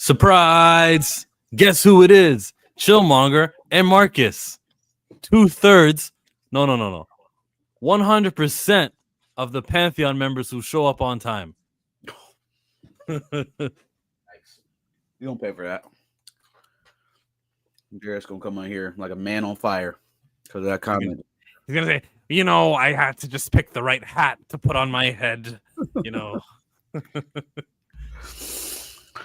Surprise! Guess who it is? Chillmonger and Marcus. 2/3. No. 100% of the Pantheon members who show up on time. You don't pay for that. Jared's gonna come on here like a man on fire because of that comment. He's gonna say, I had to just pick the right hat to put on my head.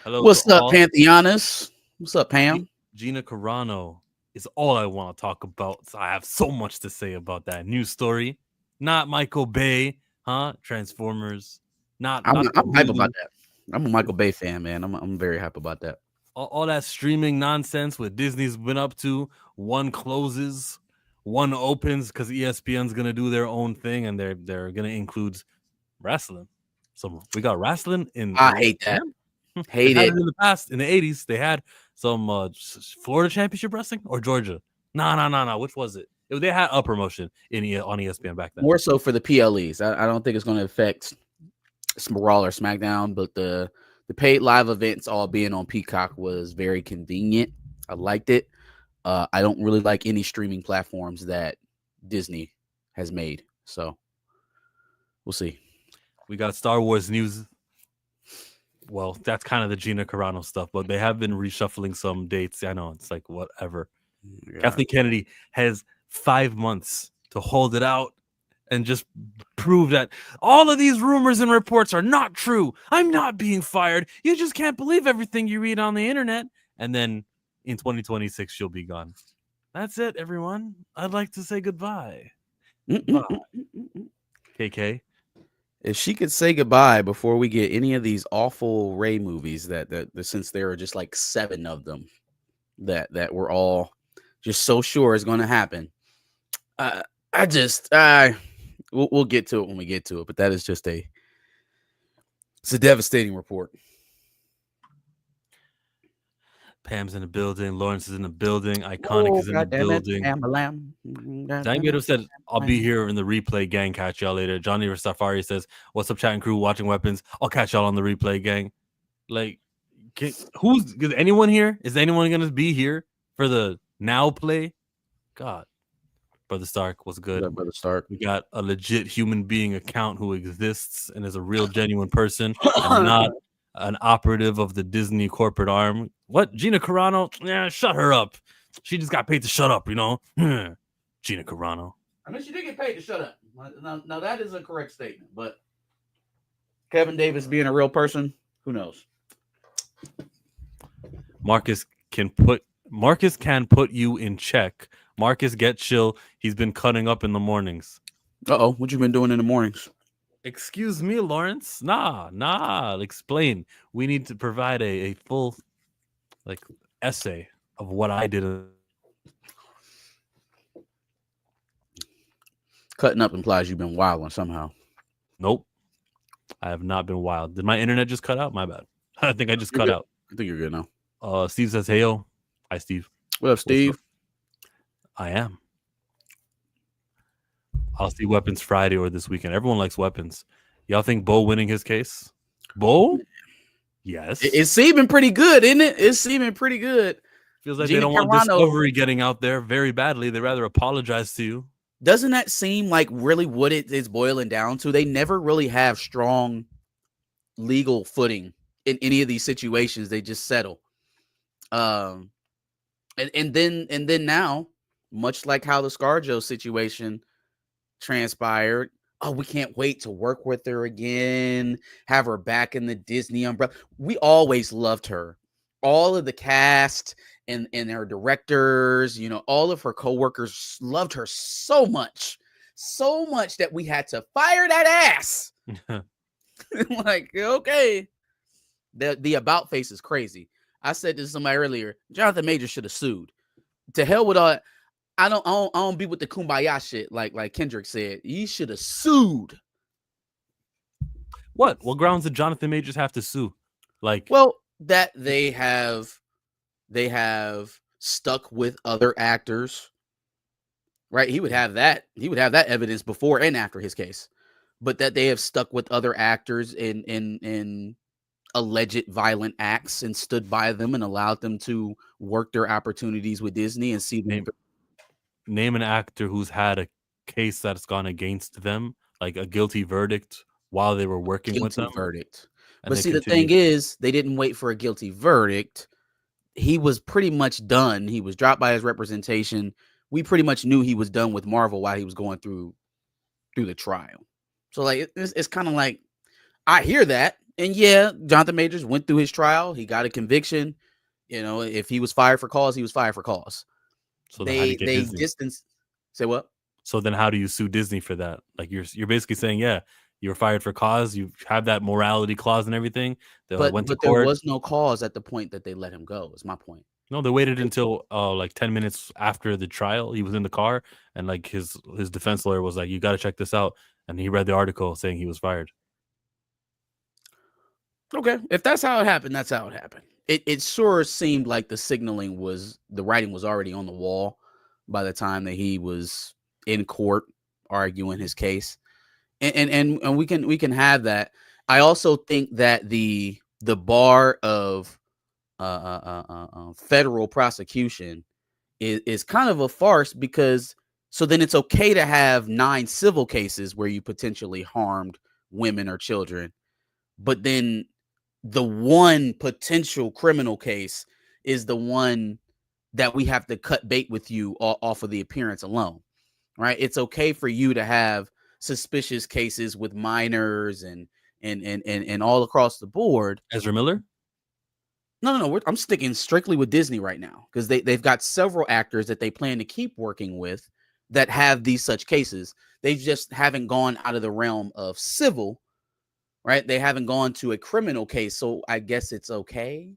Hello, What's up, Pantheonis? What's up, Pam? Gina Carano is all I want to talk about. So I have so much to say about that news story. Not Michael Bay, huh? Transformers. I'm hype about that. I'm a Michael Bay fan, man. I'm very hype about that. All that streaming nonsense what Disney's been up to. One closes, one opens because ESPN's gonna do their own thing, and they're gonna include wrestling. So we got wrestling in. I hate that. Hate it. In the past, in the 80s, they had some Florida Championship Wrestling or Georgia. No. Which was it? They had a promotion on ESPN back then. More so for the PLEs. I don't think it's going to affect Raw or SmackDown, but the paid live events all being on Peacock was very convenient. I liked it. I don't really like any streaming platforms that Disney has made. So we'll see. We got Star Wars news. Well, that's kind of the Gina Carano stuff, but they have been reshuffling some dates. I know it's like whatever. Yeah. Kathleen Kennedy has 5 months to hold it out and just prove that all of these rumors and reports are not true. I'm not being fired. You just can't believe everything you read on the internet. And then in 2026, she'll be gone. That's it, everyone. I'd like to say goodbye. Goodbye. KK. If she could say goodbye before we get any of these awful Rey movies that since there are just like 7 of them that we're all just so sure is going to happen. We'll get to it when we get to it, but that is just it's a devastating report. Pam's in the building. Lawrence is in the building. Iconic is in the building. Dangato said, I'll be here in the replay gang. Catch y'all later. Johnny Rastafari says, what's up, chat and crew watching Weapons? I'll catch y'all on the replay gang. Like, is anyone here? Is anyone going to be here for the now play? God. Brother Stark was good. Brother Stark. We got a legit human being account who exists and is a real genuine person and not an operative of the Disney corporate arm. What? Gina Carano? Yeah, shut her up. She just got paid to shut up, Gina Carano. I mean, she did get paid to shut up. Now that is a correct statement, but Kevin Davis being a real person, who knows? Marcus can put you in check. Marcus, get chill. He's been cutting up in the mornings. Uh-oh, what you been doing in the mornings? Excuse me, Lawrence. Nah. Explain. We need to provide a full essay of what I did. Cutting up implies you've been wilding somehow. Nope. I have not been wild. Did my internet just cut out? My bad. I think I just cut out. I think you're good now. Steve says, hey, yo. Hi, Steve. What up, Steve? I am. I'll see Weapons Friday or this weekend. Everyone likes Weapons. Y'all think Bo winning his case? Bo? Yes. It's seeming pretty good, isn't it? It's seeming pretty good. Feels like Gina they don't want Discovery getting out there very badly. They'd rather apologize to you. Doesn't that seem like really what it is boiling down to? They never really have strong legal footing in any of these situations. They just settle. And then now, much like how the ScarJo situation transpired, we can't wait to work with her again, have her back in the Disney umbrella. We always loved her. All of the cast and her directors, all of her coworkers loved her so much that we had to fire that ass. Like, okay. The about face is crazy. I said to somebody earlier, Jonathan Majors should have sued. To hell with all. I don't be with the kumbaya shit like Kendrick said. He should have sued. What grounds did Jonathan Majors have to sue? That they have stuck with other actors. Right? He would have that evidence before and after his case. But that they have stuck with other actors in alleged violent acts and stood by them and allowed them to work their opportunities with Disney and see them. Name an actor who's had a case that's gone against them, like a guilty verdict while they were working with Guilty them, verdict. and But they see, the thing continued. is, they didn't wait for a guilty verdict. He was pretty much done. He was dropped by his representation. We pretty much knew he was done with Marvel while he was going through the trial. So like it's kind of like, I hear that, and yeah, Jonathan Majors went through his trial. He got a conviction. You know, if he was fired for cause, he was fired for cause. So then, how do you get They Disney? distance. Say what? So then, how do you sue Disney for that? Like you're basically saying, yeah, you were fired for cause. You have that morality clause and everything. They went to But there court. was no cause at the point that they let him go. Is my point. No, they waited until like 10 minutes after the trial. He was in the car, and like his defense lawyer was like, "You got to check this out," and he read the article saying he was fired. Okay, if that's how it happened, that's how it happened. It sure seemed like the writing was already on the wall by the time that he was in court arguing his case, and we can have that. I also think that the bar of federal prosecution is kind of a farce, because so then it's okay to have 9 civil cases where you potentially harmed women or children, but then the one potential criminal case is the one that we have to cut bait with you off of the appearance alone, right? It's okay for you to have suspicious cases with minors and all across the board. Ezra Miller. No. I'm sticking strictly with Disney right now, because they've got several actors that they plan to keep working with that have these such cases. They just haven't gone out of the realm of civil, right? They haven't gone to a criminal case, so I guess it's okay,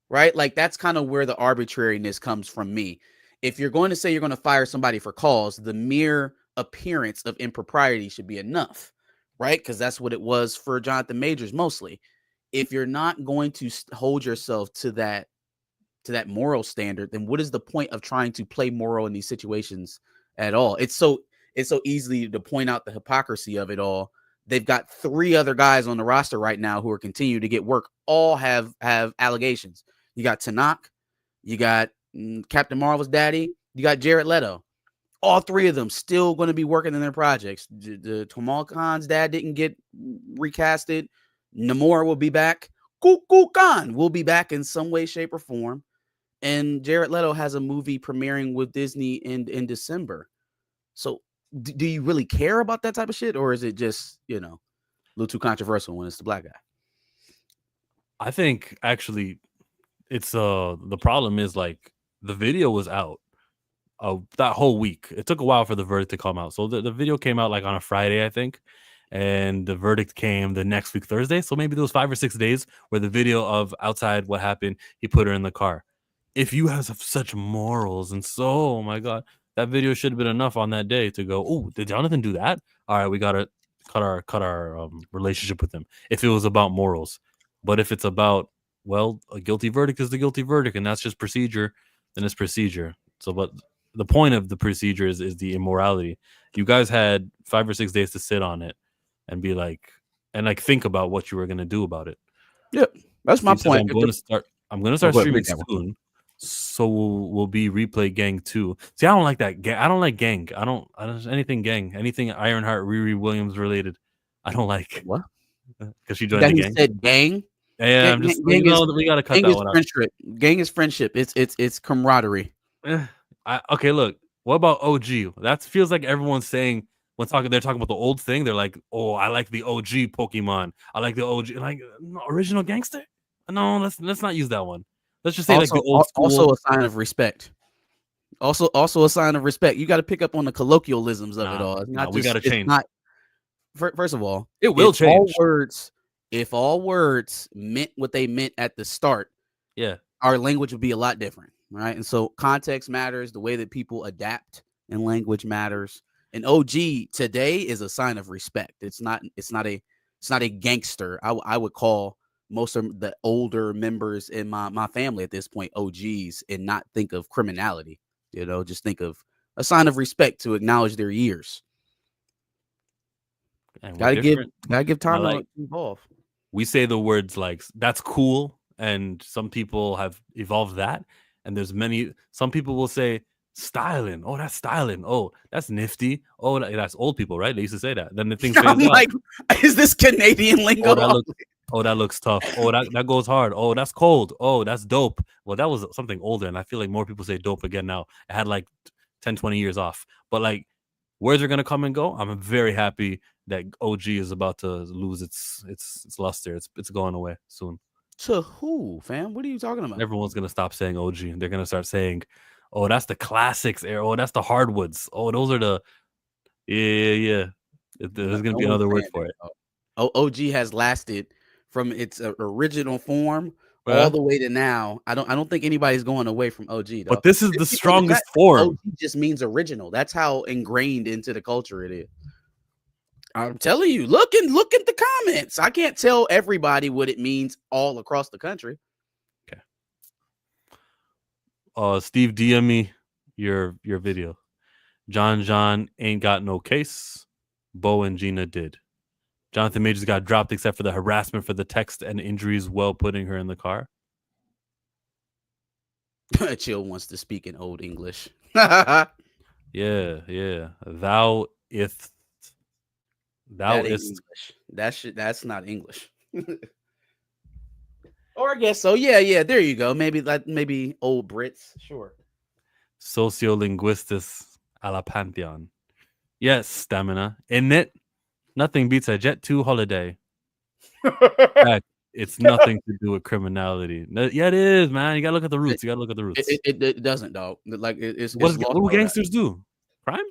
right? Like that's kind of where the arbitrariness comes from me. If you're going to say you're going to fire somebody for cause, the mere appearance of impropriety should be enough, right? Because that's what it was for Jonathan Majors mostly. If you're not going to hold yourself to that moral standard, then what is the point of trying to play moral in these situations at all? It's so easy to point out the hypocrisy of it all. They've got 3 other guys on the roster right now who are continuing to get work. All have allegations. You got Tanakh, you got Captain Marvel's daddy, you got Jared Leto. All 3 of them still going to be working in their projects. The Kamal Khan's dad didn't get recasted. Namor will be back. Kukulkan Khan will be back in some way, shape, or form. And Jared Leto has a movie premiering with Disney in December. So do you really care about that type of shit, or is it just, a little too controversial when it's the black guy? I think actually it's the problem is like the video was out that whole week. It took a while for the verdict to come out. So the video came out like on a Friday, I think, and the verdict came the next week, Thursday. So maybe there was 5 or 6 days where the video of outside what happened, he put her in the car. If you have such morals and so, oh my God, that video should have been enough on that day to go, oh, did Jonathan do that? All right, we gotta cut our relationship with him. If it was about morals, but if it's about, well, a guilty verdict is the guilty verdict, and that's just procedure, then it's procedure. So, but the point of the procedure is the immorality. You guys had 5 or 6 days to sit on it and be like, and like think about what you were gonna do about it. Yep, that's my He says, point. I'm gonna start streaming soon, so we'll be Replay Gang 2. See, I don't like that. I don't like gang. I don't anything gang, anything Ironheart, Riri Williams related. I don't like. What? Because she joined That the he gang. said gang. Yeah, I'm just we gotta cut that one out. Friendship. Gang is friendship. It's camaraderie. Okay, look. What about OG? That feels like everyone's saying when they're talking about the old thing. They're like, "Oh, I like the OG Pokemon. I like the OG, like original gangster." No, let's not use that one. Let's just say like the old school. Also a sign of respect. Also a sign of respect. You got to pick up on the colloquialisms of it all. It's not we got to change. Not, first of all, it will change. If all words meant what they meant at the start, yeah, our language would be a lot different, right? And so context matters. The way that people adapt in language matters. And OG today is a sign of respect. It's not a gangster. I would call most of the older members in my family at this point OGs, and not think of criminality. Just think of a sign of respect to acknowledge their years. Gotta give time to evolve. we say the words like that's cool, and some people have evolved that. And there's some people will say styling. Oh, that's styling. Oh, that's nifty. Oh, that's old people, right? They used to say that. Then the thing I'm fades out. like, is this Canadian lingo? Oh, that looks tough. Oh, that goes hard. Oh, that's cold. Oh, that's dope. Well, that was something older, and I feel like more people say dope again now. It had like 10, 20 years off. But like words are gonna come and go. I'm very happy that OG is about to lose its luster. It's going away soon. To who, fam? What are you talking about? Everyone's gonna stop saying OG. They're gonna start saying, "Oh, that's the classics era. Oh, that's the hardwoods. Oh, those are the yeah." There's gonna be another word for it. OG has lasted from its original form all the way to now. I don't think anybody's going away from OG though. But this is the strongest form. OG just means original. That's how ingrained into the culture it is. I'm telling you, look at the comments. I can't tell everybody what it means all across the country. Okay. Steve, DM me your video. John ain't got no case. Bo and Gina did. Jonathan Majors got dropped except for the harassment for the text and injuries while putting her in the car. Chill wants to speak in old English. Yeah. Thou is English. That's not English. Or I guess so. Yeah. There you go. Maybe old Brits. Sure. Sociolinguistis a la Pantheon. Yes, stamina. In it, nothing beats a Jet 2 holiday. It's nothing to do with criminality. Yeah, it is, man. You gotta look at the roots. It doesn't, dog. Like what do gangsters do? Crime?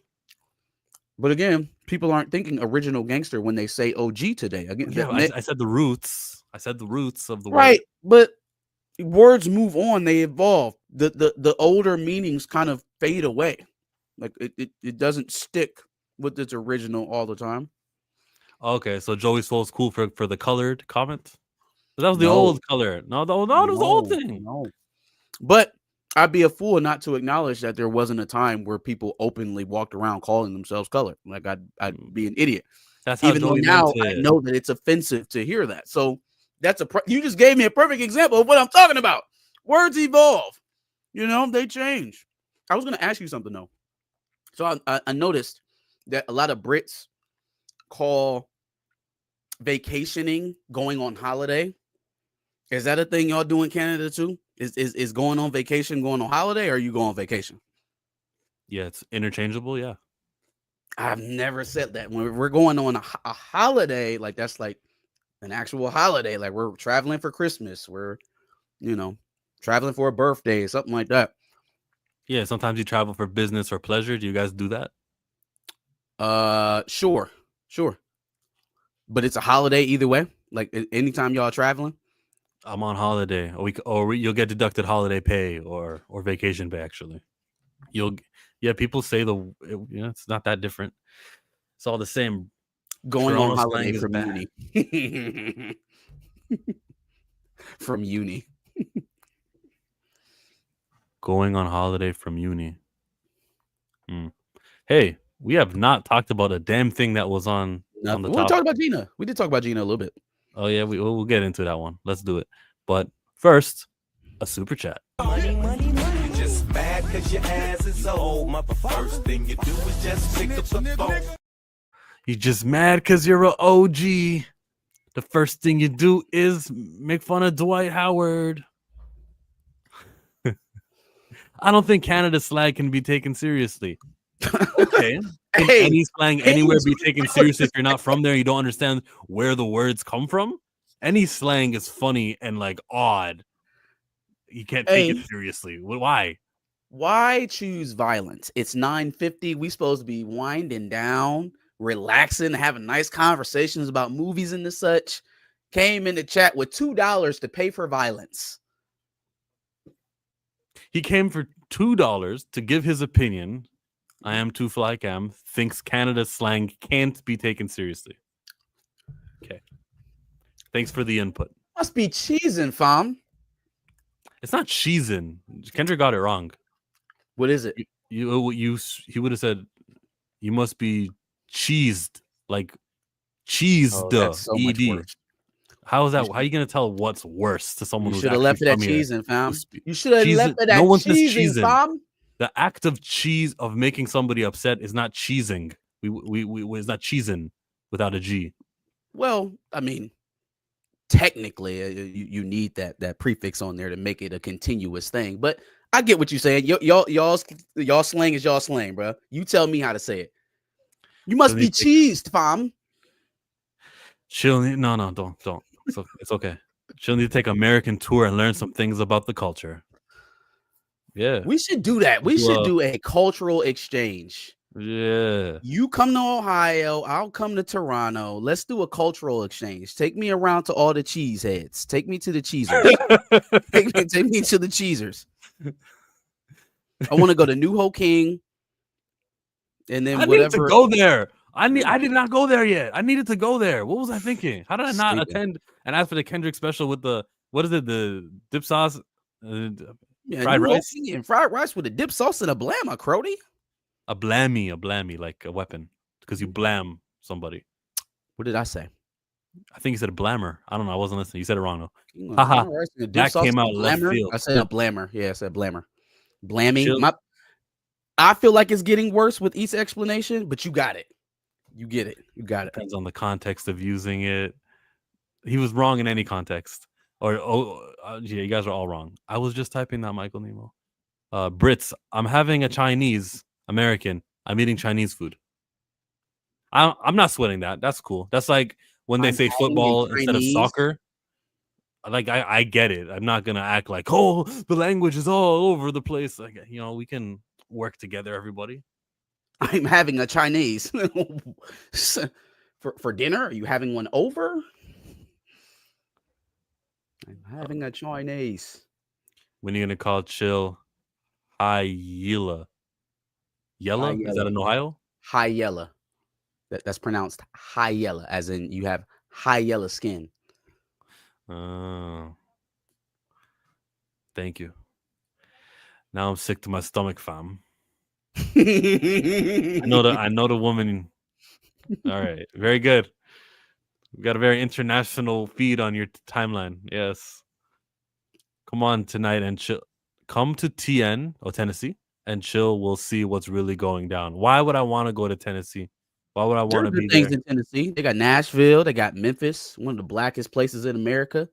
But again, people aren't thinking original gangster when they say OG today. Again, yeah, I said the roots. I said the roots of the word. Right, but words move on. They evolve. The older meanings kind of fade away. Like it doesn't stick with its original all the time. Okay, so Joey Soul's cool for the colored comment. That was the old color. No, that was the old thing. No. But I'd be a fool not to acknowledge that there wasn't a time where people openly walked around calling themselves colored. Like I'd be an idiot. That's how even though now I know that it's offensive to hear that. So that's you just gave me a perfect example of what I'm talking about. Words evolve. They change. I was going to ask you something though. So I noticed that a lot of Brits call vacationing going on holiday. Is that a thing y'all do in Canada too? Is going on vacation going on holiday, or are you going on vacation? Yeah, it's interchangeable. Yeah, I've never said that. When we're going on a holiday, like that's like an actual holiday. Like we're traveling for Christmas. We're, traveling for a birthday, something like that. Yeah, sometimes you travel for business or pleasure. Do you guys do that? Sure. But it's a holiday either way. Like anytime y'all traveling. I'm on holiday, or you'll get deducted holiday pay or vacation pay. Actually, people say it's not that different. It's all the same. Going on holiday from uni. From uni. Going on holiday from uni. Hey, we have not talked about a damn thing that was on the top. We'll talk about Gina. We did talk about Gina a little bit. Oh yeah, we'll get into that one. Let's do it. But first, a super chat. Money. You just mad because your ass is old. My first thing you do is just pick up the phone. You just mad because you're an OG. The first thing you do is make fun of Dwight Howard. I don't think Canada's slang can be taken seriously. Okay. Can any slang anywhere be taken seriously if you're not from there and you don't understand where the words come from? Any slang is funny and like odd. You can't take it seriously. Why? Why choose violence? It's 9:50. We supposed to be winding down, relaxing, having nice conversations about movies and the such. Came in the chat with $2 to pay for violence. He came for $2 to give his opinion. I am too fly cam thinks Canada's slang can't be taken seriously. Okay. Thanks for the input. Must be cheesing, fam. It's not cheesing. Kendrick got it wrong. What is it? He would have said you must be cheesed, like cheesed. That's so much worse. How is that? How are you gonna tell what's worse to someone You who's should have actually left it at from here? cheesing, fam. You should have Cheese. left it No at one says cheesing, cheesing. fam. The act of making somebody upset is not cheesing. We it's not cheesing without a G. Well, I mean, technically, you need that prefix on there to make it a continuous thing. But I get what you're saying. Y'all slang is y'all slang, bro. You tell me how to say it. You must be cheesed, fam. She'll need no, don't. It's okay. She'll need to take American tour and learn some things about the culture. Yeah, we should do that. We should do a cultural exchange. Yeah, you come to Ohio, I'll come to Toronto. Let's do a cultural exchange. Take me around to all the cheese heads. Take me to the cheesers. take me to the cheesers. I want to go to New Ho King, and then I whatever. needed to go there. I did not go there yet. I needed to go there. What was I thinking? How did I not attend and ask for the Kendrick special with the what is it? The dip sauce, fried rice, and fried rice with a dip sauce and a blammer, Crody. A blammy, like a weapon because you blam somebody. What did I say? I think you said a blammer. I don't know. I wasn't listening. You said it wrong though. Haha. That came out left field. I said a blammer. Yeah, I said blammer. Blamming. I feel like it's getting worse with each explanation, but you got it. You get it. You got it. Depends on the context of using it. He was wrong in any context. Yeah, you guys are all wrong. I was just typing that, Michael Nemo. Brits, I'm having a Chinese American. I'm eating Chinese food. I'm not sweating that. That's cool. That's like when they say football instead of soccer. Like I get it. I'm not gonna act like, oh, the language is all over the place. Like, we can work together, everybody. I'm having a Chinese for dinner. Are you having one over? I'm having a Chinese. When are you gonna call chill high yella? Yella? Is that in Ohio? High yella. That's pronounced high yella, as in you have high yellow skin. Thank you. Now I'm sick to my stomach, fam. I know the woman. All right, very good. We got a very international feed on your timeline. Yes. Come on tonight and chill. Come to Tennessee, and chill. We'll see what's really going down. Why would I want to go to Tennessee? Why would I want to be there? Things in Tennessee. They got Nashville. They got Memphis, one of the blackest places in America.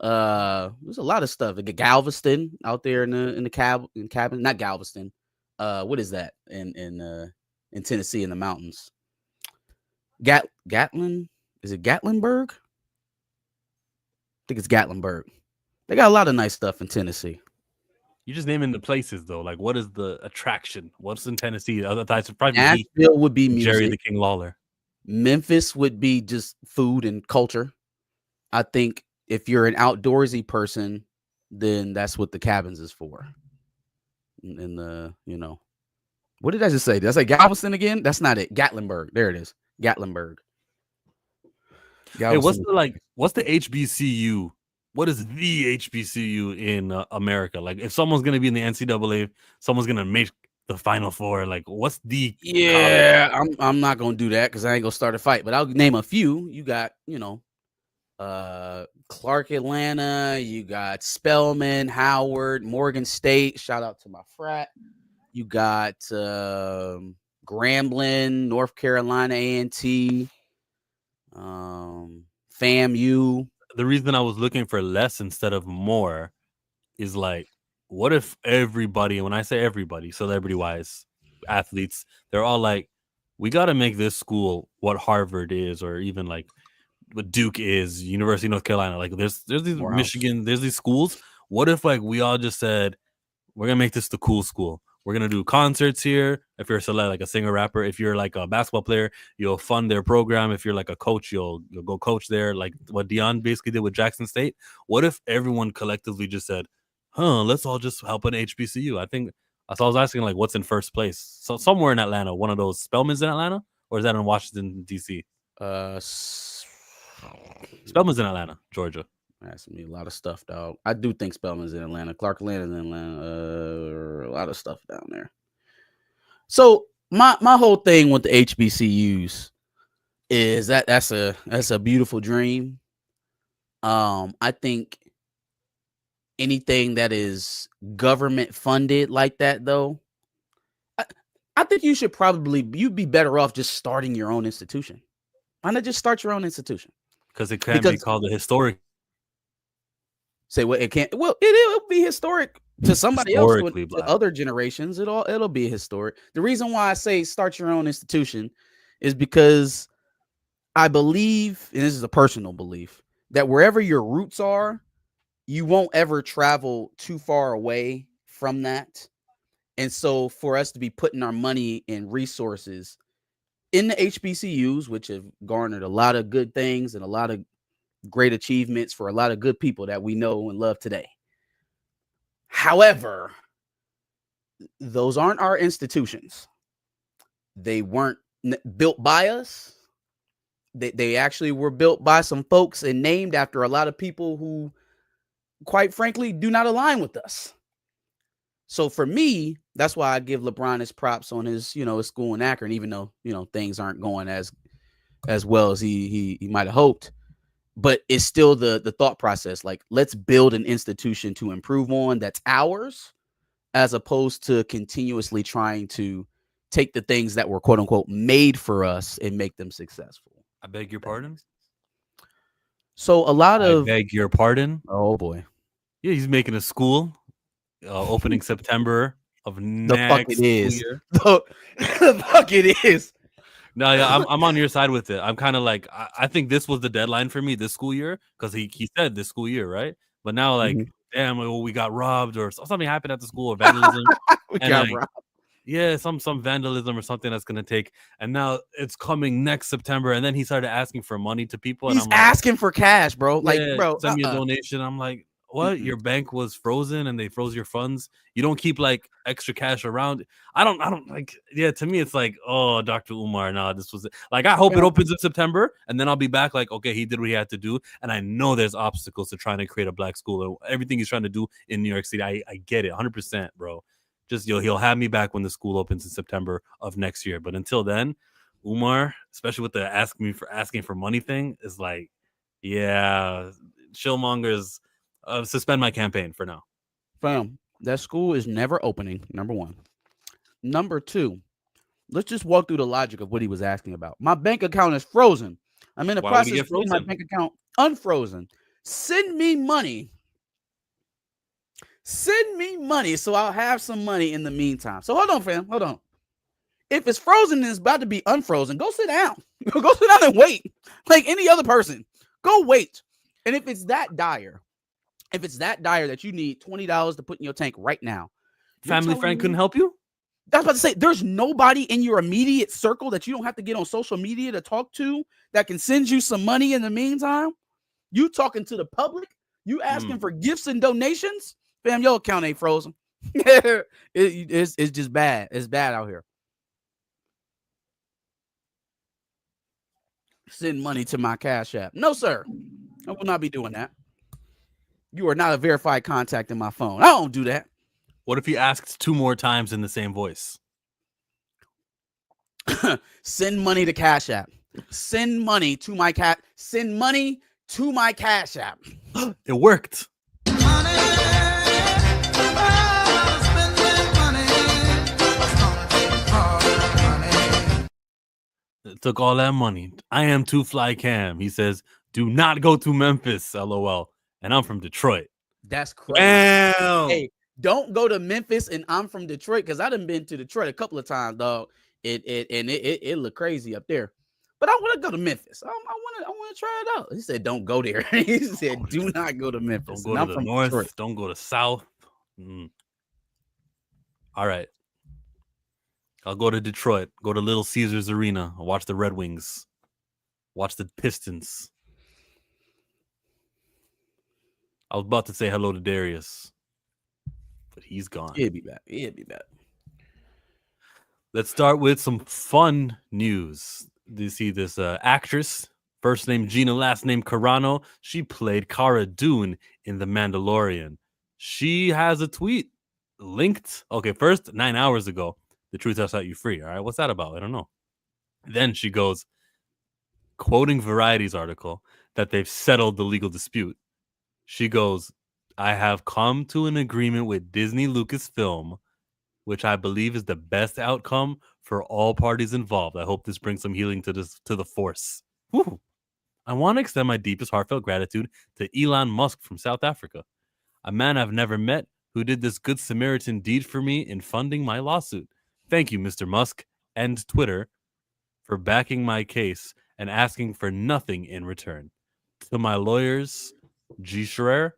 There's a lot of stuff. They got Galveston out there in the cabin. Not Galveston. What is that in Tennessee in the mountains? Gatlin? Is it Gatlinburg? I think it's Gatlinburg. They got a lot of nice stuff in Tennessee. You're just naming the places though. Like, what is the attraction? What's in Tennessee? Other types of probably Nashville would be music. Jerry the King Lawler. Memphis would be just food and culture. I think if you're an outdoorsy person, then that's what the cabins is for. And what did I just say? Did I say Galveston again? That's not it. Gatlinburg. There it is. Gatlinburg. Hey, what's the HBCU? What is the HBCU in America? Like, if someone's gonna be in the NCAA, someone's gonna make the Final Four. Like, what's the? Yeah, I'm not gonna do that because I ain't gonna start a fight. But I'll name a few. You got, Clark Atlanta. You got Spelman, Howard, Morgan State. Shout out to my frat. You got Grambling, North Carolina A&T, FAMU. The reason I was looking for less instead of more is like, what if everybody, and when I say everybody, celebrity-wise, athletes, they're all like, we got to make this school what Harvard is, or even like what Duke is, University of North Carolina. Like, there's these Michigan, there's these schools. What if like we all just said, we're gonna make this the cool school. We're gonna do concerts here. If you're like a singer rapper, if you're like a basketball player, you'll fund their program. If you're like a coach, you'll go coach there. Like what Deion basically did with Jackson State. What if everyone collectively just said, let's all just help an HBCU? I think I was asking like, what's in first place? So somewhere in Atlanta, one of those Spelman's in Atlanta, or is that in Washington D.C.? Spelman's in Atlanta, Georgia. Asking me a lot of stuff, dog. I do think Spelman's in Atlanta. Clark Atlanta's in Atlanta. A lot of stuff down there. So my whole thing with the HBCUs is that's a beautiful dream. I think anything that is government funded like that, though, I think you should you'd be better off just starting your own institution. Why not just start your own institution? Because it can't be called a historic. Say what it can't. Well, it'll be historic to somebody else, to Black. other generations. It'll be historic. The reason why I say start your own institution is because I believe, and this is a personal belief, that wherever your roots are, you won't ever travel too far away from that. And so for us to be putting our money and resources in the HBCUs, which have garnered a lot of good things and a lot of great achievements for a lot of good people that we know and love today. However, those aren't our institutions. They weren't built by us. They actually were built by some folks and named after a lot of people who, quite frankly, do not align with us. So for me, that's why I give LeBron his props on his, his school in Akron, even though, things aren't going as well as he might have hoped. But it's still the thought process. Like, let's build an institution to improve on that's ours, as opposed to continuously trying to take the things that were quote unquote made for us and make them successful. I beg your pardon? So I beg your pardon? Oh boy. Yeah, he's making a school opening September of next the fuck it is. year. The fuck it is. No, yeah, I'm on your side with it. I'm kind of like, I think this was the deadline for me this school year, because he said this school year, right? But now, like, damn, we got robbed or something happened at the school, or vandalism. We got robbed. Yeah, some vandalism or something that's gonna take, and now it's coming next September, and then he started asking for money to people. He's and I'm asking like, for cash, bro. Like, bro, send me a donation. I'm like, what? Your bank was frozen and they froze your funds. You don't keep like extra cash around. I don't like. Yeah, to me, it's like, oh, Dr. Umar, nah, this was it. Like, I hope it opens in September, and then I'll be back. Like, okay, he did what he had to do, and I know there's obstacles to trying to create a black school. Everything he's trying to do in New York City, I get it, 100%, bro. Just he'll have me back when the school opens in September of next year. But until then, Umar, especially with the asking for money thing, is like, yeah, Shillmongers, suspend my campaign for now. Fam, that school is never opening. Number one. Number two, let's just walk through the logic of what he was asking about. My bank account is frozen. I'm in the process of getting my bank account unfrozen. Send me money. Send me money so I'll have some money in the meantime. So hold on, fam. Hold on. If it's frozen and it's about to be unfrozen, go sit down. Go sit down and wait. Like any other person. Go wait. And if it's that dire that you need $20 to put in your tank right now, family friend couldn't help you? I was about to say, there's nobody in your immediate circle that you don't have to get on social media to talk to that can send you some money in the meantime. You talking to the public? You asking for gifts and donations? Fam, your account ain't frozen. It's just bad. It's bad out here. Send money to my Cash App. No, sir. I will not be doing that. You are not a verified contact in my phone. I don't do that. What if he asks 2 more times in the same voice? Send money to Cash App. Send money to my cat. Send money to my Cash App. It worked. It took all that money. I am too fly cam. He says, do not go to Memphis, LOL. And I'm from Detroit. That's crazy. Damn. Hey, don't go to Memphis and I'm from Detroit, because I done been to Detroit a couple of times, dog. It look crazy up there. But I want to go to Memphis. I want to try it out. He said, don't go there. He said, do not go to Memphis. Don't go to the north. Detroit. Don't go to south. All right. I'll go to Detroit. Go to Little Caesars Arena. I'll watch the Red Wings. Watch the Pistons. I was about to say hello to Darius, but he's gone. He'll be back. Let's start with some fun news. Do you see this actress? First name Gina, last name Carano. She played Cara Dune in The Mandalorian. She has a tweet linked. Okay, first, 9 hours ago, the truth has set you free. All right, what's that about? I don't know. Then she goes, quoting Variety's article, that they've settled the legal dispute. She goes, I have come to an agreement with Disney Lucasfilm, which I believe is the best outcome for all parties involved. I hope this brings some healing to the force. Whew. I want to extend my deepest heartfelt gratitude to Elon Musk from South Africa, a man I've never met who did this good Samaritan deed for me in funding my lawsuit. Thank you, Mr. Musk and Twitter, for backing my case and asking for nothing in return. To my lawyers, G. Schreier,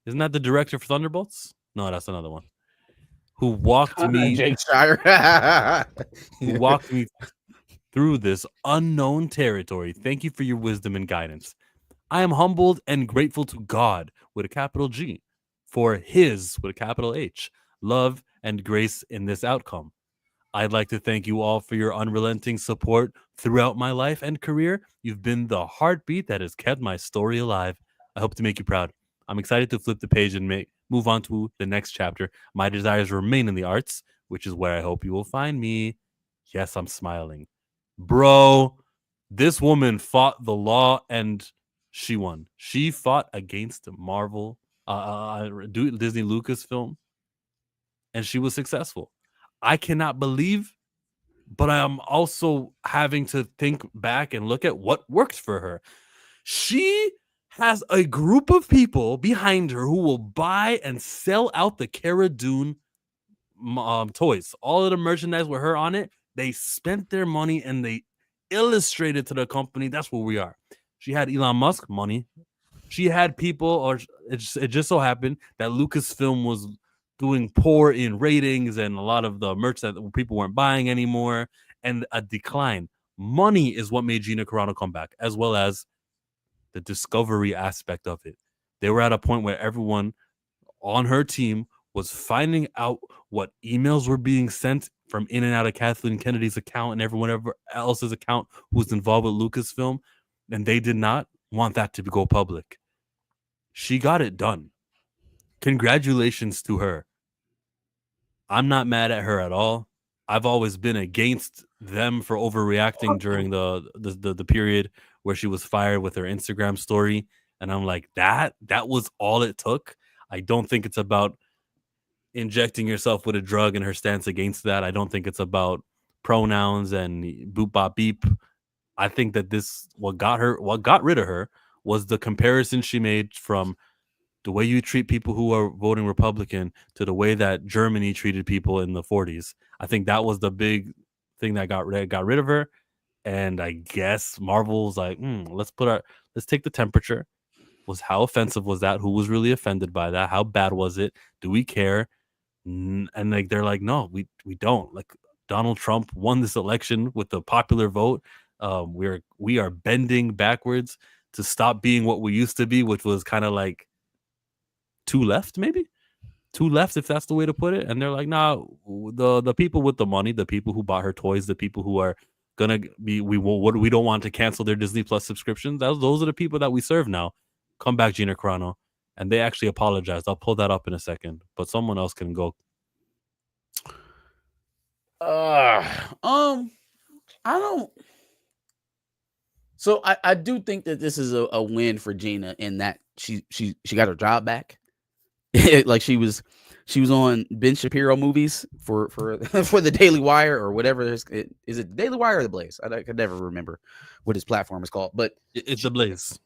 isn't that the director for Thunderbolts? No, that's another one. Who walked me Jake Shire. who walked me through this unknown territory. Thank you for your wisdom and guidance. I am humbled and grateful to God with a capital G for his with a capital H love and grace in this outcome. I'd like to thank you all for your unrelenting support throughout my life and career. You've been the heartbeat that has kept my story alive. I hope to make you proud. I'm excited to flip the page and move on to the next chapter. My desires remain in the arts, which is where I hope you will find me. Yes, I'm smiling. Bro, this woman fought the law and she won. She fought against Marvel, Disney Lucasfilm, and she was successful. I cannot believe, but I am also having to think back and look at what works for her. She has a group of people behind her who will buy and sell out the Cara Dune toys. All of the merchandise with her on it, they spent their money and they illustrated to the company. That's where we are. She had Elon Musk money. She had people, or it just so happened that Lucasfilm was doing poor in ratings and a lot of the merch that people weren't buying anymore and a decline. Money is what made Gina Carano come back, as well as the discovery aspect of it. They were at a point where everyone on her team was finding out what emails were being sent from in and out of Kathleen Kennedy's account and everyone else's account who was involved with Lucasfilm, and they did not want that to go public. She got it done. Congratulations to her. I'm not mad at her at all. I've always been against them for overreacting during the period where she was fired with her Instagram story, and I'm like, that was all it took. I don't think it's about injecting yourself with a drug and her stance against that. I don't think it's about pronouns and boop bop beep. I think that what got rid of her was the comparison she made from the way you treat people who are voting Republican to the way that Germany treated people in the 40s. I think that was the big thing that got rid of her. And I guess Marvel's like, let's take the temperature. How offensive was that? Who was really offended by that? How bad was it? Do we care? And like they're like, no, we don't. Like Donald Trump won this election with the popular vote. We are bending backwards to stop being what we used to be, which was kind of like two left, if that's the way to put it. And they're like, nah, the people with the money, the people who bought her toys, the people who are gonna be, we don't want to cancel their Disney Plus subscriptions. Those are the people that we serve now. Come back, Gina Carano. And they actually apologized. I'll pull that up in a second, but someone else can go. I don't. So I do think that this is a win for Gina in that she got her job back. Like she was on Ben Shapiro movies for the Daily Wire or whatever. Is it the Daily Wire or the Blaze? I could never remember what his platform is called, but it's the Blaze.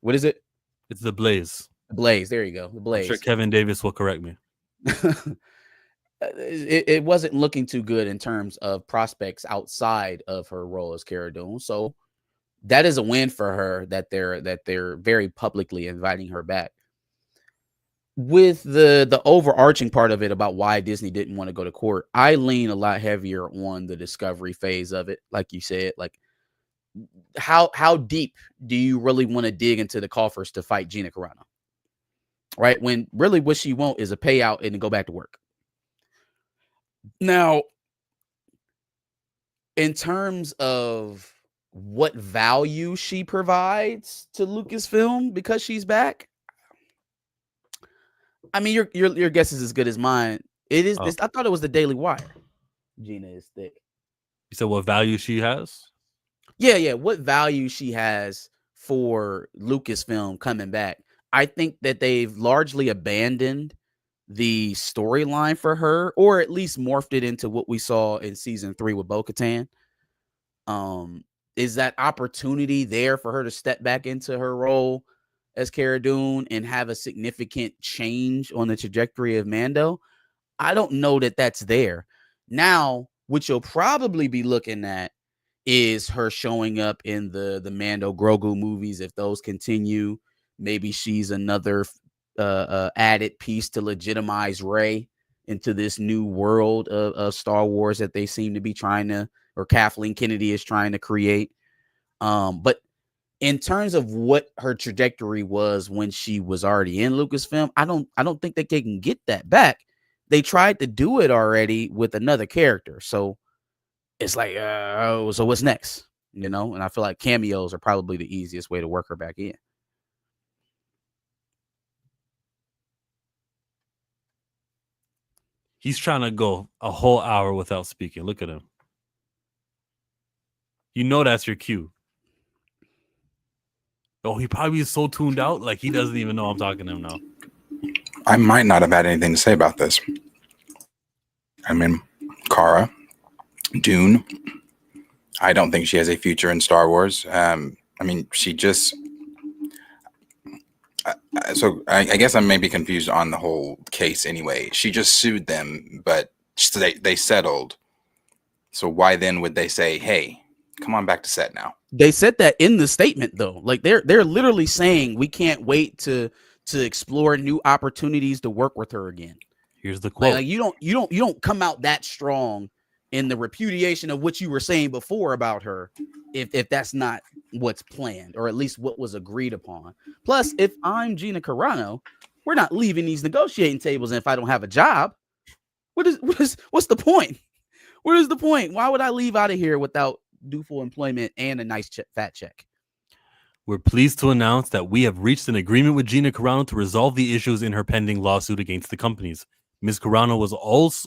What is it? It's the Blaze. The Blaze. There you go. The Blaze. I'm sure Kevin Davis will correct me. It wasn't looking too good in terms of prospects outside of her role as Cara Dune. So that is a win for her that they're very publicly inviting her back. With the overarching part of it about why Disney didn't want to go to court, I lean a lot heavier on the discovery phase of it. Like you said, like how deep do you really want to dig into the coffers to fight Gina Carano? Right? When really what she wants is a payout and to go back to work. Now, in terms of what value she provides to Lucasfilm because she's back, I mean, your guess is as good as mine. It is. I thought it was the Daily Wire. Gina is thick. You said what value she has? Yeah. What value she has for Lucasfilm coming back. I think that they've largely abandoned the storyline for her, or at least morphed it into what we saw in season 3 with Bo-Katan. Is that opportunity there for her to step back into her role as Cara Dune and have a significant change on the trajectory of Mando? I don't know that that's there. Now, what you'll probably be looking at is her showing up in the Mando Grogu movies. If those continue, maybe she's another added piece to legitimize Rey into this new world of Star Wars that they seem to be trying to, or Kathleen Kennedy is trying to create. But in terms of what her trajectory was when she was already in Lucasfilm, I don't think that they can get that back. They tried to do it already with another character, so it's like, so what's next? You know, and I feel like cameos are probably the easiest way to work her back in. He's trying to go a whole hour without speaking. Look at him. You know that's your cue. Oh, he probably is so tuned out, like he doesn't even know I'm talking to him now. I might not have had anything to say about this. I mean, Cara Dune, I don't think she has a future in Star Wars. I mean, she just... So I guess I'm maybe confused on the whole case anyway. She just sued them, but they settled. So why then would they say, hey, come on back to set now? They said that in the statement, though. Like they're literally saying we can't wait to explore new opportunities to work with her again. Here's the quote. Like you don't come out that strong in the repudiation of what you were saying before about her if that's not what's planned, or at least what was agreed upon. Plus, if I'm Gina Carano, we're not leaving these negotiating tables, and if I don't have a job, what's the point? What is the point? Why would I leave out of here without dutiful employment and a nice fat check? We're pleased to announce that we have reached an agreement with Gina Carano to resolve the issues in her pending lawsuit against the companies. Ms. Carano was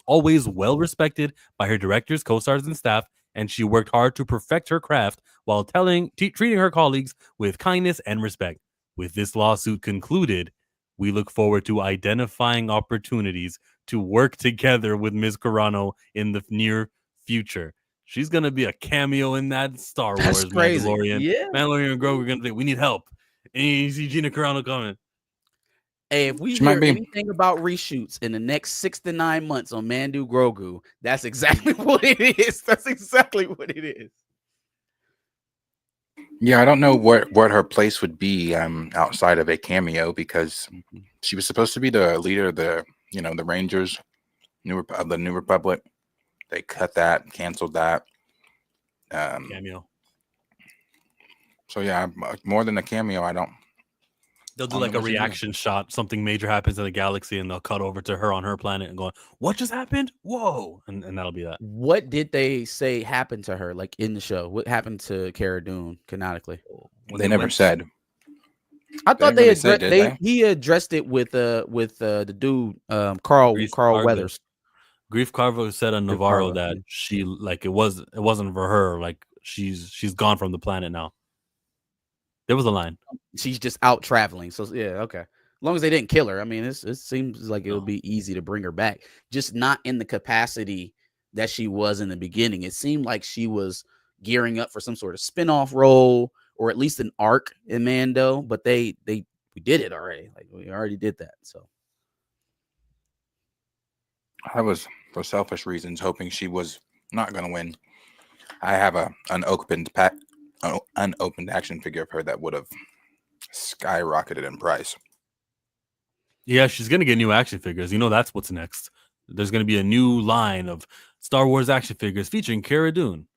always well respected by her directors, co-stars, and staff, and she worked hard to perfect her craft while treating her colleagues with kindness and respect. With this lawsuit concluded, we look forward to identifying opportunities to work together with Ms. Carano in the near future. She's gonna be a cameo in that Star Wars Mandalorian. Yeah. Mandalorian and Grogu are gonna think we need help. And you see Gina Carano coming. Hey, if we hear anything about reshoots in the next 6 to 9 months on Mando Grogu, that's exactly what it is. That's exactly what it is. Yeah, I don't know what her place would be outside of a cameo, because she was supposed to be the leader of the Rangers, of the New Republic. They cut that, canceled that. Cameo. So yeah, more than a cameo, I don't. They'll do like a reaction shot. Something major happens in the galaxy, and they'll cut over to her on her planet and go, "What just happened? Whoa!" And that'll be that. What did they say happened to her, like in the show? What happened to Cara Dune canonically? They never said. I thought he addressed it with the dude Carl Weathers. Grief Carver said on Navarro that she it wasn't for her. Like she's gone from the planet now. There was a line. She's just out traveling. So yeah, okay. As long as they didn't kill her, I mean, it seems like it would be easy to bring her back. Just not in the capacity that she was in the beginning. It seemed like she was gearing up for some sort of spin-off role, or at least an arc in Mando. But we did it already. Like we already did that. So I was, for selfish reasons, hoping she was not going to win. I have an unopened action figure of her that would have skyrocketed in price. Yeah, she's going to get new action figures. You know, that's what's next. There's going to be a new line of Star Wars action figures featuring Cara Dune.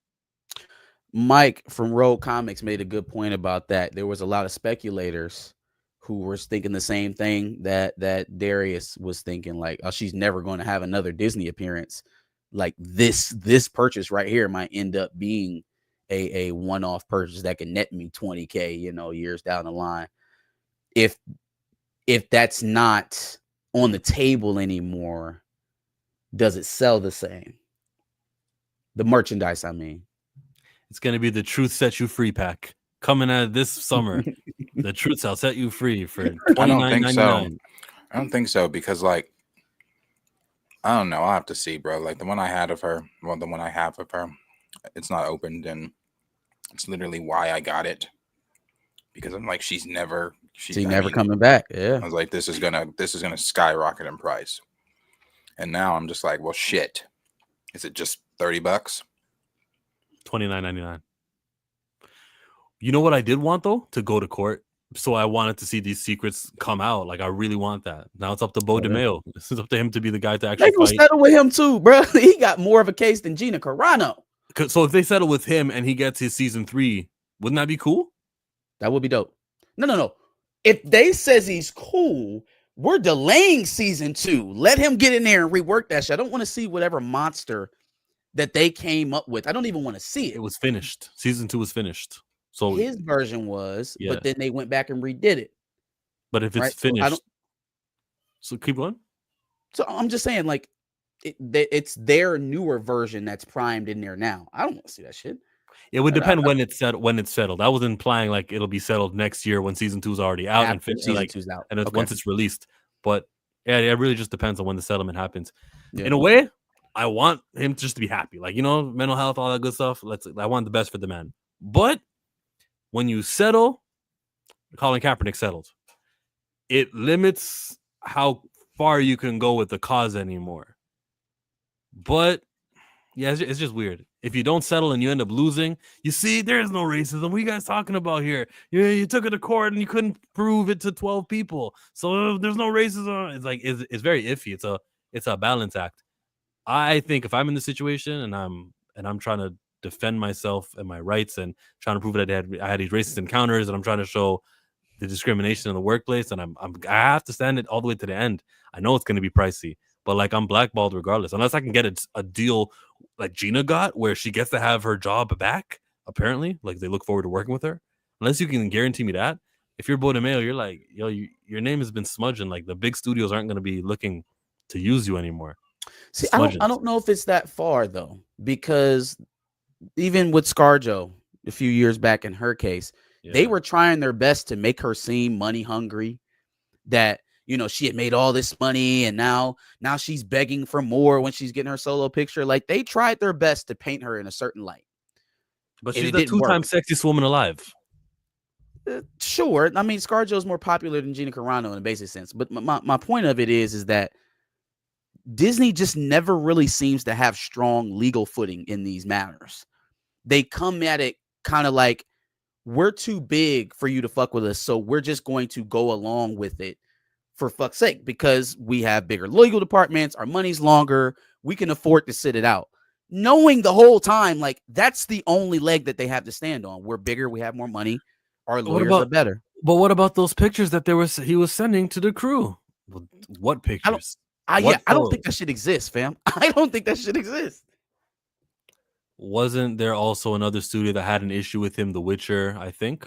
Mike from Rogue Comics made a good point about that. There was a lot of speculators who were thinking the same thing that Darius was thinking, like, oh, she's never going to have another Disney appearance. Like this purchase right here might end up being a one-off purchase that can net me $20K, years down the line. If that's not on the table anymore, does it sell the same? The merchandise, I mean. It's going to be the Truth Sets You Free pack. coming out this summer. The truth shall set you free for I don't think so. $29.99. I don't think so because, like, I don't know. I'll have to see, bro. Like the one I had of her, well, the one I have of her, it's not opened, and it's literally why I got it. Because I'm like, she's never coming back. Yeah. I was like, this is gonna skyrocket in price. And now I'm just like, well, shit. Is it just $30? $29.99. You know what I did want though? To go to court. So I wanted to see these secrets come out. Like I really want that. Now it's up to Bo DeMeo. This is up to him to be the guy to actually They gonna fight. settle with him too, bro. He got more of a case than Gina Carano. So if they settle with him and he gets his season 3, wouldn't that be cool? That would be dope. No. If they says he's cool, we're delaying season 2. Let him get in there and rework that shit. I don't want to see whatever monster that they came up with. I don't even want to see it. It was finished. Season 2 was finished. So his version was, yeah. But then they went back and redid it. But if it's right? finished, so keep going. So I'm just saying, like, it's their newer version that's primed in there now. I don't want to see that shit. It would depend when it's settled. I was implying like it'll be settled next year when season 2 is already out and season like 2's out. and Okay. once it's released. But yeah, it really just depends on when the settlement happens. Yeah. In a way, I want him just to be happy. Like, you know, mental health, all that good stuff. I want the best for the man. But when you settle, Colin Kaepernick settled. It limits how far you can go with the cause anymore. But yeah, it's just weird. If you don't settle and you end up losing, you see, there's no racism. What are you guys talking about here? You took it to court and you couldn't prove it to 12 people. So there's no racism. It's like it's very iffy. It's a balance act. I think if I'm in the situation and I'm trying to defend myself and my rights and trying to prove that I had these racist encounters and I'm trying to show the discrimination in the workplace and I have to stand it all the way to the end. I know it's going to be pricey, but like I'm blackballed regardless. Unless I can get a deal like Gina got where she gets to have her job back, apparently. Like they look forward to working with her. Unless you can guarantee me that. If you're Bo DeMeo, you're like, yo, your name has been smudging. Like the big studios aren't going to be looking to use you anymore. See, I don't know if it's that far though, because even with ScarJo a few years back in her case, they were trying their best to make her seem money hungry, that, you know, she had made all this money and now she's begging for more when she's getting her solo picture. Like they tried their best to paint her in a certain light. But she's the 2-time sexiest woman alive. Sure. I mean, ScarJo's more popular than Gina Carano in a basic sense. But my point of it is that Disney just never really seems to have strong legal footing in these matters. They come at it kind of like, we're too big for you to fuck with us, so we're just going to go along with it for fuck's sake because we have bigger legal departments, our money's longer, we can afford to sit it out. Knowing the whole time, like, that's the only leg that they have to stand on. We're bigger, we have more money, our lawyers are better. But what about those pictures that he was sending to the crew? What pictures? I don't think that shit exists, fam. I don't think that shit exists. Wasn't there also another studio that had an issue with him, The Witcher, I think?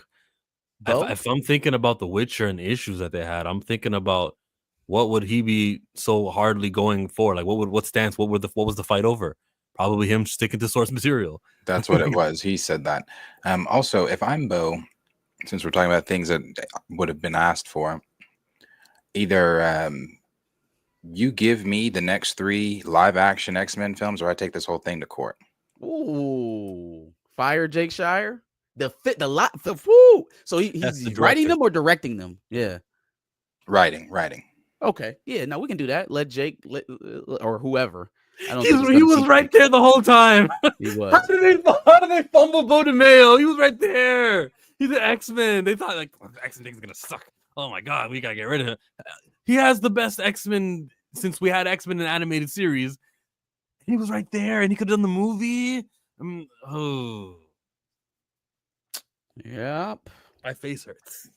If I'm thinking about The Witcher and issues that they had, I'm thinking about what would he be so hardly going for? Like what was the fight over? Probably him sticking to source material. That's what it was. He said that. Also, if I'm Bo, since we're talking about things that would have been asked for, either you give me the next 3 live action X-Men films or I take this whole thing to court. Ooh, fire Jake Shire. So he's writing them or directing them? Yeah, writing. Okay, yeah. No, we can do that. Let Jake or whoever. He was right there the whole time. He was. How did they fumble Bo DeMeo? He was right there. He's an X-Men. They thought like X-Men is gonna suck. Oh my god, we gotta get rid of him. He has the best X-Men since we had X-Men in animated series. He was right there, and he could have done the movie. Yep. My face hurts.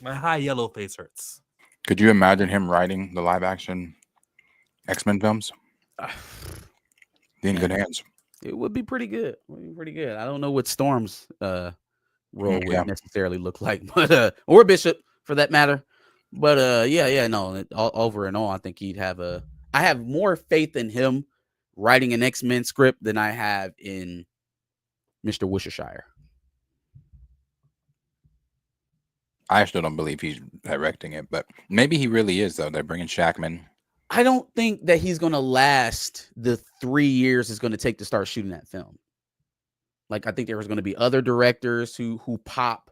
My high yellow face hurts. Could you imagine him writing the live action X-Men films? Be in good hands. It would be pretty good. I don't know what Storm's role would necessarily look like, but or Bishop for that matter. But no. Over and all, I think I have more faith in him writing an X-Men script than I have in Mr. Worcestershire. I still don't believe he's directing it, but maybe he really is, though. They're bringing Shackman. I don't think that he's going to last the 3 years it's going to take to start shooting that film. Like, I think there's going to be other directors who pop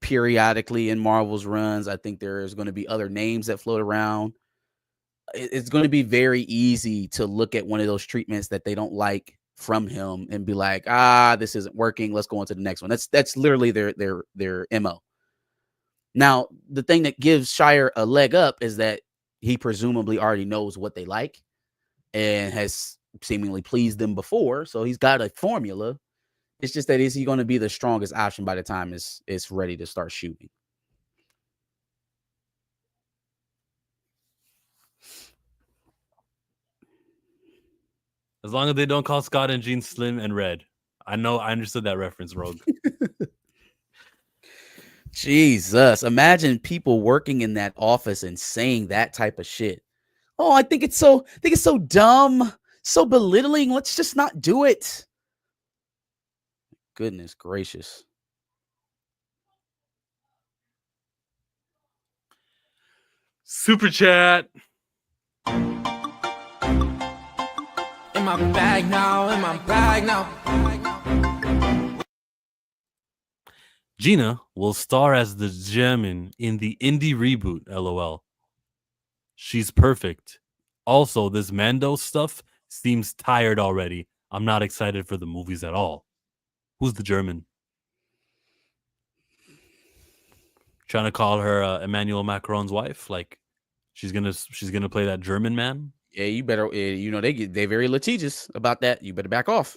periodically in Marvel's runs. I think there's going to be other names that float around. It's going to be very easy to look at one of those treatments that they don't like from him and be like, this isn't working. Let's go on to the next one. That's literally their MO. Now, the thing that gives Shire a leg up is that he presumably already knows what they like and has seemingly pleased them before. So he's got a formula. It's just that, is he going to be the strongest option by the time it's ready to start shooting? As long as they don't call Scott and Jean slim and red. I understood that reference, Rogue. Jesus, imagine people working in that office and saying that type of shit. Oh, I think it's so dumb, so belittling. Let's just not do it. Goodness gracious. Super chat. In my bag now. Gina will star as the German in the indie reboot, LOL. She's perfect. Also, this Mando stuff seems tired already. I'm not excited for the movies at all. Who's the German? Trying to call her Emmanuel Macron's wife? Like she's gonna play that German man? Yeah, you better. They're very litigious about that. You better back off.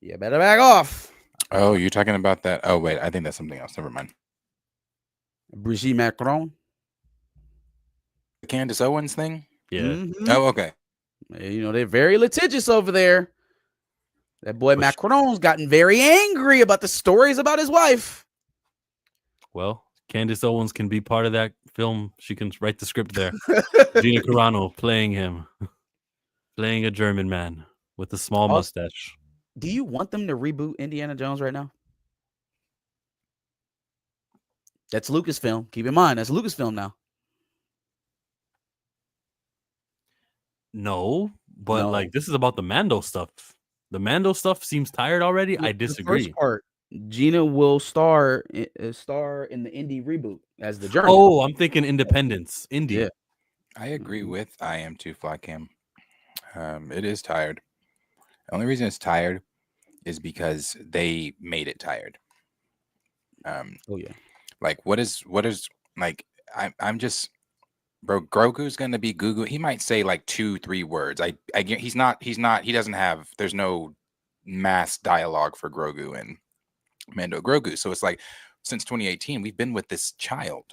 You better back off. Oh, you're talking about that? Oh, wait, I think that's something else. Never mind. Brigitte Macron. The Candace Owens thing? Yeah. Mm-hmm. Oh, okay. They're very litigious over there. That boy Macron's gotten very angry about the stories about his wife. Well, Candace Owens can be part of that film. She can write the script there. Gina Carano playing him. Playing a German man with a small mustache. Do you want them to reboot Indiana Jones right now? That's Lucasfilm. Keep in mind, that's Lucasfilm now. No, but like this is about the Mando stuff. The Mando stuff seems tired already. I disagree. The first part, Gina will star in the indie reboot as the German. Oh, I'm thinking Independence. Indie. Yeah. I agree with I Am Too Flycam. It is tired. The only reason it's tired is because they made it tired. Oh yeah. Like what is like I'm just, bro, Grogu's gonna be Gugu. He might say like 2-3 words. I he's not he doesn't have, there's no mass dialogue for Grogu and Mando Grogu. So it's like since 2018, we've been with this child,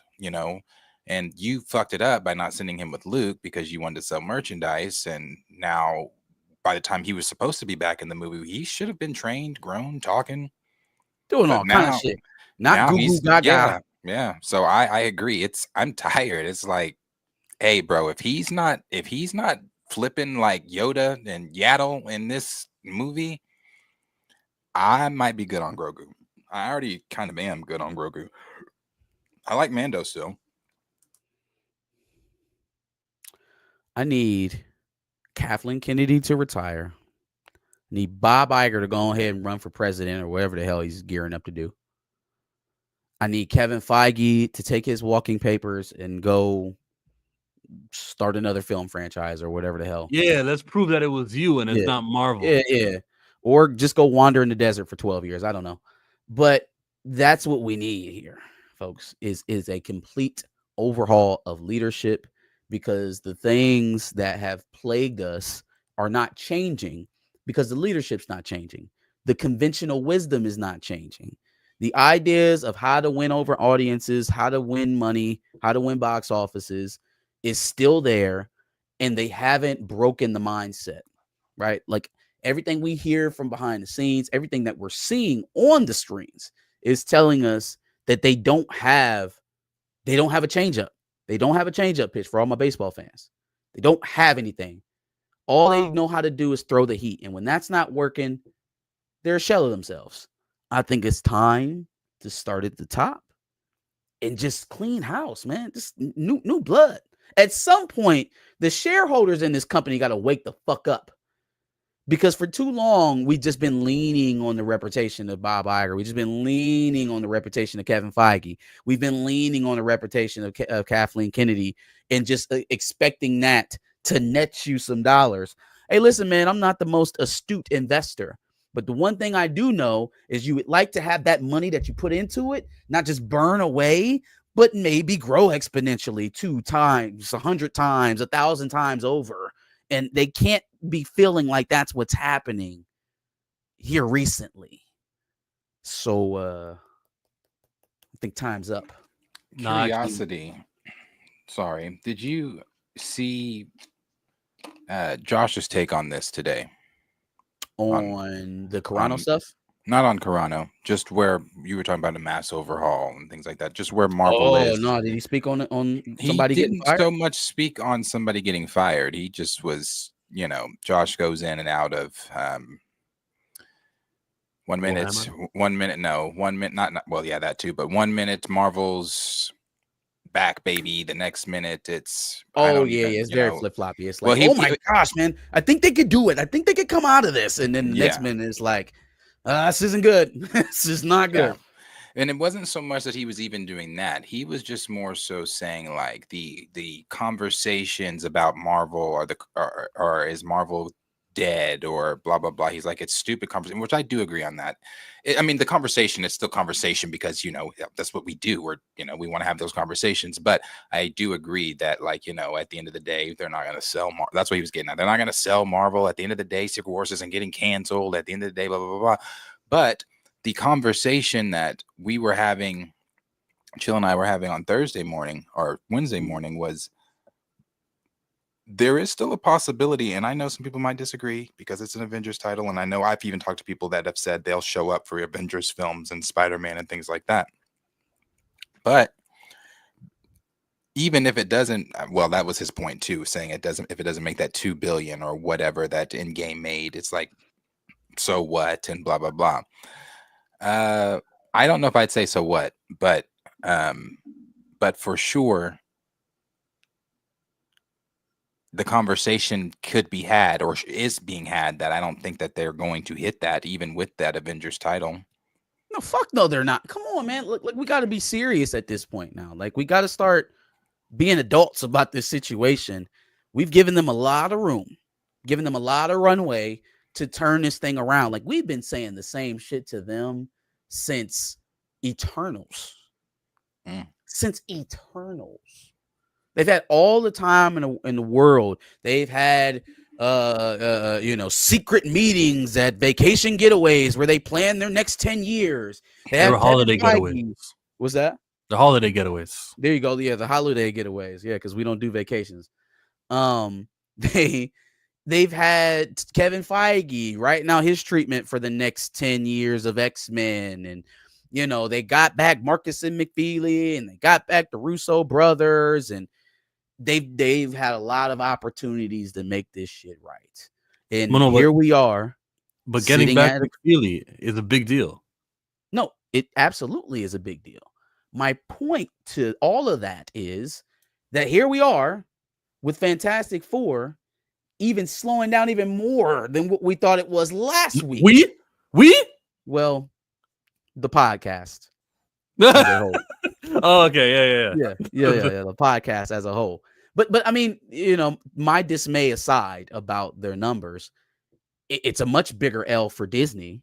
and you fucked it up by not sending him with Luke because you wanted to sell merchandise. And now by the time he was supposed to be back in the movie, he should have been trained, grown, talking, doing all kind of shit. Not Gugu Gaga. Yeah. So I agree. I'm tired. It's like, hey, bro, if he's not flipping like Yoda and Yaddle in this movie, I might be good on Grogu. I already kind of am good on Grogu. I like Mando still. I need Kathleen Kennedy to retire. I need Bob Iger to go ahead and run for president or whatever the hell he's gearing up to do. I need Kevin Feige to take his walking papers and go start another film franchise or whatever the hell. Yeah, let's prove that it was you and it's not Marvel. Yeah. Or just go wander in the desert for 12 years. I don't know. But that's what we need here, folks, is a complete overhaul of leadership, because the things that have plagued us are not changing because the leadership's not changing. The conventional wisdom is not changing. The ideas of how to win over audiences, how to win money, how to win box offices is still there, and they haven't broken the mindset, right? Like everything we hear from behind the scenes, everything that we're seeing on the screens is telling us that they don't have a changeup. They don't have a changeup pitch for all my baseball fans. They don't have anything. All they know how to do is throw the heat. And when that's not working, they're a shell of themselves. I think it's time to start at the top and just clean house, man. Just new blood. At some point, the shareholders in this company got to wake the fuck up. Because for too long, we've just been leaning on the reputation of Bob Iger. We've just been leaning on the reputation of Kevin Feige. We've been leaning on the reputation of Kathleen Kennedy and just expecting that to net you some dollars. Hey, listen, man, I'm not the most astute investor. But the one thing I do know is you would like to have that money that you put into it, not just burn away, but maybe grow exponentially 2 times, 100 times, 1,000 times over. And they can't be feeling like that's what's happening here recently. So I think time's up. Curiosity. Sorry. Did you see Josh's take on this today? On the Carano stuff? Not on Carano, just where you were talking about a mass overhaul and things like that. Just where Marvel is. Oh, no. Did he speak on somebody he getting didn't fired? so much speak on somebody getting fired. He just was, Josh goes in and out of 1 minute, Warhammer? 1 minute, no, 1 minute, not well, yeah, that too, but 1 minute Marvel's back, baby. The next minute it's It's very flip-floppy. It's like, well, oh my gosh, man, I think they could do it. I think they could come out of this. And then the next minute it's like, this isn't good. This is not good. Yeah. And it wasn't so much that he was even doing that. He was just more so saying like the conversations about Marvel or is Marvel dead or blah blah blah. He's like, it's stupid conversation, which I do agree on that. I mean, the conversation is still conversation because that's what we do. We want to have those conversations. But I do agree that at the end of the day, they're not going to sell. That's what he was getting at. They're not going to sell Marvel. At the end of the day, Secret Wars isn't getting canceled. At the end of the day, blah blah blah blah. But the conversation that we were having, Chill and I were having on Thursday morning or Wednesday morning was, there is still a possibility, and I know some people might disagree because it's an Avengers title, and I know I've even talked to people that have said they'll show up for Avengers films and Spider-Man and things like that. But even if it doesn't, well, that was his point too, saying if it doesn't make that 2 billion or whatever that Endgame made, it's like, so what, and blah blah blah. I don't know if I'd say so what, but for sure the conversation could be had or is being had that I don't think that they're going to hit that even with that Avengers title. No, fuck no, they're not. Come on, man. Look, we got to be serious at this point now. Like, we got to start being adults about this situation. We've given them a lot of room, given them a lot of runway to turn this thing around. Like, we've been saying the same shit to them since Eternals. Since Eternals. They've had all the time in the world. They've had secret meetings at vacation getaways where they plan their next 10 years. They were holiday getaways. What's that? The holiday getaways. There you go. Yeah, the holiday getaways. Yeah, because we don't do vacations. They've had Kevin Feige right now, his treatment for the next 10 years of X-Men. And, they got back Marcus and McFeely, and they got back the Russo brothers, and they've had a lot of opportunities to make this shit right. And here we are. But getting back McFeely is a big deal. No, it absolutely is a big deal. My point to all of that is that here we are with Fantastic Four even slowing down even more than what we thought it was last week. Well, the podcast. Oh, okay. Yeah. The podcast as a whole. But I mean, my dismay aside about their numbers, it's a much bigger L for Disney,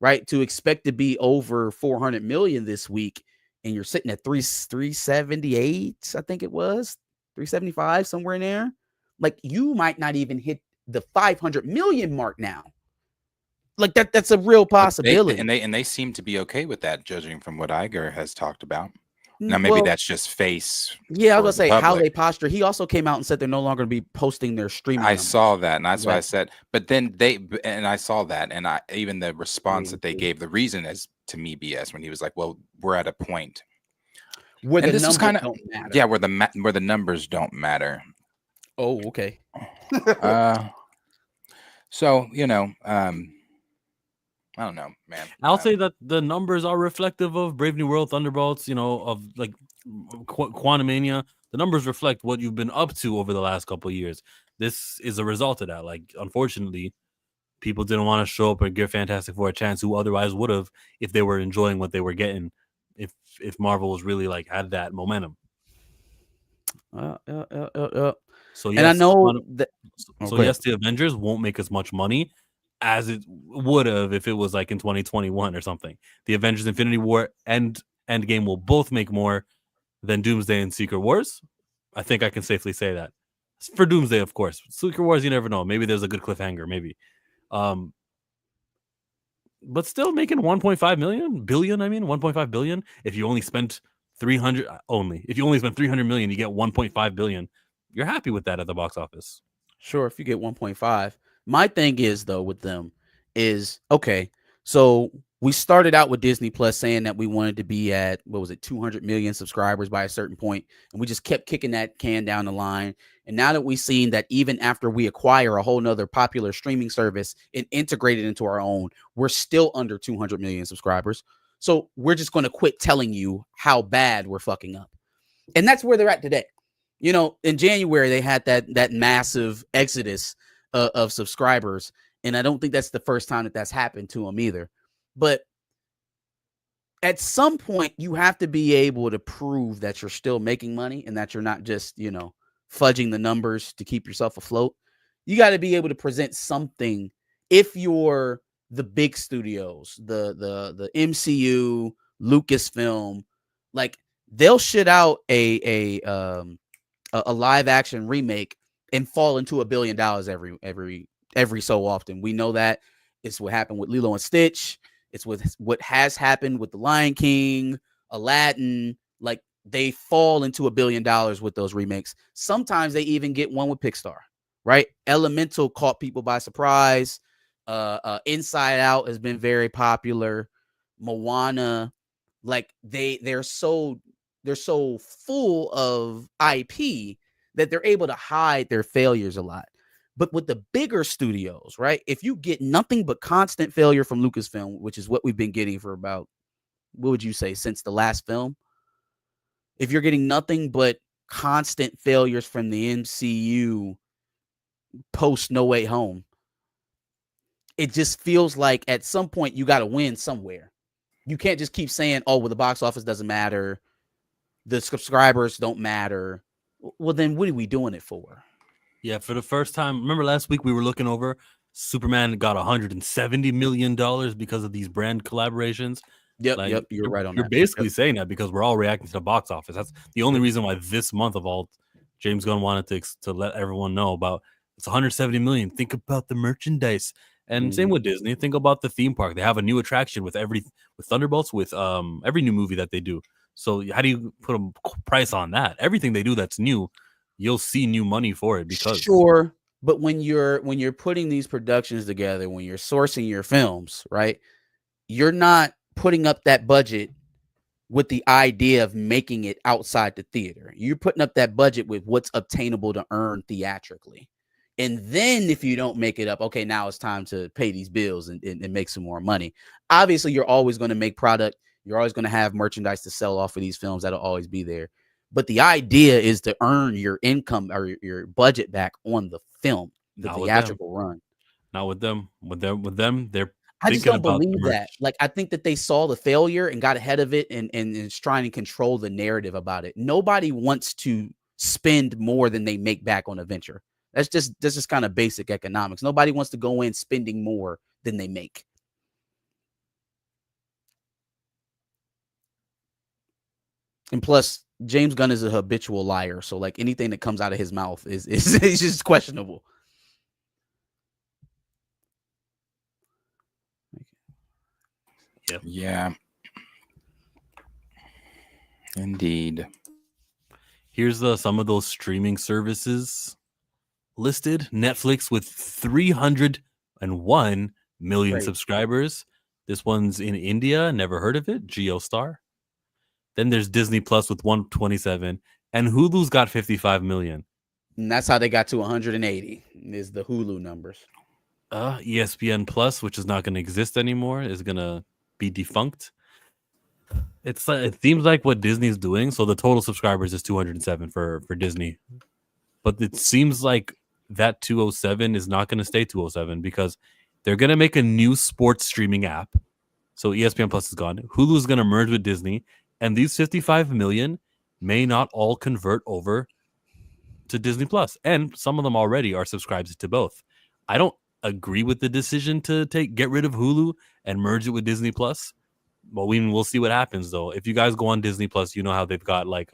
right? To expect to be over 400 million this week, and you're sitting at 378, I think it was 375, somewhere in there. Like, you might not even hit the 500 million mark now. Like, that's a real possibility. And they seem to be okay with that, judging from what Iger has talked about. Now, maybe that's just face. Yeah, I was gonna say how they posture. He also came out and said they're no longer going to be posting their streaming. I saw that, and that's why I said. But then I saw that, and even the response that they gave, the reason is to me BS when he was like, "Well, we're at a point where the numbers don't matter." Yeah, where the numbers don't matter. Oh, okay. So I don't know, man. I'll say that the numbers are reflective of Brave New World, Thunderbolts, of like Quantumania. The numbers reflect what you've been up to over the last couple of years. This is a result of that. Like, unfortunately, people didn't want to show up and give Fantastic Four a chance who otherwise would have if they were enjoying what they were getting. If Marvel was really like had that momentum. So yes, and I know that. Yes, the Avengers won't make as much money as it would have if it was like in 2021 or something. The Avengers Infinity War and Endgame will both make more than Doomsday and Secret Wars. I think I can safely say that. For Doomsday, of course. Secret Wars, you never know. Maybe there's a good cliffhanger, maybe. But still making 1.5 billion, 1.5 billion. If you only spent 300 if you only spent 300 million, you get 1.5 billion. You're happy with that at the box office. Sure, if you get 1.5. My thing is, though, with them is, okay, so we started out with Disney Plus saying that we wanted to be at, 200 million subscribers by a certain point, and we just kept kicking that can down the line. And now that we've seen that even after we acquire a whole nother popular streaming service and integrate it into our own, we're still under 200 million subscribers. So we're just going to quit telling you how bad we're fucking up. And that's where they're at today. In January, they had that massive exodus of subscribers. And I don't think that's the first time that that's happened to them either. But at some point, you have to be able to prove that you're still making money and that you're not just, fudging the numbers to keep yourself afloat. You got to be able to present something. If you're the big studios, the MCU, Lucasfilm, like they'll shit out a live action remake and fall into $1 billion every so often. We know that. It's what happened with Lilo and Stitch. It's what has happened with The Lion King, Aladdin. Like they fall into $1 billion with those remakes. Sometimes they even get one with Pixar, right? Elemental caught people by surprise. Inside Out has been very popular. Moana, like they're so full of IP that they're able to hide their failures a lot. But with the bigger studios, right? If you get nothing but constant failure from Lucasfilm, which is what we've been getting for about, what would you say, since the last film? If you're getting nothing but constant failures from the MCU post No Way Home, it just feels like at some point you got to win somewhere. You can't just keep saying, oh, well, the box office doesn't matter. The subscribers don't matter. Well, then what are we doing it for? Yeah, for the first time, remember last week we were looking over Superman got $170 million because of these brand collaborations. Yep, you're right on that. You're basically saying that because we're all reacting to the box office. That's the only reason why this month of all, James Gunn wanted to let everyone know about it's 170 million. Think about the merchandise. And same with Disney. Think about the theme park. They have a new attraction with Thunderbolts, with every new movie that they do. So how do you put a price on that? Everything they do that's new, you'll see new money for it because sure. But when you're putting these productions together, when you're sourcing your films, right, you're not putting up that budget with the idea of making it outside the theater. You're putting up that budget with what's obtainable to earn theatrically. And then if you don't make it up, okay, now it's time to pay these bills and make some more money. Obviously, you're always going to make product. You're always going to have merchandise to sell off of these films. That'll always be there. But the idea is to earn your income or your budget back on the film, the theatrical run. Not with them. With them, they're I just don't believe that. Like, I think that they saw the failure and got ahead of it and is trying to control the narrative about it. Nobody wants to spend more than they make back on a venture. That's just kind of basic economics. Nobody wants to go in spending more than they make. And plus, James Gunn is a habitual liar. So like anything that comes out of his mouth is just questionable. Yeah. Indeed. Here's some of those streaming services listed. Netflix with 301 million subscribers. This one's in India. Never heard of it. GeoStar. Then there's Disney Plus with 127, and Hulu's got 55 million. And that's how they got to 180 is the Hulu numbers. ESPN Plus, which is not going to exist anymore, is going to be defunct. It seems like what Disney's doing. So the total subscribers is 207 for Disney, but it seems like that 207 is not going to stay 207 because they're going to make a new sports streaming app. So ESPN Plus is gone. Hulu is going to merge with Disney, and these 55 million may not all convert over to Disney Plus, and some of them already are subscribed to both. I don't agree with the decision to get rid of Hulu and merge it with Disney Plus. But we'll see what happens though. If you guys go on Disney Plus, you know how they've got like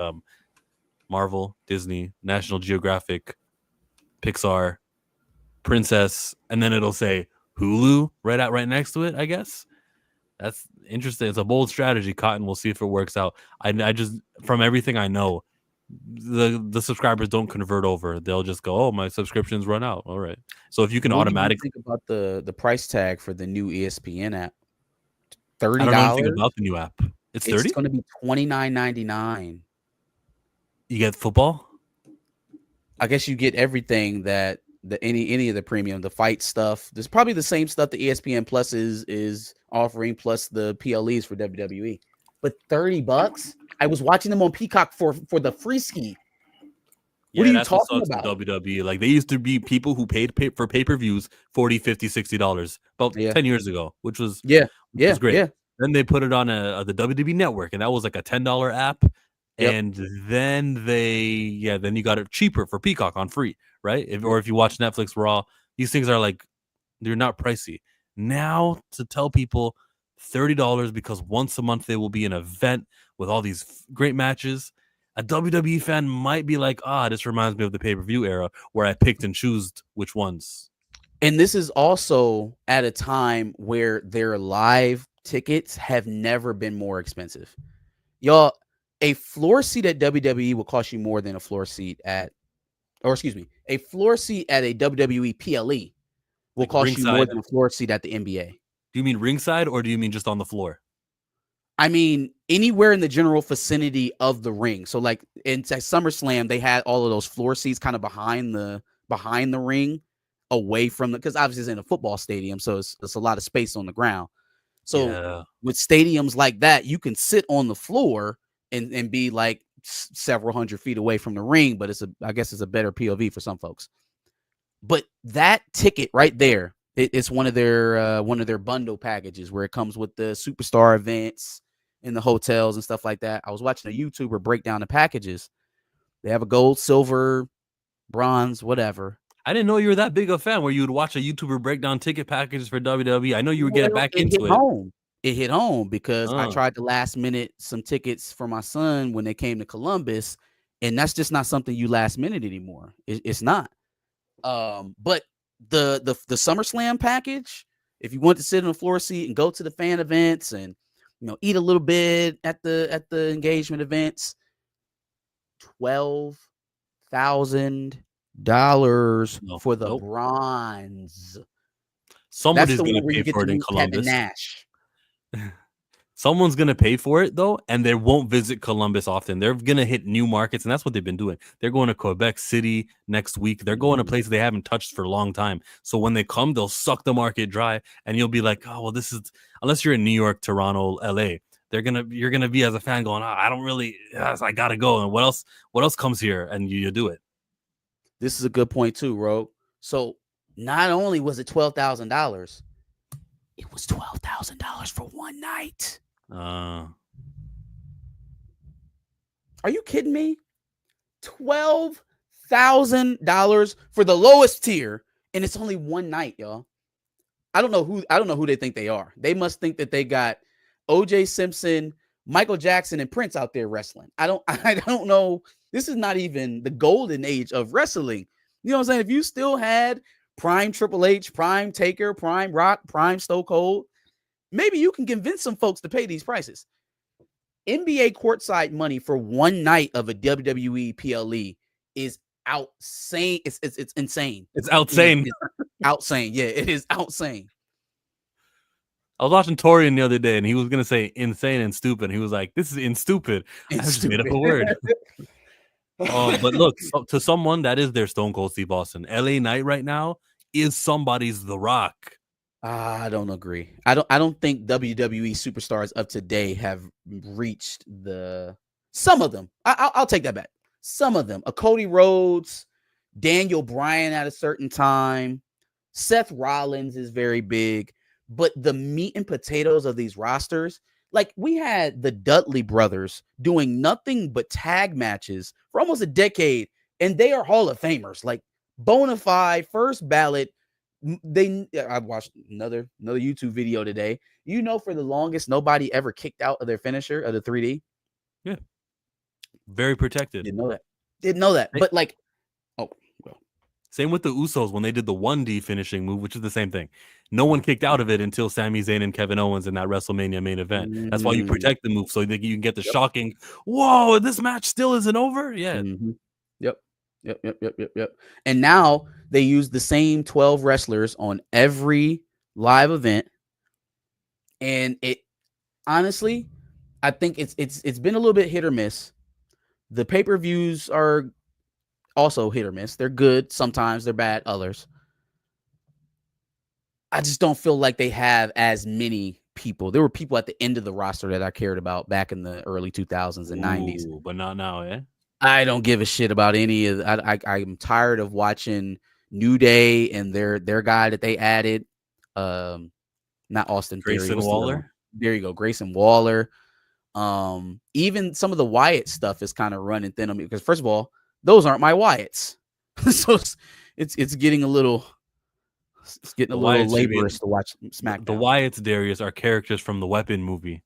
Marvel, Disney, National Geographic, Pixar, Princess, and then it'll say Hulu right next to it, I guess. That's interesting. It's a bold strategy, Cotton. We'll see if it works out. I just, from everything I know, the subscribers don't convert over. They'll just go, oh, my subscriptions run out. All right. So if you can automatically think about the price tag for the new ESPN app, $30. I don't know anything about the new app. It's 30. It's going to be $29.99. You get football. I guess you get everything that any of the premium, the fight stuff. There's probably the same stuff the ESPN Plus is offering, plus the PLEs for WWE. But $30. I was watching them on Peacock for the free ski. What are you talking about? WWE, like they used to be people who paid for pay-per-views $40, $50, $60 about 10 years ago, which was great. Yeah. Then they put it on the WWE Network, and that was like a $10 app. Yep. And then then you got it cheaper for Peacock on free, right? If you watch Netflix Raw, these things are like, they're not pricey. Now to tell people $30 because once a month they will be an event with all these great matches, a WWE fan might be like, this reminds me of the pay-per-view era where I picked and chose which ones. And this is also at a time where their live tickets have never been more expensive. Y'all, a floor seat at WWE will cost you more than a floor seat a floor seat at a WWE PLE will cost ringside. You more than a floor seat at the NBA. Do you mean ringside or do you mean just on the floor? I mean, anywhere in the general vicinity of the ring. So like at SummerSlam, they had all of those floor seats kind of behind the ring, away from because obviously it's in a football stadium. So it's a lot of space on the ground. So with stadiums like that, you can sit on the floor and be like several hundred feet away from the ring, but I guess it's a better POV for some folks. But that ticket right there, it's one of their bundle packages where it comes with the superstar events in the hotels and stuff like that. I was watching a YouTuber break down the packages. They have a gold, silver, bronze, whatever. I didn't know you were that big a fan where you would watch a YouTuber break down ticket packages for WWE. I know you were getting back into it. It hit home because I tried to last minute some tickets for my son when they came to Columbus, and that's just not something you last minute anymore. It's not. But the SummerSlam package, if you want to sit in a floor seat and go to the fan events and eat a little bit at the engagement events, $12,000 for the bronze. Somebody's going to pay for it in Columbus. Nash. Someone's going to pay for it, though, and they won't visit Columbus often. They're going to hit new markets, and that's what they've been doing. They're going to Quebec City next week. They're going to places they haven't touched for a long time. So when they come, they'll suck the market dry, and you'll be like, oh, well, this is – unless you're in New York, Toronto, LA, you're going to be as a fan going, I don't really – I got to go. And what else comes here? And you do it. This is a good point too, Rogue. So not only was it $12,000, it was $12,000 for one night. Are you kidding me? $12,000 for the lowest tier, and it's only one night, y'all. I don't know who they think they are. They must think that they got O.J. Simpson, Michael Jackson, and Prince out there wrestling. I don't know. This is not even the golden age of wrestling. You know what I'm saying? If you still had prime Triple H, prime Taker, prime Rock, prime Stone Cold, maybe you can convince some folks to pay these prices. NBA courtside money for one night of a WWE PLE is outsane. It's insane. It's outsane. It's outsane. Yeah, it is outsane. I was watching Torian the other day, and he was gonna say insane and stupid. He was like, "This is in stupid." I just made up a word. But look, to someone that is their Stone Cold Steve Austin, LA Knight right now is somebody's The Rock. I don't agree. I don't think WWE superstars of today have reached some of them. I'll take that back. Some of them. A Cody Rhodes, Daniel Bryan at a certain time, Seth Rollins is very big, but the meat and potatoes of these rosters, like we had the Dudley brothers doing nothing but tag matches for almost a decade, and they are Hall of Famers, like bona fide first ballot. I watched another YouTube video today. For the longest, nobody ever kicked out of their finisher of the 3D. Yeah, very protected. Didn't know that. But like, same with the Usos when they did the 1D finishing move, which is the same thing. No one kicked out of it until Sami Zayn and Kevin Owens in that WrestleMania main event. That's why you protect the move so that you can get the shocking, whoa, this match still isn't over? Yeah. Mm-hmm. Yep. And now they use the same 12 wrestlers on every live event. And it honestly, I think it's been a little bit hit or miss. The pay-per-views are also hit or miss. They're good. Sometimes they're bad. Others. I just don't feel like they have as many people. There were people at the end of the roster that I cared about back in the early 2000s and 90s. But not now, eh? I don't give a shit about any of I'm tired of watching New Day and their guy that they added. Not Austin Theory. Grayson Waller. There you go. Grayson Waller. Even some of the Wyatt stuff is kind of running thin on me because first of all, those aren't my Wyatts. So it's getting a little laborious to watch SmackDown. The Wyatts, Darius, are characters from the Weapon movie.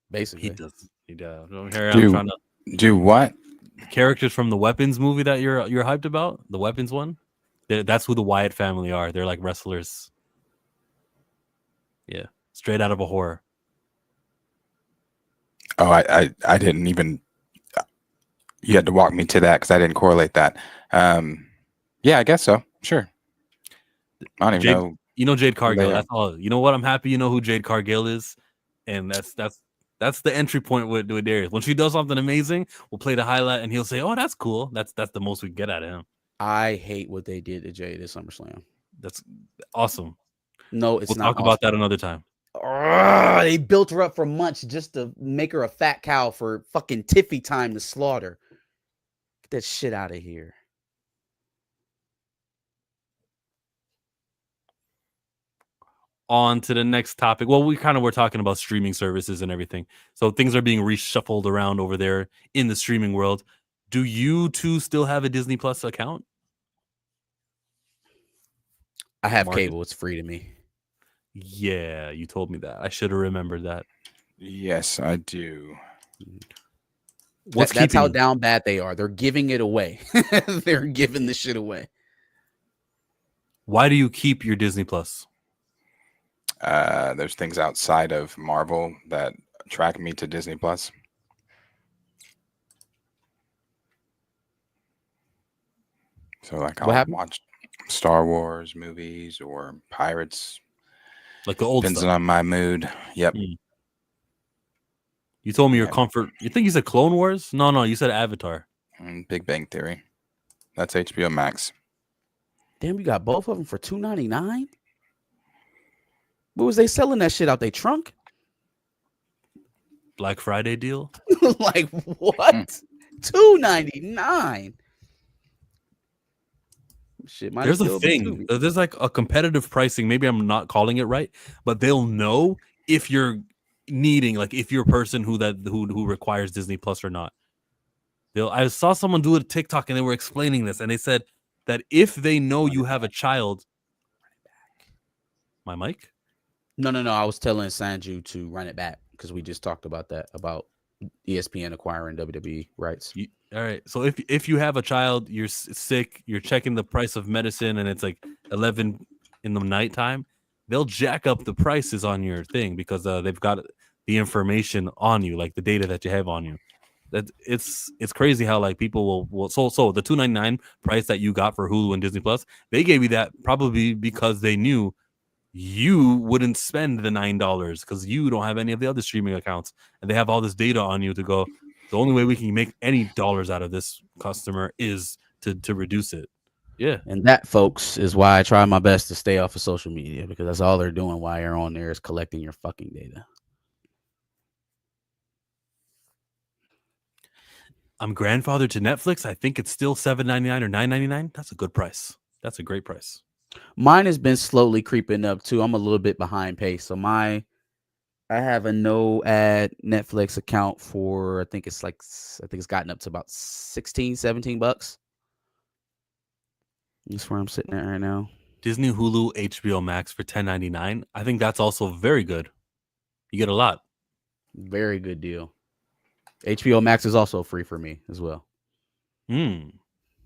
Basically, he does. I'm do what? Characters from the Weapons movie that you're hyped about? The Weapons one? That's who the Wyatt family are. They're like wrestlers. Yeah, straight out of a horror. Oh, I didn't even. You had to walk me to that because I didn't correlate that. Yeah, I guess so. Sure. I don't even know. You know Jade Cargill. That's all. You know what? I'm happy you know who Jade Cargill is, and that's the entry point with Darius. When she does something amazing, we'll play the highlight, and he'll say, "Oh, that's cool." That's the most we can get out of him. I hate what they did to Jade at SummerSlam. That's awesome. No, it's we'll not. Talk awesome. About that another time. They built her up for months just to make her a fat cow for fucking Tiffy time to slaughter. Get that shit out of here. On to the next topic. Well, we kind of were talking about streaming services and everything. So things are being reshuffled around over there in the streaming world. Do you two still have a Disney Plus account? I have cable. It's free to me. Yeah, you told me that. I should have remembered that. Yes, I do. That's how down bad they are. They're giving it away. They're giving the shit away. Why do you keep your Disney Plus? There's things outside of Marvel that attract me to Disney Plus. So like I'll watch Star Wars movies or Pirates. Like the old Depends stuff. on my mood. Yep. You told me your comfort. You think you said Clone Wars? No, you said Avatar. Big Bang Theory. That's HBO Max. Damn, you got both of them for $2.99? What was they selling that shit out their trunk? Black Friday deal? Like what? $2.99. Shit, there's a thing. There's like a competitive pricing. Maybe I'm not calling it right, but they'll know if you're needing, like, if you're a person who requires Disney Plus or not. I saw someone do a TikTok and they were explaining this, and they said that if they know you have a child, my mic. No. I was telling Sanju to run it back because we just talked about that, about ESPN acquiring WWE rights. All right. So if you have a child, you're sick, you're checking the price of medicine, and it's like 11 in the nighttime, they'll jack up the prices on your thing because they've got the information on you, like the data that you have on you. That it's crazy how like people will so the $2.99 price that you got for Hulu and Disney Plus, they gave you that probably because they knew you wouldn't spend the $9 because you don't have any of the other streaming accounts, and they have all this data on you to go, the only way we can make any dollars out of this customer is to reduce it. Yeah. And that, folks, is why I try my best to stay off of social media, because that's all they're doing while you're on there is collecting your fucking data. I'm grandfathered to Netflix. I think it's still $7.99 or $9.99. That's a good price. That's a great price. Mine has been slowly creeping up too. I'm a little bit behind pace. So I have a no ad Netflix account for, I think it's gotten up to about 16, 17 bucks. That's where I'm sitting at right now. Disney, Hulu, HBO Max for $10.99. I think that's also very good. You get a lot. Very good deal. HBO Max is also free for me as well.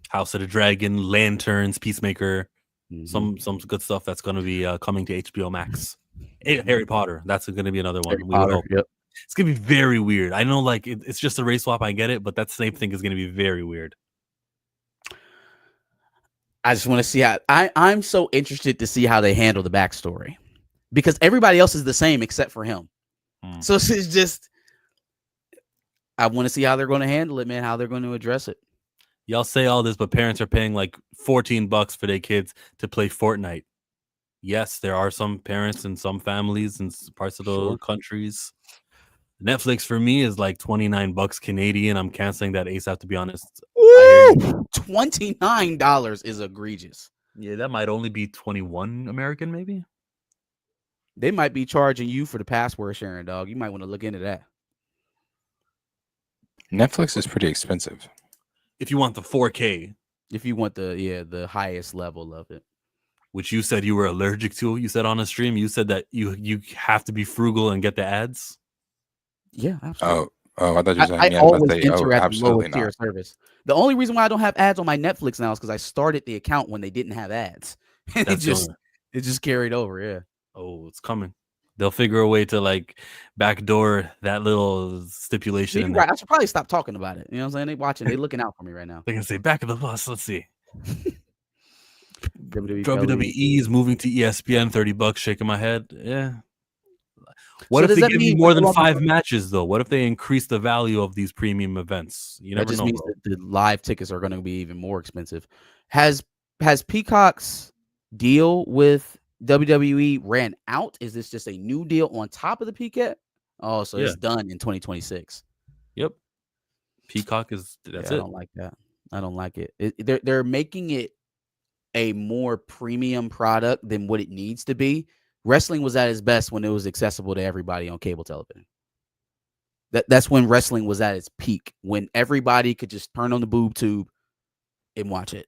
House of the Dragon, Lanterns, Peacemaker, Mm-hmm. some good stuff that's going to be coming to HBO Max. Harry Potter, that's going to be another one. Harry Potter, yep. It's going to be very weird. I know, like, it's just a race swap. I get it, but that same thing is going to be very weird. I just want to see how I'm so interested to see how they handle the backstory, because everybody else is the same except for him. So it's just, I want to see how they're going to handle it, man, how they're going to address it. Y'all say all this, but parents are paying like $14 for their kids to play Fortnite. Yes, there are some parents and some families in parts of the countries. Netflix for me is like $29 Canadian. I'm canceling that ASAP, to be honest. $29 is egregious. Yeah, that might only be 21 American, maybe. They might be charging you for the password sharing, dog. You might want to look into that. Netflix is pretty expensive. If you want the 4K. If you want the highest level of it. Which you said you were allergic to. You said on a stream, you said that you have to be frugal and get the ads. Yeah, absolutely. Oh, I thought you were saying, I yeah, always say, enter at the absolutely lowest tier not. service. The only reason why I don't have ads on my Netflix now is because I started the account when they didn't have ads. And it just carried over, yeah. Oh, it's coming. They'll figure a way to like backdoor that little stipulation. Right. I should probably stop talking about it. You know what I'm saying? They watching, they looking out for me right now. They're gonna say back of the bus. Let's see. WWE is moving to ESPN, $30, shaking my head. Yeah. What if they give you more than 5 matches though? What if they increase the value of these premium events? You never know. That just means that the live tickets are going to be even more expensive. Has Peacock's deal with WWE ran out? Is this just a new deal on top of the Peacock? Oh, so it's done in 2026. Yep. Peacock is that's it. I don't like that. I don't like it. They're making it a more premium product than what it needs to be. Wrestling was at its best when it was accessible to everybody on cable television. That's when wrestling was at its peak, when everybody could just turn on the boob tube and watch it.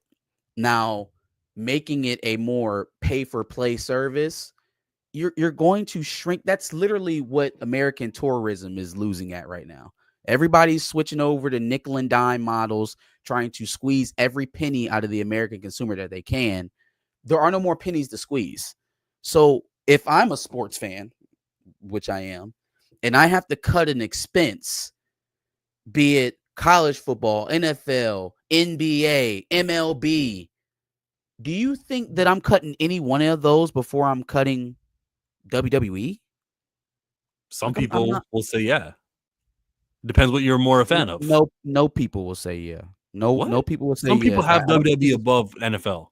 Now, making it a more pay-for-play service, you're going to shrink. That's literally what American tourism is losing at right now. Everybody's switching over to nickel and dime models, trying to squeeze every penny out of the American consumer that they can. There are no more pennies to squeeze. So if I'm a sports fan, which I am, and I have to cut an expense, be it college football, NFL, NBA, MLB, do you think that I'm cutting any one of those before I'm cutting WWE? Some people will say yeah. Depends what you're more a fan of. No people will say yeah. No people will say yeah. Some people have WWE above NFL.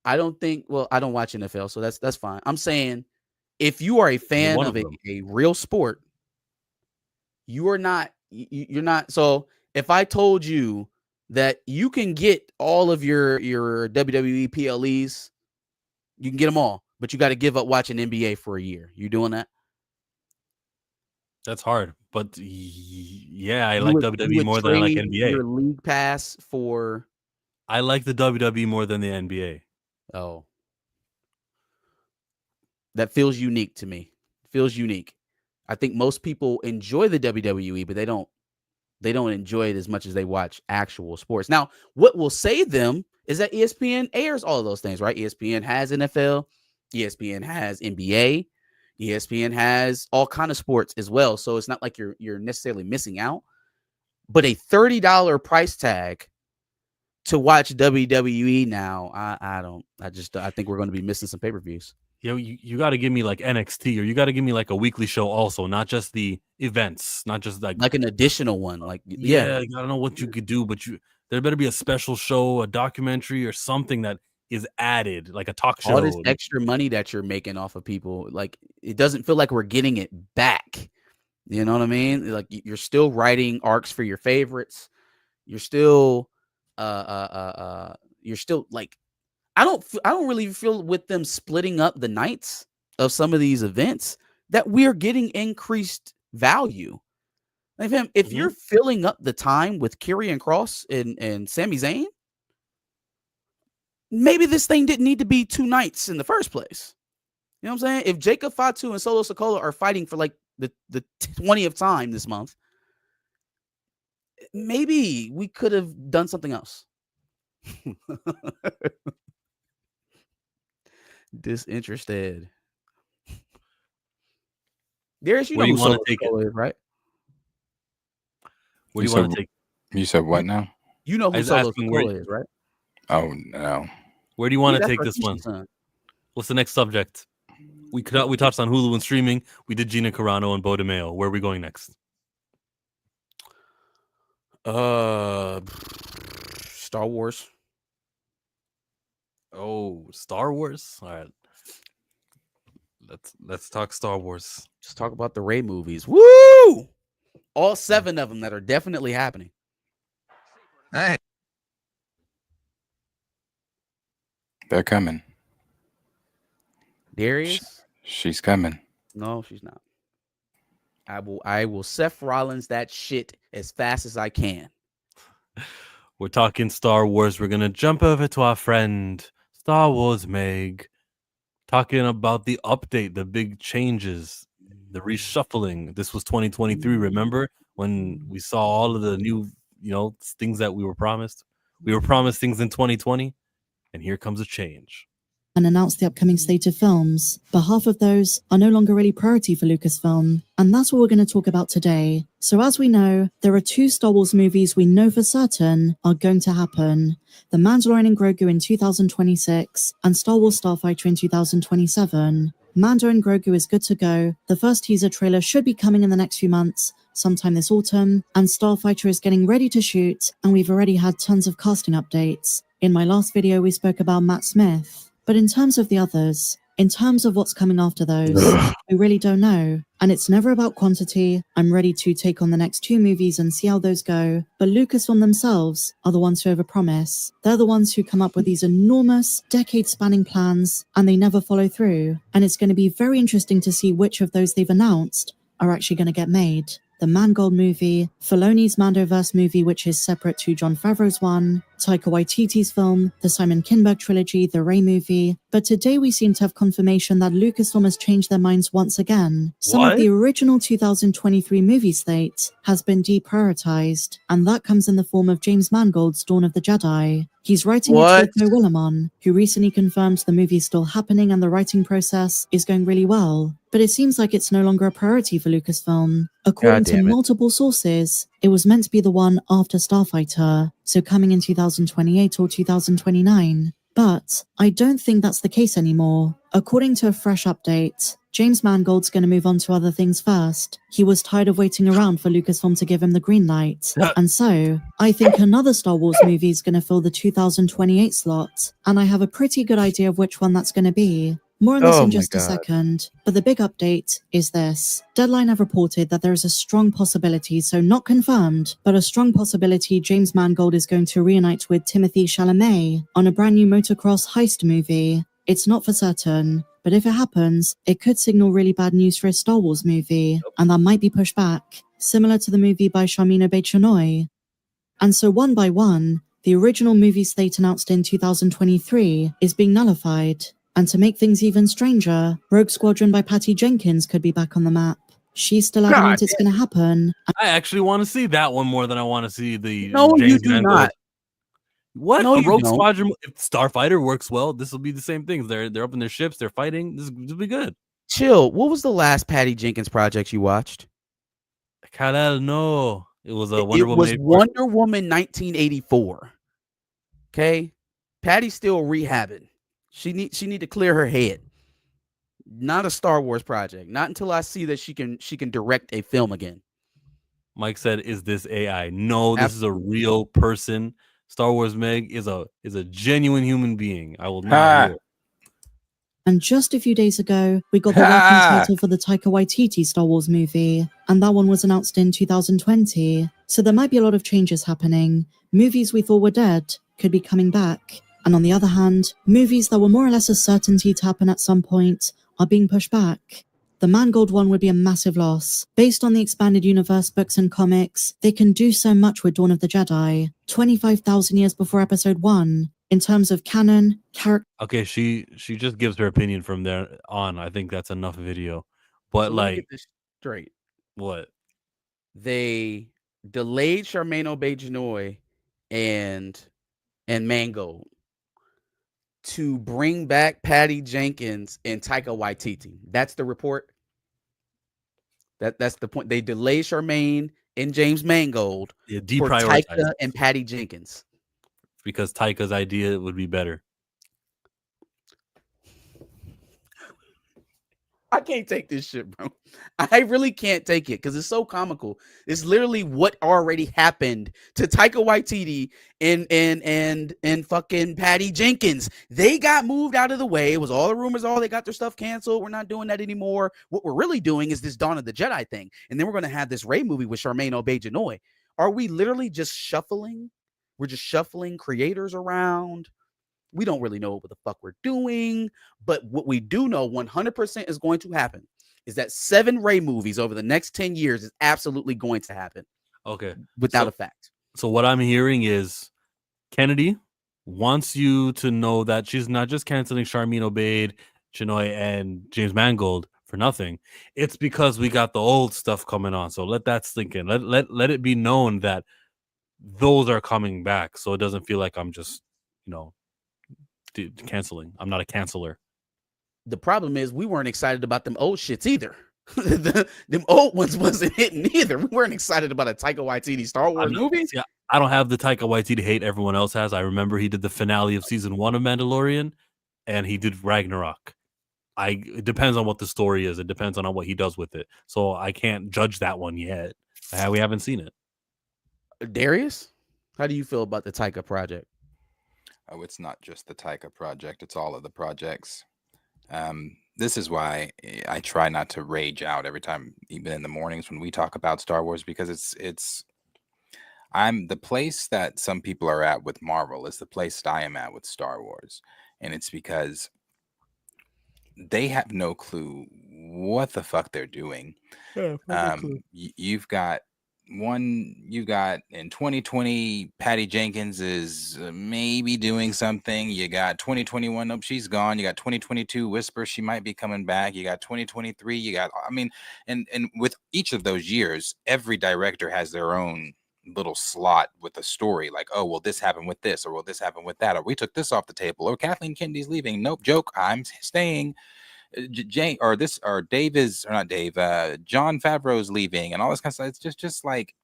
I don't think. Well, I don't watch NFL, so that's fine. I'm saying if you are a fan of a real sport, you are not. You're not. So if I told you that you can get all of your WWE PLEs, you can get them all, but you got to give up watching NBA for a year. You doing that? That's hard, but yeah, I like WWE more than I like NBA. Your league pass for. I like the WWE more than the NBA. Oh, that feels unique to me. Feels unique. I think most people enjoy the WWE, but they don't enjoy it as much as they watch actual sports. Now, what will save them is that ESPN airs all of those things, right? ESPN has NFL, ESPN has NBA, ESPN has all kind of sports as well. So it's not like you're necessarily missing out. But a $30 price tag to watch WWE now, I think we're going to be missing some pay-per-views. You got to give me like NXT, or you got to give me like a weekly show also, not just the events, not just like an additional one. Like, I don't know what you could do, but There better be a special show, a documentary, or something that is added, like a talk show. All this extra money that you're making off of people, like it doesn't feel like we're getting it back. You know what I mean? Like you're still writing arcs for your favorites. You're still, you're still like, I don't really feel with them splitting up the nights of some of these events that we're getting increased value. Like, if you're filling up the time with Karrion Kross and Sami Zayn, maybe this thing didn't need to be 2 nights in the first place. You know what I'm saying? If Jacob Fatu and Solo Sikoa are fighting for like the 20th time this month, maybe we could have done something else. Disinterested. Darius, you know who Solo Sikoa is, right? Where do you want to take? You said what now? You know who Solo Sikoa is, right? Oh no. Where do you want to take this one? What's the next subject? We touched on Hulu and streaming. We did Gina Carano and Bo DeMeo. Where are we going next? Star Wars. Oh, Star Wars. All right. Let's talk Star Wars. Just talk about the Rey movies. Woo! All 7 of them that are definitely happening. Hey. They're coming. Darius? She's coming. No, she's not. I will Seth Rollins that shit as fast as I can. We're talking Star Wars. We're going to jump over to our friend Star Wars Meg, talking about the update, the big changes, the reshuffling. This was 2023, remember? When we saw all of the new, things that we were promised. We were promised things in 2020, and here comes a change. And announced the upcoming slate of films, but half of those are no longer really priority for Lucasfilm, and that's what we're going to talk about today. So as we know, there are 2 Star Wars movies we know for certain are going to happen: The Mandalorian and Grogu in 2026, and Star Wars Starfighter in 2027. Mando and Grogu is good to go. The first teaser trailer should be coming in the next few months, sometime this autumn, and Starfighter is getting ready to shoot, and we've already had tons of casting updates. In my last video, we spoke about Matt Smith. But in terms of the others, in terms of what's coming after those, we really don't know. And it's never about quantity. I'm ready to take on the next 2 movies and see how those go. But Lucasfilm themselves are the ones who overpromise. They're the ones who come up with these enormous, decade-spanning plans, and they never follow through. And it's going to be very interesting to see which of those they've announced are actually going to get made. The Mangold movie, Filoni's Mandoverse movie, which is separate to Jon Favreau's one, Taika Waititi's film, the Simon Kinberg trilogy, the Rey movie. But today we seem to have confirmation that Lucasfilm has changed their minds once again. Some of the original 2023 movie slate has been deprioritized, and that comes in the form of James Mangold's Dawn of the Jedi. He's writing it with Mo Willimon, who recently confirmed the movie is still happening and the writing process is going really well. But it seems like it's no longer a priority for Lucasfilm. According to multiple sources, it was meant to be the one after Starfighter, so coming in 2028 or 2029. But I don't think that's the case anymore. According to a fresh update, James Mangold's going to move on to other things first. He was tired of waiting around for Lucasfilm to give him the green light. And so, I think another Star Wars movie is going to fill the 2028 slot, and I have a pretty good idea of which one that's going to be. More on this in just a second, but the big update is this. Deadline have reported that there is a strong possibility, so not confirmed, but a strong possibility James Mangold is going to reunite with Timothée Chalamet on a brand new motocross heist movie. It's not for certain, but if it happens, it could signal really bad news for a Star Wars movie, and that might be pushed back, similar to the movie by Sharmina Obaid-Chinoy. And so one by one, the original movie slate announced in 2023 is being nullified. And to make things even stranger, Rogue Squadron by Patty Jenkins could be back on the map. She's still adamant it's going to happen. I actually want to see that one more than I want to see the No, James you do Mangold. not. What? No, A you Rogue don't. Squadron, if Starfighter works well, this will be the same things. They're up in their ships, they're fighting. This will be good. Chill. What was the last Patty Jenkins project you watched? Kal-El, no. It was a Wonder Woman 1984. Okay? Patty's still rehabbing. She need to clear her head. Not a Star Wars project. Not until I see that she can direct a film again. Mike said, "Is this AI?" No, this is a real person Star Wars Meg is a genuine human being. I will not Ha! hear it. And just a few days ago, we got the working title for the Taika Waititi Star Wars movie, and that one was announced in 2020. So there might be a lot of changes happening. Movies we thought were dead could be coming back. And on the other hand, movies that were more or less a certainty to happen at some point are being pushed back. The Mangold one would be a massive loss. Based on the expanded universe books and comics, they can do so much with Dawn of the Jedi, 25,000 years before Episode 1. In terms of canon, character. Okay, she just gives her opinion from there on. I think that's enough video. But So let me like, get this straight. what? They delayed Charmaine Obaid-Chinoy and Mangold to bring back Patty Jenkins and Taika Waititi. That's the report. That's the point. They delayed Charmaine and James Mangold Yeah, for deprioritize Taika and Patty Jenkins. because Taika's idea would be better. I can't take this shit, bro. I really can't take it because it's so comical. It's literally what already happened to Taika Waititi and fucking Patty Jenkins. They got moved out of the way. It was all the rumors, all they got their stuff canceled. We're not doing that anymore. What we're really doing is this Dawn of the Jedi thing. And then we're gonna have this Rey movie with Charmaine Obaid-Chinoy. Are we literally just shuffling? We're just shuffling creators around. We don't really know what the fuck we're doing, but what we do know 100% is going to happen is that 7 Rey movies over the next 10 years is absolutely going to happen. Okay. Without a fact. So what I'm hearing is Kennedy wants you to know that she's not just canceling Charmaine Obaid, Chinoy, and James Mangold for nothing. It's because we got the old stuff coming on. So let that sink in. Let it be known that those are coming back. So it doesn't feel like I'm just, canceling. I'm not a canceller. The problem is we weren't excited about them old shits either. Them old ones wasn't hitting either. We weren't excited about a Taika Waititi Star Wars movie. Yeah, I don't have the Taika Waititi hate everyone else has. I remember he did the finale of season 1 of Mandalorian, and he did Ragnarok. It depends on what the story is. It depends on what he does with it. So I can't judge that one yet. We haven't seen it. Darius, how do you feel about the Taika project? Oh, it's not just the Taika project. It's all of the projects. This is why I try not to rage out every time, even in the mornings when we talk about Star Wars, because I'm the place that some people are at with Marvel is the place that I am at with Star Wars. And it's because they have no clue what the fuck they're doing. Yeah, you've got in 2020, Patty Jenkins is maybe doing something. You got 2021, nope, she's gone. You got 2022, Whisper, she might be coming back. You got 2023, and with each of those years, every director has their own little slot with a story, like, oh, well, this happened with this, or well, this happened with that, or we took this off the table, or Kathleen Kennedy's leaving. Nope, joke, I'm staying. John Favreau's leaving, and all this kind of stuff. It's just like,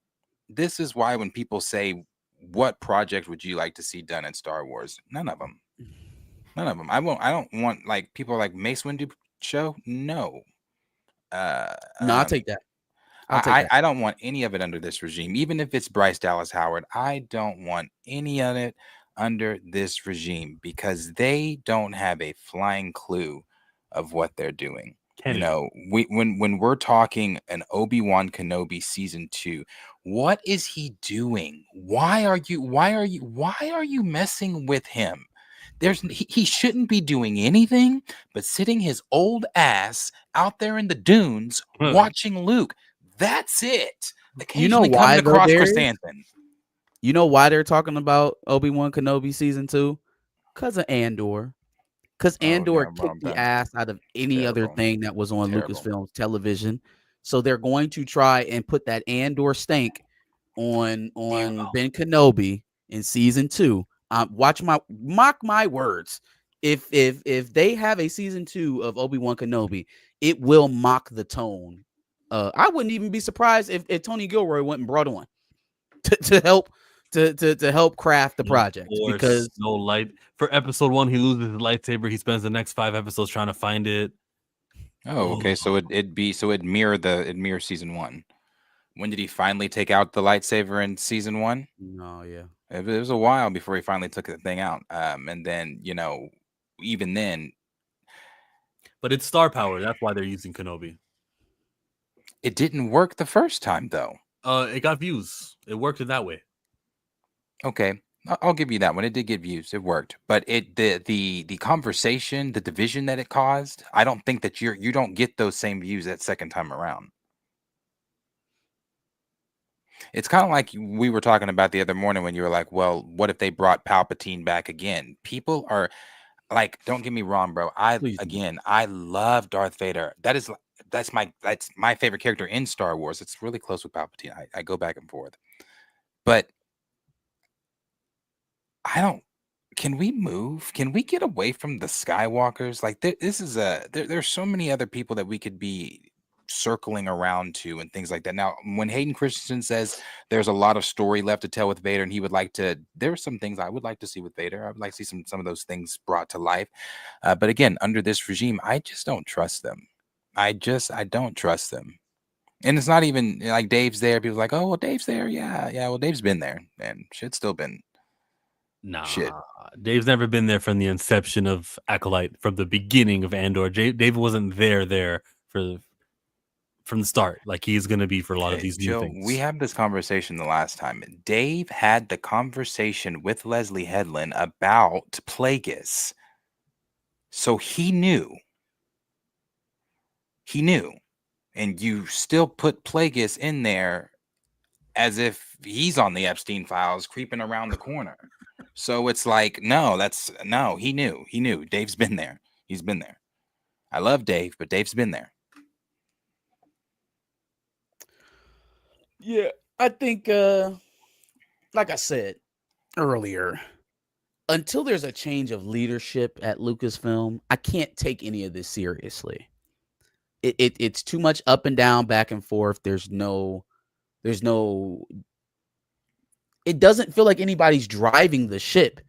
this is why when people say, what project would you like to see done in Star Wars? None of them. I don't want like people like Mace Windu show. No. I'll take that. I don't want any of it under this regime, even if it's Bryce Dallas Howard. I don't want any of it under this regime because they don't have a flying clue of what they're doing. When we're talking an Obi-Wan Kenobi season 2, what is he doing? Why are you messing with him? He shouldn't be doing anything but sitting his old ass out there in the dunes watching Luke. That's it. Occasionally coming across Chrysanthemum. You know why they're talking about Obi-Wan Kenobi season 2? Because of Andor. Because Andor kicked the ass out of any other thing that was on Lucasfilm's television. So they're going to try and put that Andor stank on Ben Kenobi in season 2. Mock my words. If they have a season 2 of Obi-Wan Kenobi, it will mock the tone. I wouldn't even be surprised if Tony Gilroy went and brought on to help to help craft the project, because no light for episode 1. He loses his lightsaber. He spends the next 5 episodes trying to find it. Oh, okay. So it'd mirror season 1. When did he finally take out the lightsaber in season 1? No, yeah. It was a while before he finally took the thing out. And then, even then, But it's star power. That's why they're using Kenobi. it didn't work the first time, though. It got views. It worked in that way. Okay, I'll give you that one. It did get views. It worked, but the conversation, the division that it caused, I don't think that you don't get those same views that second time around. It's kind of like we were talking about the other morning when you were like, "Well, what if they brought Palpatine back again?" People are like, don't get me wrong, bro. Please do. I love Darth Vader. That's my favorite character in Star Wars. It's really close with Palpatine. I go back and forth, but I don't. Can we move? Can we get away from the Skywalkers? Like there's so many other people that we could be circling around to and things like that. Now, when Hayden Christensen says there's a lot of story left to tell with Vader, and he would like to, there are some things I would like to see with Vader. I would like to see some of those things brought to life. But again, under this regime, I just don't trust them. I don't trust them. And it's not even like Dave's there. People are like, oh, well, Dave's there. Yeah. Well, Dave's been there, and shit's still been. Nah, Shit. Dave's never been there from the inception of Acolyte, from the beginning of Andor. Dave wasn't there from the start, like he's going to be for a lot of these new Joe, things. we had this conversation the last time. Dave had the conversation with Leslie Headland about Plagueis. So he knew. He knew. And you still put Plagueis in there as if he's on the Epstein files creeping around the corner. So it's like, no, he knew. He knew. Dave's been there. He's been there. I love Dave, but Dave's been there. Yeah, I think, like I said earlier, until there's a change of leadership at Lucasfilm, I can't take any of this seriously. It's too much up and down, back and forth. There's no. It doesn't feel like anybody's driving the ship.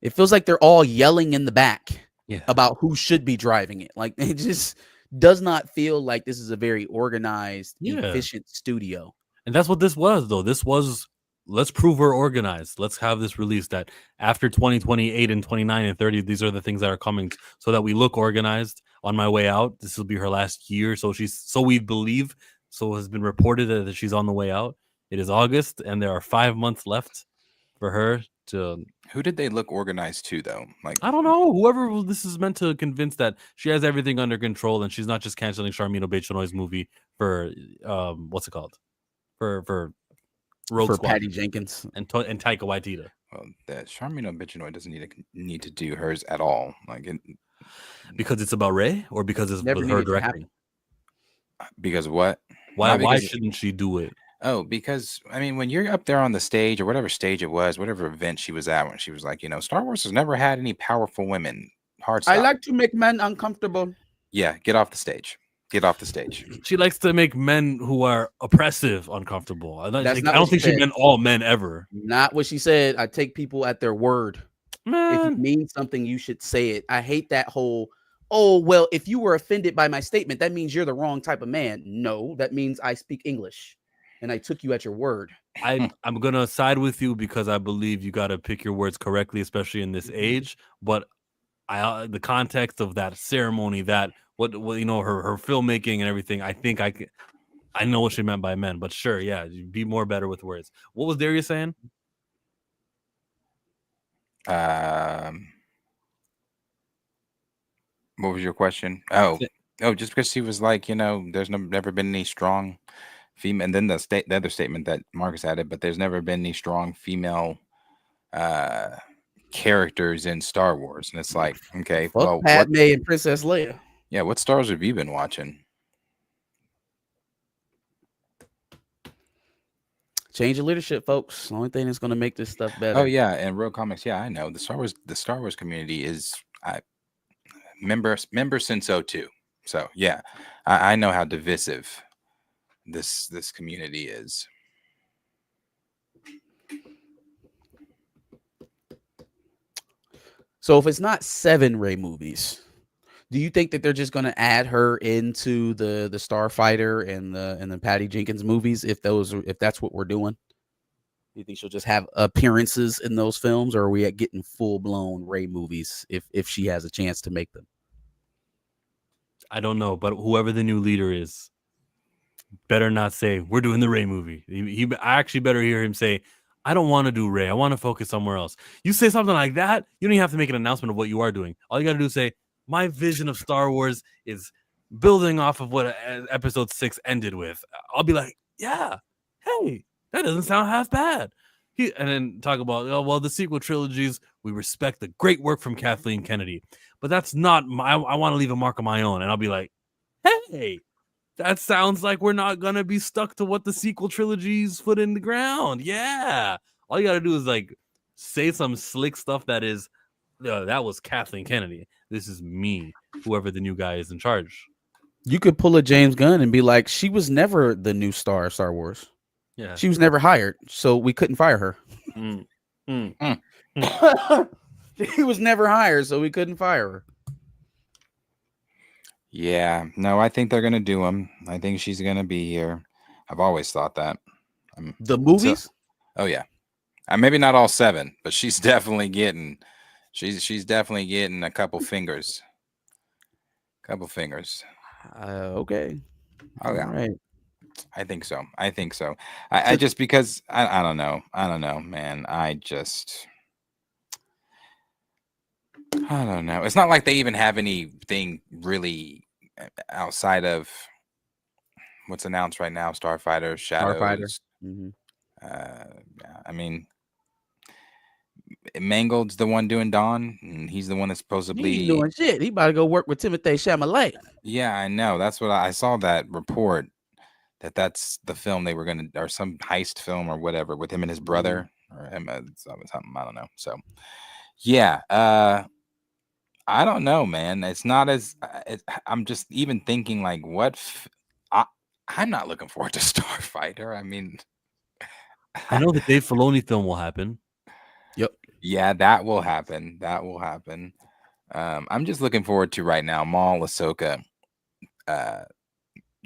It feels like they're all yelling in the back about who should be driving it. Like, it just does not feel like this is a very organized, efficient studio. And that's what this was, though. This was, let's prove we're organized. Let's have this release that after 2028 and 29 and 30, these are the things that are coming so that we look organized. On my way out, this will be her last year. So we believe, so has been reported that she's on the way out. It is August, and there are 5 months left for her to. Who did they look organized to, though? Like, I don't know. Whoever this is meant to convince that she has everything under control and she's not just canceling Sharmino Baitshanoi's movie for what's it called? For Rogue Squadron. Patty Jenkins and Taika Waititi. Well, that Sharmino Baitshanoid doesn't need to do hers at all. Because it's about Rey, or because it's with her directing. Because what? Why shouldn't she do it? Oh, because I mean, when you're up there on the stage or whatever stage it was, whatever event she was at, when she was like, Star Wars has never had any powerful women. Hard stop. I like to make men uncomfortable. Yeah, get off the stage. Get off the stage. She likes to make men who are oppressive uncomfortable. I don't think she meant all men ever. Not what she said. I take people at their word. Man. If you mean something, you should say it. I hate that whole, oh, well, if you were offended by my statement, that means you're the wrong type of man. No, that means I speak English and I took you at your word. I'm going to side with you because I believe you got to pick your words correctly, especially in this age. But the context of that ceremony, that what her filmmaking and everything, I think I know what she meant by men. But sure, yeah, be more better with words. What was Darius saying? What was your question? Oh, just because she was like, there's never been any strong female, and then the other statement that Marcus added, but there's never been any strong female characters in Star Wars, and it's like, okay, well, Padme and Princess Leia. Yeah, what Star Wars have you been watching? Change of leadership, folks. The only thing that's going to make this stuff better. Oh yeah, and Rogue Comics. Yeah, I know the Star Wars community is member since 2002. So yeah, I know how divisive this community is. So if it's not 7 Rey movies, Do you think that they're just going to add her into the Starfighter and the Patty Jenkins movies if that's what we're doing? Do you think she'll just have appearances in those films, or are we getting full blown Rey movies if she has a chance to make them? I don't know, but whoever the new leader is, better not say we're doing the Rey movie. I actually better hear him say, I don't want to do Rey. I want to focus somewhere else. You say something like that, you don't even have to make an announcement of what you are doing. All you got to do is say, my vision of Star Wars is building off of what episode 6 ended with. I'll be like, yeah, hey, that doesn't sound half bad. And then talk about, oh, well, the sequel trilogies, we respect the great work from Kathleen Kennedy. But that's not I want to leave a mark of my own. And I'll be like, hey, that sounds like we're not going to be stuck to what the sequel trilogies put in the ground. Yeah. All you got to do is like say some slick stuff that is, that was Kathleen Kennedy. This is me, whoever the new guy is in charge. You could pull a James Gunn and be like, she was never the new star of Star Wars. Yeah. She was never hired, so we couldn't fire her. She was never hired, so we couldn't fire her. Yeah, no, I think they're gonna do them. I think she's gonna be here. I've always thought that. The movies? Oh yeah, maybe not all 7, but she's definitely getting. She's definitely getting a couple fingers. Okay. Oh yeah. All right. I think so. I just because I don't know, man. I don't know. It's not like they even have anything really outside of what's announced right now. Starfighter, Shadows. Mm-hmm. I mean, Mangold's the one doing Dawn, and he's the one that's supposedly He ain't doing shit. He about to go work with Timothée Chalamet. Yeah, I know. That's what I saw that report. That's the film they were gonna, or some heist film or whatever, with him and his brother, or him, something. I don't know. So, yeah. I don't know, man. It's not as. I'm just even thinking like, what? I'm not looking forward to Starfighter. I mean, I know the Dave Filoni film will happen. Yep. Yeah, that will happen. I'm just looking forward to right now Maul, Ahsoka,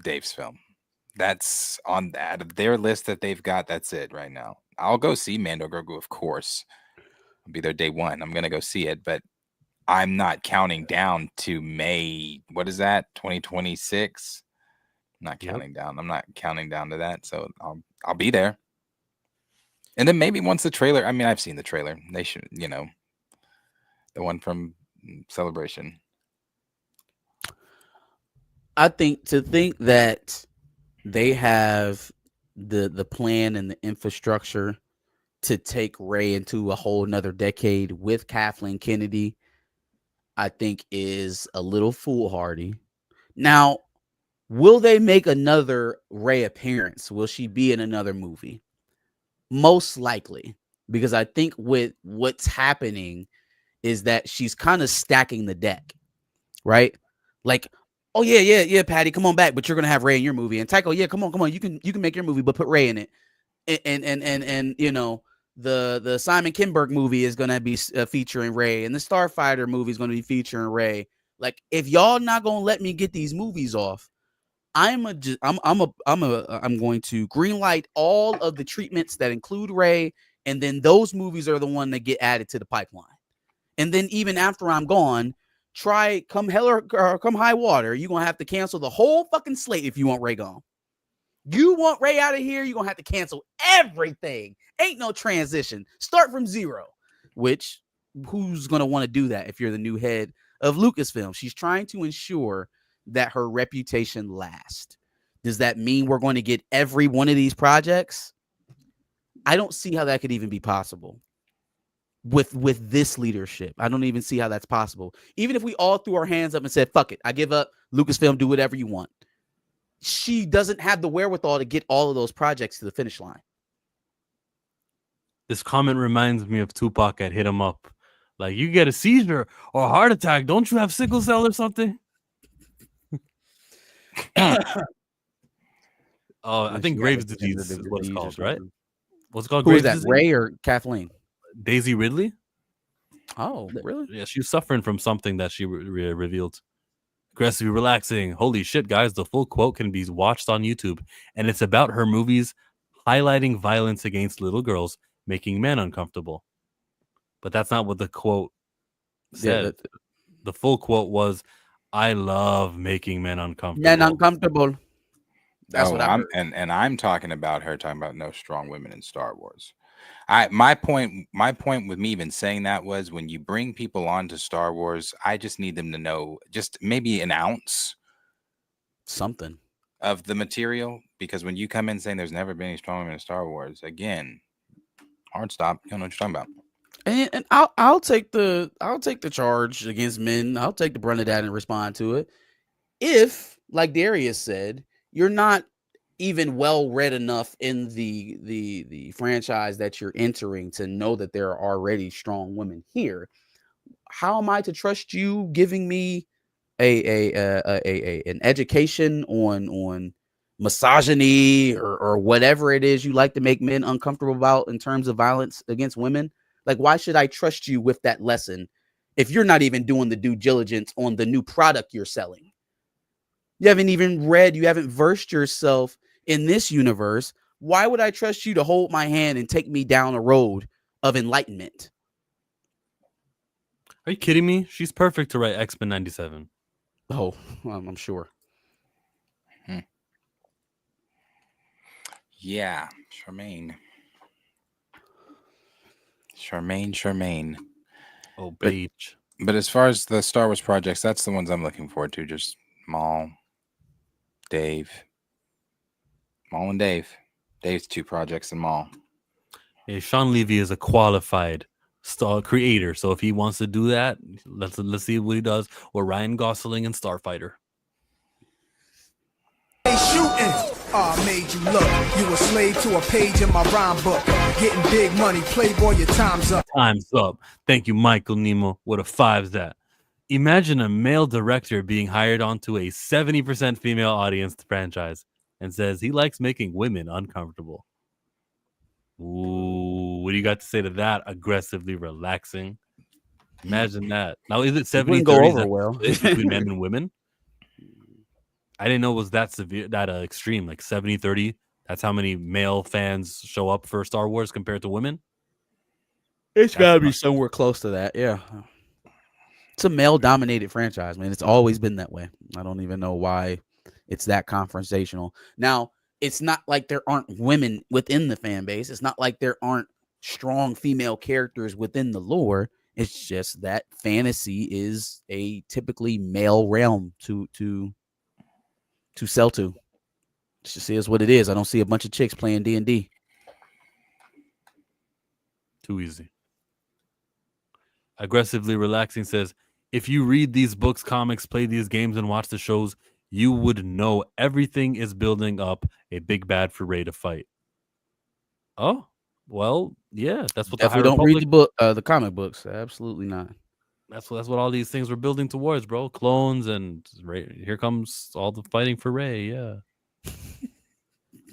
Dave's film. That's on out of their list that they've got. That's it right now. I'll go see Mando Grogu, of course. I'll be there day one. I'm gonna go see it, but I'm not counting down to May. What is that? 2026. I'm not counting down. I'm not counting down to that. So I'll be there. And then maybe once the trailer. I mean, I've seen the trailer. They should, the one from Celebration. I think that they have the plan and the infrastructure to take Rey into a whole nother decade with Kathleen Kennedy, I think is a little foolhardy. Now, will they make another Rey appearance? Will she be in another movie? Most likely, because I think with what's happening is that she's kind of stacking the deck, right? Like, oh yeah, Patty, come on back, but you're gonna have Rey in your movie. And Tycho, yeah, come on, you can make your movie, but put Rey in it. And the Simon Kinberg movie is gonna be featuring Rey, and the Starfighter movie is gonna be featuring Rey. Like, if y'all not gonna let me get these movies off, I'm going to greenlight all of the treatments that include Rey, and then those movies are the one that get added to the pipeline. And then even after I'm gone, come hell or come high water, you're gonna have to cancel the whole fucking slate if you want Rey gone. You want Rey out of here, you're gonna have to cancel everything. Ain't no transition. Start from zero. Which, who's gonna want to do that if you're the new head of Lucasfilm? She's trying to ensure that her reputation lasts. Does that mean we're going to get every one of these projects? I don't see how that could even be possible with this leadership. I don't even see how that's possible. Even if we all threw our hands up and said, fuck it, I give up, Lucasfilm, do whatever you want. She doesn't have the wherewithal to get all of those projects to the finish line. This comment reminds me of Tupac at Hit 'Em Up. Like, you get a seizure or a heart attack, don't you have sickle cell or something? I think Graves' disease is what it's called, right? What's it called? Who is Graves' that? disease? Rey or Kathleen? Daisy Ridley? Oh, really? Yeah, she was suffering from something that she revealed. Aggressively relaxing. Holy shit, guys. The full quote can be watched on YouTube. And it's about her movies highlighting violence against little girls, making men uncomfortable. But that's not what the quote said. The full quote was, I love making men uncomfortable. Men uncomfortable. That's what I heard. I'm talking about her talking about no strong women in Star Wars. My point with me even saying that was when you bring people on to Star Wars, I just need them to know just maybe an ounce something of the material, because when you come in saying there's never been any strong women in Star Wars, again, hard stop. You don't know what you're talking about. And I'll take the charge against men. I'll take the brunt of that and respond to it. If, like Darius said, you're not even well read enough in the franchise that you're entering to know that there are already strong women here, how am I to trust you giving me an education on misogyny or whatever it is you like to make men uncomfortable about in terms of violence against women? Like, why should I trust you with that lesson if you're not even doing the due diligence on the new product you're selling? You haven't even read, you haven't versed yourself in this universe. Why would I trust you to hold my hand and take me down a road of enlightenment? Are you kidding me? She's perfect to write X-Men 97. Oh, I'm sure. Yeah, Charmaine. Oh, beach. But as far as the Star Wars projects, that's the ones I'm looking forward to. Just Maul and Dave. Dave's 2 projects and Maul. Hey, Sean Levy is a qualified creator, so if he wants to do that, let's see what he does. Or Ryan Gosling and Starfighter. Shooting. Made you look. You a slave to a page in my rhyme book. Getting big money. Playboy, your time's up. Time's up. Thank you, Michael Nemo. What a 5's that? Imagine a male director being hired onto a 70% female audience franchise and says he likes making women uncomfortable. Ooh, what do you got to say to that? Aggressively relaxing. Imagine that. Now, is it 70-30 go over well between men and women? I didn't know it was that severe, that extreme, like 70-30. That's how many male fans show up for Star Wars compared to women. It's got to be somewhere close to that. Yeah. It's a male-dominated franchise, man. It's always been that way. I don't even know why it's that confrontational. Now, it's not like there aren't women within the fan base. It's not like there aren't strong female characters within the lore. It's just that fantasy is a typically male realm to sell to. It just is what it is. I don't see a bunch of chicks playing D&D. Too easy. Aggressively relaxing says, if you read these books, comics, play these games, and watch the shows, you would know everything is building up a big bad for Rey to fight. Oh, well, yeah, that's what Definitely don't read the book, the comic books. Absolutely not. That's what all these things were building towards, bro. Clones and here comes all the fighting for Rey. Yeah,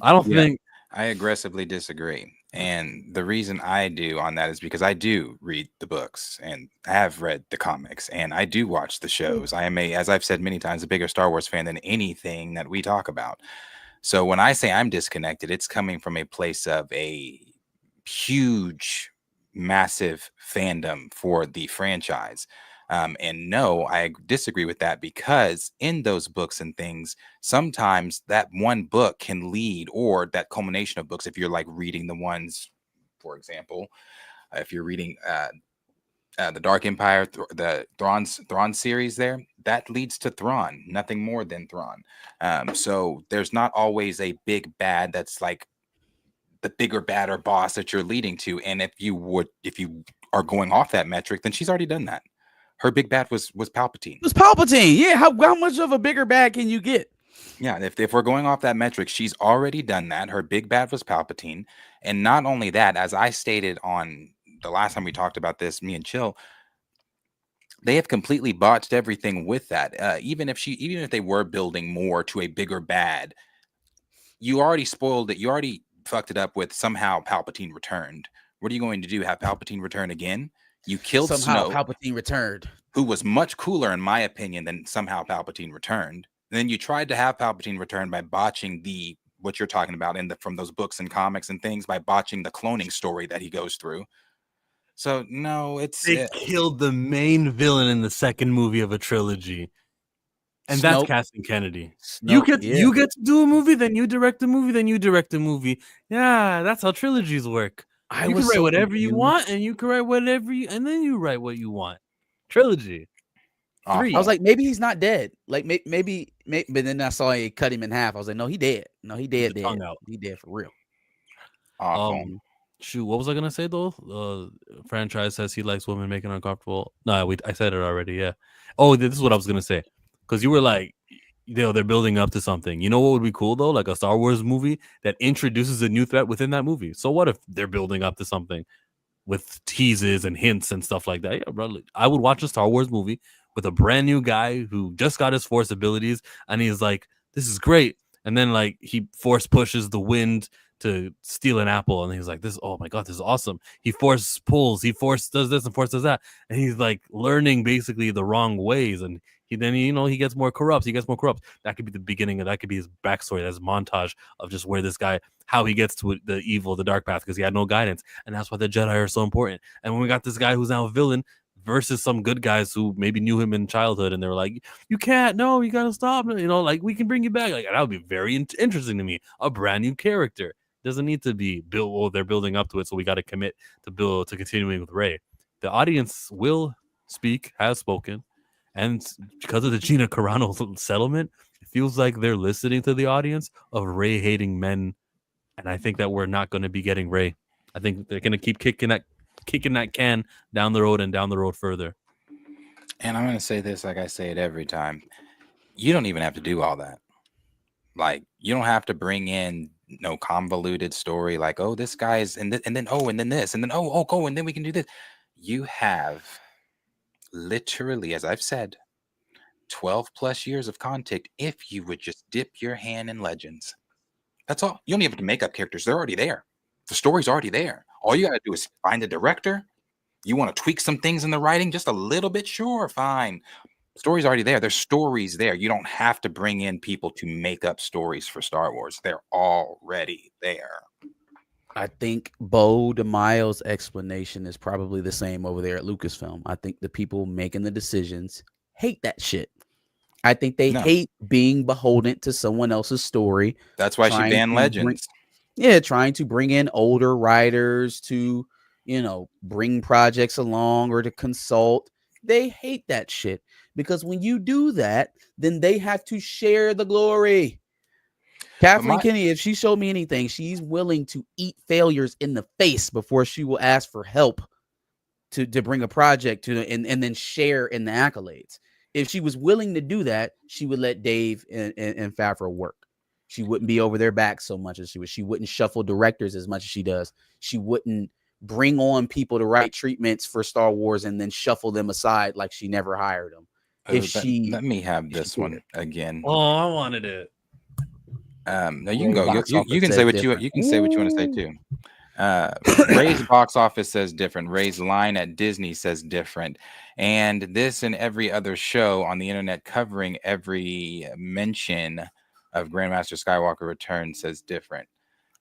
I don't think. I aggressively disagree. And the reason I do on that is because I do read the books and I have read the comics and I do watch the shows. I am as I've said many times, a bigger Star Wars fan than anything that we talk about. So when I say I'm disconnected, it's coming from a place of a huge, massive fandom for the franchise. And no, I disagree with that, because in those books and things, sometimes that one book can lead, or that culmination of books, if you're like reading the ones, for example, if you're reading the Dark Empire, the Thrawn series there, that leads to Thrawn, nothing more than Thrawn. So there's not always a big bad that's like the bigger bad or boss that you're leading to. And if you are going off that metric, then she's already done that. Her big bad was Palpatine. It was Palpatine. Yeah. How much of a bigger bad can you get? Yeah. If we're going off that metric, she's already done that. Her big bad was Palpatine. And not only that, as I stated on the last time we talked about this, me and Chill, they have completely botched everything with that. Even if they were building more to a bigger bad, you already spoiled it. You already fucked it up with somehow Palpatine returned. What are you going to do? Have Palpatine return again? You killed somehow Snoke, Palpatine returned. who was much cooler, in my opinion, than somehow Palpatine returned. And then you tried to have Palpatine return by botching what you're talking about from those books and comics and things, by botching the cloning story that he goes through. So no, they killed the main villain in the second movie of a trilogy, and that's Kathleen Kennedy. You get to do a movie, then you direct a movie, then you direct a movie. Yeah, that's how trilogies work. You can write whatever you want, and you can write whatever and then you write what you want. Trilogy. 3. I was like, maybe he's not dead. Like maybe, but then I saw he cut him in half. I was like, no, he dead. No, he dead. He dead for real. Shoot, what was I gonna say though? Franchise says he likes women making uncomfortable. No, I said it already. Yeah. Oh, this is what I was gonna say, because you were like, they're building up to something. You know what would be cool though? Like a Star Wars movie that introduces a new threat within that movie. So what if they're building up to something with teases and hints and stuff like that? Yeah, bro, I would watch a Star Wars movie with a brand new guy who just got his Force abilities, and he's like, "This is great." And then like he force pushes the wind to steal an apple, and he's like, "This, oh my god, this is awesome." He force pulls, he force does this and force does that, and he's like learning basically the wrong ways, and he gets more corrupt. That could be the beginning of that. Could be his backstory. That's a montage of just where this guy, how he gets to the dark path, because he had no guidance, and that's why the Jedi are so important. And when we got this guy who's now a villain versus some good guys who maybe knew him in childhood, and they were like, "You can't, no, you gotta stop," like, we can bring you back. Like, that would be very interesting to me. A brand new character doesn't need to be built. Well, they're building up to it, so we got to commit to continuing with Rey. The audience will speak, has spoken, and because of the Gina Carano settlement, it feels like they're listening to the audience of Rey hating men, and I think that we're not going to be getting Rey. I think they're going to keep kicking that can down the road further. And I'm going to say this, like I say it every time. You don't even have to do all that. Like, you don't have to bring in no convoluted story like, oh, this guy is, and then this, and then go, and then we can do this. You have literally, as I've said, 12 plus years of content if you would just dip your hand in Legends. That's all. You don't even have to make up characters. They're already there. The story's already there. All you got to do is find a director. You want to tweak some things in the writing just a little bit? Sure, fine. Story's already there. There's stories there. You don't have to bring in people to make up stories for Star Wars. They're already there. I think Bo DeMaio's explanation is probably the same over there at Lucasfilm. I think the people making the decisions hate that shit. I think they hate being beholden to someone else's story. That's why she banned Legends. Trying to bring in older writers to, bring projects along or to consult. They hate that shit, because when you do that, then they have to share the glory. Kathleen Kennedy, if she showed me anything, she's willing to eat failures in the face before she will ask for help to bring a project to, and then share in the accolades. If she was willing to do that, she would let Dave and Favreau work. She wouldn't be over their back so much as she would. She wouldn't shuffle directors as much as she does. She wouldn't bring on people to write treatments for Star Wars and then shuffle them aside like she never hired them. Let me have this one again. Oh, I wanted it. No, you can go. You can say what you can say what you want to say too. Ray's box office says different. Ray's line at Disney says different. And this and every other show on the internet covering every mention of Grandmaster Skywalker Return says different.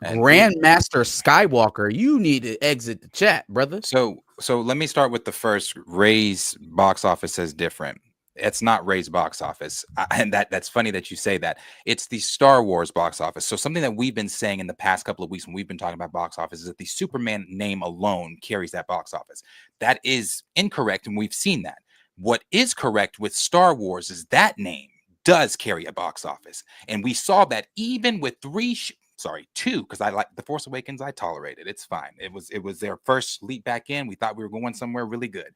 And Grandmaster Skywalker, you need to exit the chat, brother. So let me start with the first. Ray's box office says different. It's not Ray's box office. And that's funny that you say that. It's the Star Wars box office. So something that we've been saying in the past couple of weeks when we've been talking about box office is that the Superman name alone carries that box office. That is incorrect, and we've seen that. What is correct with Star Wars is that name does carry a box office. And we saw that even with two, because I like The Force Awakens, I tolerated. It's fine. It was their first leap back in. We thought we were going somewhere really good.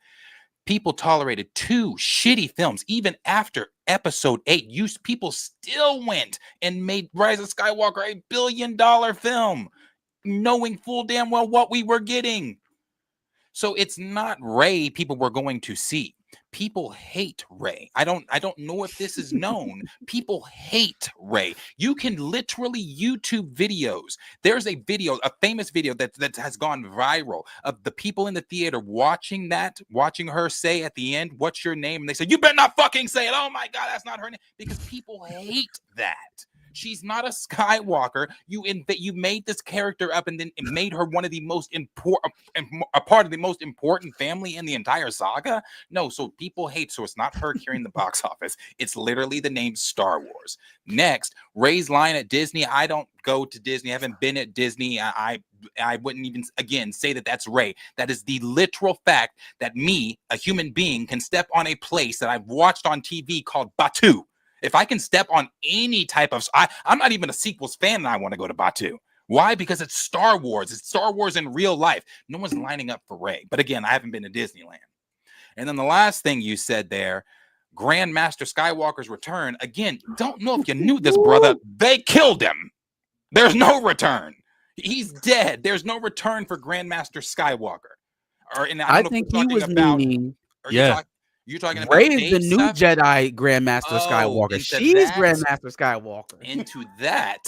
People tolerated 2 shitty films. Even after episode 8, people still went and made Rise of Skywalker $1 billion film, knowing full damn well what we were getting. So it's not Rey people were going to see. People hate Rey. I don't know if this is known. People hate Rey. You can literally YouTube videos. There's a video, a famous video that has gone viral of the people in the theater watching her say at the end, "What's your name?" And they say, "You better not fucking say it." Oh my God, that's not her name. Because people hate that. She's not a Skywalker. You made this character up and then made her one of the most important, a part of the most important family in the entire saga. No, so people hate. So it's not her carrying the box office. It's literally the name Star Wars. Next, Rey's line at Disney. I don't go to Disney. I haven't been at Disney. I wouldn't even again say that that's Rey. That is the literal fact that me, a human being, can step on a place that I've watched on TV called Batuu. If I can step on any type of, I'm not even a sequels fan and I want to go to Batuu. Why? Because it's Star Wars. It's Star Wars in real life. No one's lining up for Rey. But again, I haven't been to Disneyland. And then the last thing you said there, Grandmaster Skywalker's return. Again, don't know if you knew this, brother. They killed him. There's no return. He's dead. There's no return for Grandmaster Skywalker. I think he was meaning. You're talking about Rey is the new Jedi Grandmaster Skywalker. She's Grandmaster Skywalker. Into that.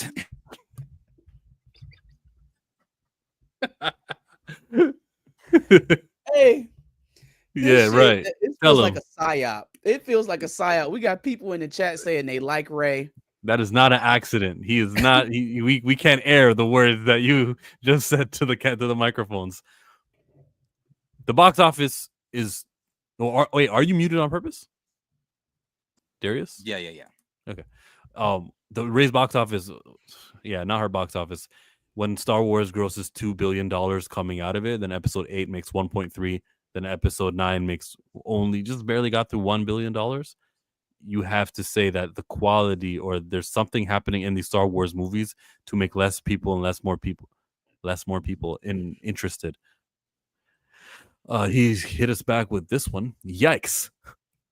Hey. Yeah, right. It feels like a psyop. It feels like a psyop. We got people in the chat saying they like Rey. That is not an accident. He is not. We can't air the words that you just said to the microphones. The box office is. Wait, are you muted on purpose, Darius? Yeah. Okay. The Rey's box office, not her box office. When Star Wars grosses $2 billion coming out of it, then Episode 8 makes 1.3. Then Episode 9 makes only just barely got through $1 billion. You have to say that the quality or there's something happening in these Star Wars movies to make less more people interested. He's hit us back with this one. Yikes.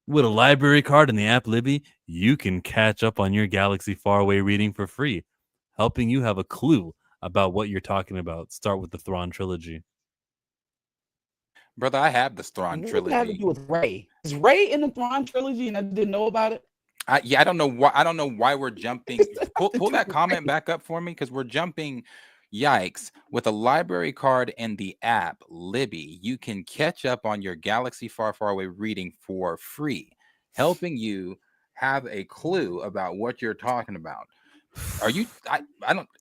With a library card in the app Libby, you can catch up on your Galaxy Faraway reading for free, helping you have a clue about what you're talking about. Start with the Thrawn trilogy. Brother, I have the Thrawn trilogy. What does that have to do with Rey? Is Rey in the Thrawn trilogy and I didn't know about it? I don't know why we're jumping. Pull that comment back up for me because we're jumping. Yikes. With a library card and the app Libby, you can catch up on your Galaxy Far Away reading for free, helping you have a clue about what you're talking about. Are you I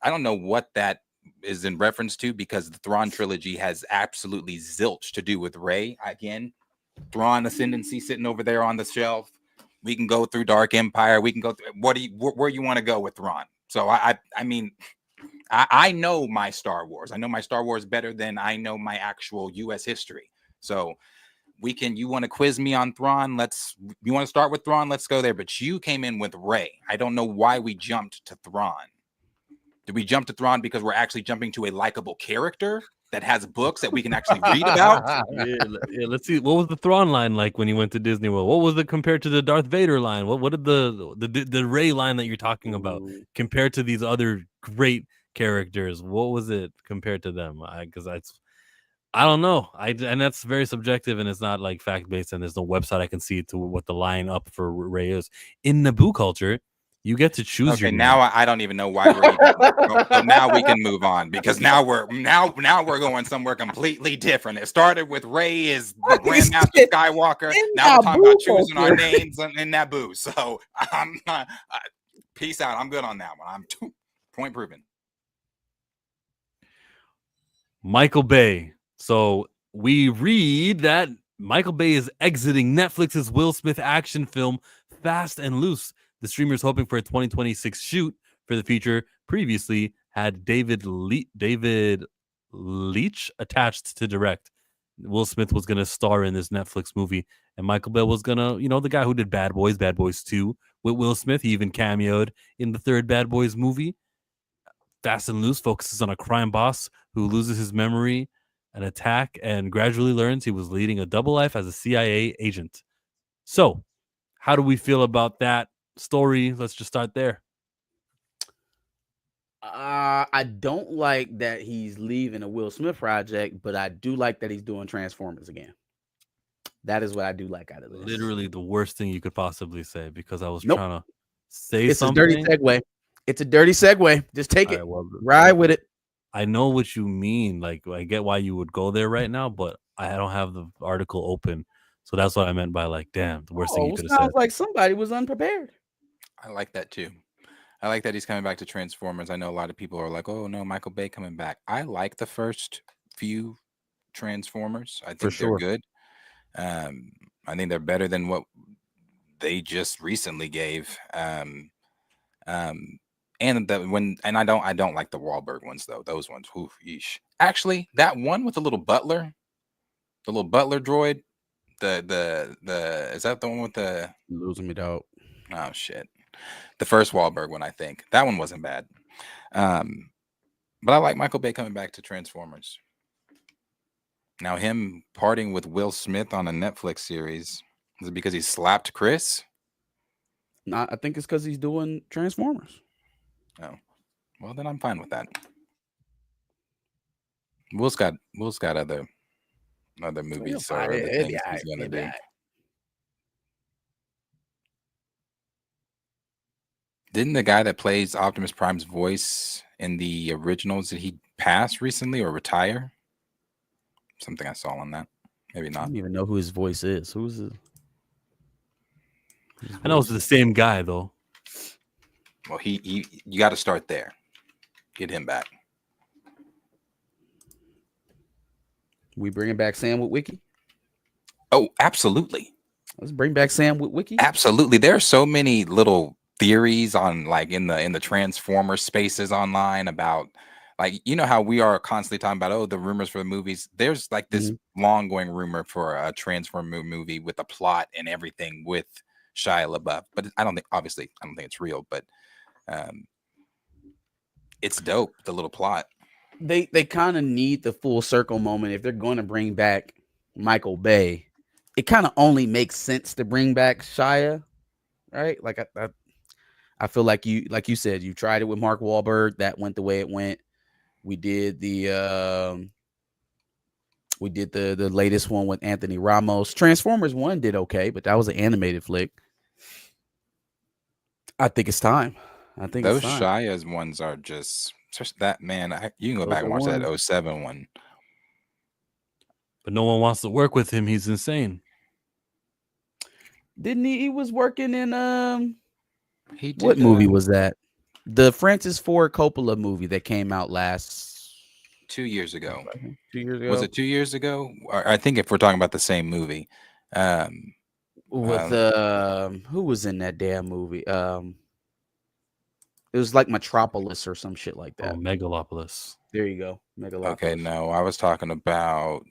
don't know what that is in reference to because the Thrawn trilogy has absolutely zilch to do with Rey. Again, Thrawn ascendancy sitting over there on the shelf. We can go through Dark Empire. We can go through where you want to go with Thrawn. So I mean, I know my Star Wars. I know my Star Wars better than I know my actual U.S. history. So you want to quiz me on Thrawn? You want to start with Thrawn? Let's go there. But you came in with Rey. I don't know why we jumped to Thrawn. Did we jump to Thrawn because we're actually jumping to a likable character that has books that we can actually read about? Yeah, let's see. What was the Thrawn line like when you went to Disney World? What was it compared to the Darth Vader line? What did the Rey line that you're talking about compared to these other great characters? What was it compared to them? Because I don't know. And that's very subjective and it's not like fact based. And there's no website I can see to what the line up for Rey is. In Naboo culture, you get to choose. Okay, now I don't even know why we're even, so now we can move on because now we're going somewhere completely different. It started with Rey is the Grandmaster Skywalker. Now we're talking about choosing our names in Naboo. So peace out. I'm good on that one. I'm point proven. Michael Bay. So we read that Michael Bay is exiting Netflix's Will Smith action film Fast and Loose. The streamer is hoping for a 2026 shoot for the feature. Previously had David Leitch attached to direct. Will Smith was going to star in this Netflix movie, and Michael Bay was going to, the guy who did Bad Boys 2 with Will Smith. He even cameoed in the third Bad Boys movie. Fast and Loose focuses on a crime boss who loses his memory, an attack, and gradually learns he was leading a double life as a CIA agent. So, how do we feel about that story? Let's just start there. I don't like that he's leaving a Will Smith project, but I do like that he's doing Transformers again. That is what I do like out of this. Literally the worst thing you could possibly say because I was Nope. trying to say It's something. a dirty segue. It's a dirty segue. Just take All it. right, well, Ride with it. I know what you mean. Like, I get why you would go there right now, but I don't have the article open. So that's what I meant by like, damn, the worst thing you could have said. Sounds like somebody was unprepared. I like that too. I like that he's coming back to Transformers. I know a lot of people are like, "Oh no, Michael Bay coming back." I like the first few Transformers. I think they're good. I think they're better than what they just recently gave. And I don't like the Wahlberg ones though. Those ones, oof, yeesh. Actually, that one with the little butler droid. The is that the one with the losing me, dog? Oh shit. The first Wahlberg one, I think. That one wasn't bad. But I like Michael Bay coming back to Transformers. Now, him parting with Will Smith on a Netflix series, is it because he slapped Chris? No, I think it's because he's doing Transformers. Oh, well, then I'm fine with that. Will's got other movies or other things he's gonna do. Didn't the guy that plays Optimus Prime's voice in the originals, did he pass recently or retire? Something I saw on that. Maybe not. I don't even know who his voice is. Who's his? I know it's the same guy though. Well, you got to start there. Get him back. We bringing back Sam Witwicky? Oh, absolutely. Let's bring back Sam Witwicky. Absolutely. There are so many little theories on like in the Transformer spaces online about like, you know how we are constantly talking about the rumors for the movies. There's like this long going rumor for a Transformer movie with a plot and everything with Shia LaBeouf, but I don't think it's real, but it's dope, the little plot. They kind of need the full circle moment if they're going to bring back Michael Bay. It kind of only makes sense to bring back Shia, right? Like I feel like you said, you tried it with Mark Wahlberg, that went the way it went. We did the latest one with Anthony Ramos. Transformers 1 did okay, but that was an animated flick. I think it's time. Those Shia's ones are just that, man. You can go back and watch that 07 one. But no one wants to work with him. He's insane. Didn't he? He was working in He did, what movie was that? The Francis Ford Coppola movie that came out 2 years ago. 2 years ago. Was it 2 years ago? I think if we're talking about the same movie. With who was in that damn movie? It was like Metropolis or some shit like that. Oh, Megalopolis. There you go. Megalopolis. Okay, no, I was talking about,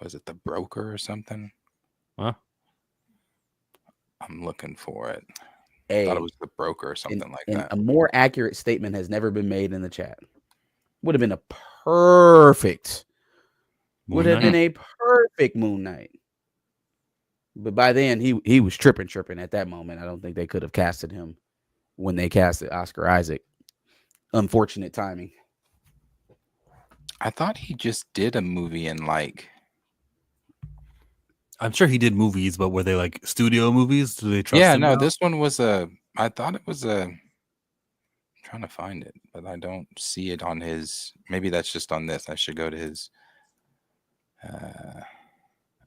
was it The Broker or something? Huh? I'm looking for it. I thought it was The Broker or something like that. A more accurate statement has never been made in the chat. Would have been a perfect Moon Knight. But by then he was tripping at that moment. I don't think they could have casted him when they casted Oscar Isaac. Unfortunate timing. I thought he just did a movie in like. I'm sure he did movies, but were they like studio movies? Do they trust him No, now? this one was I thought it was I'm trying to find it, but I don't see it on his. Maybe that's just on this. I should go to his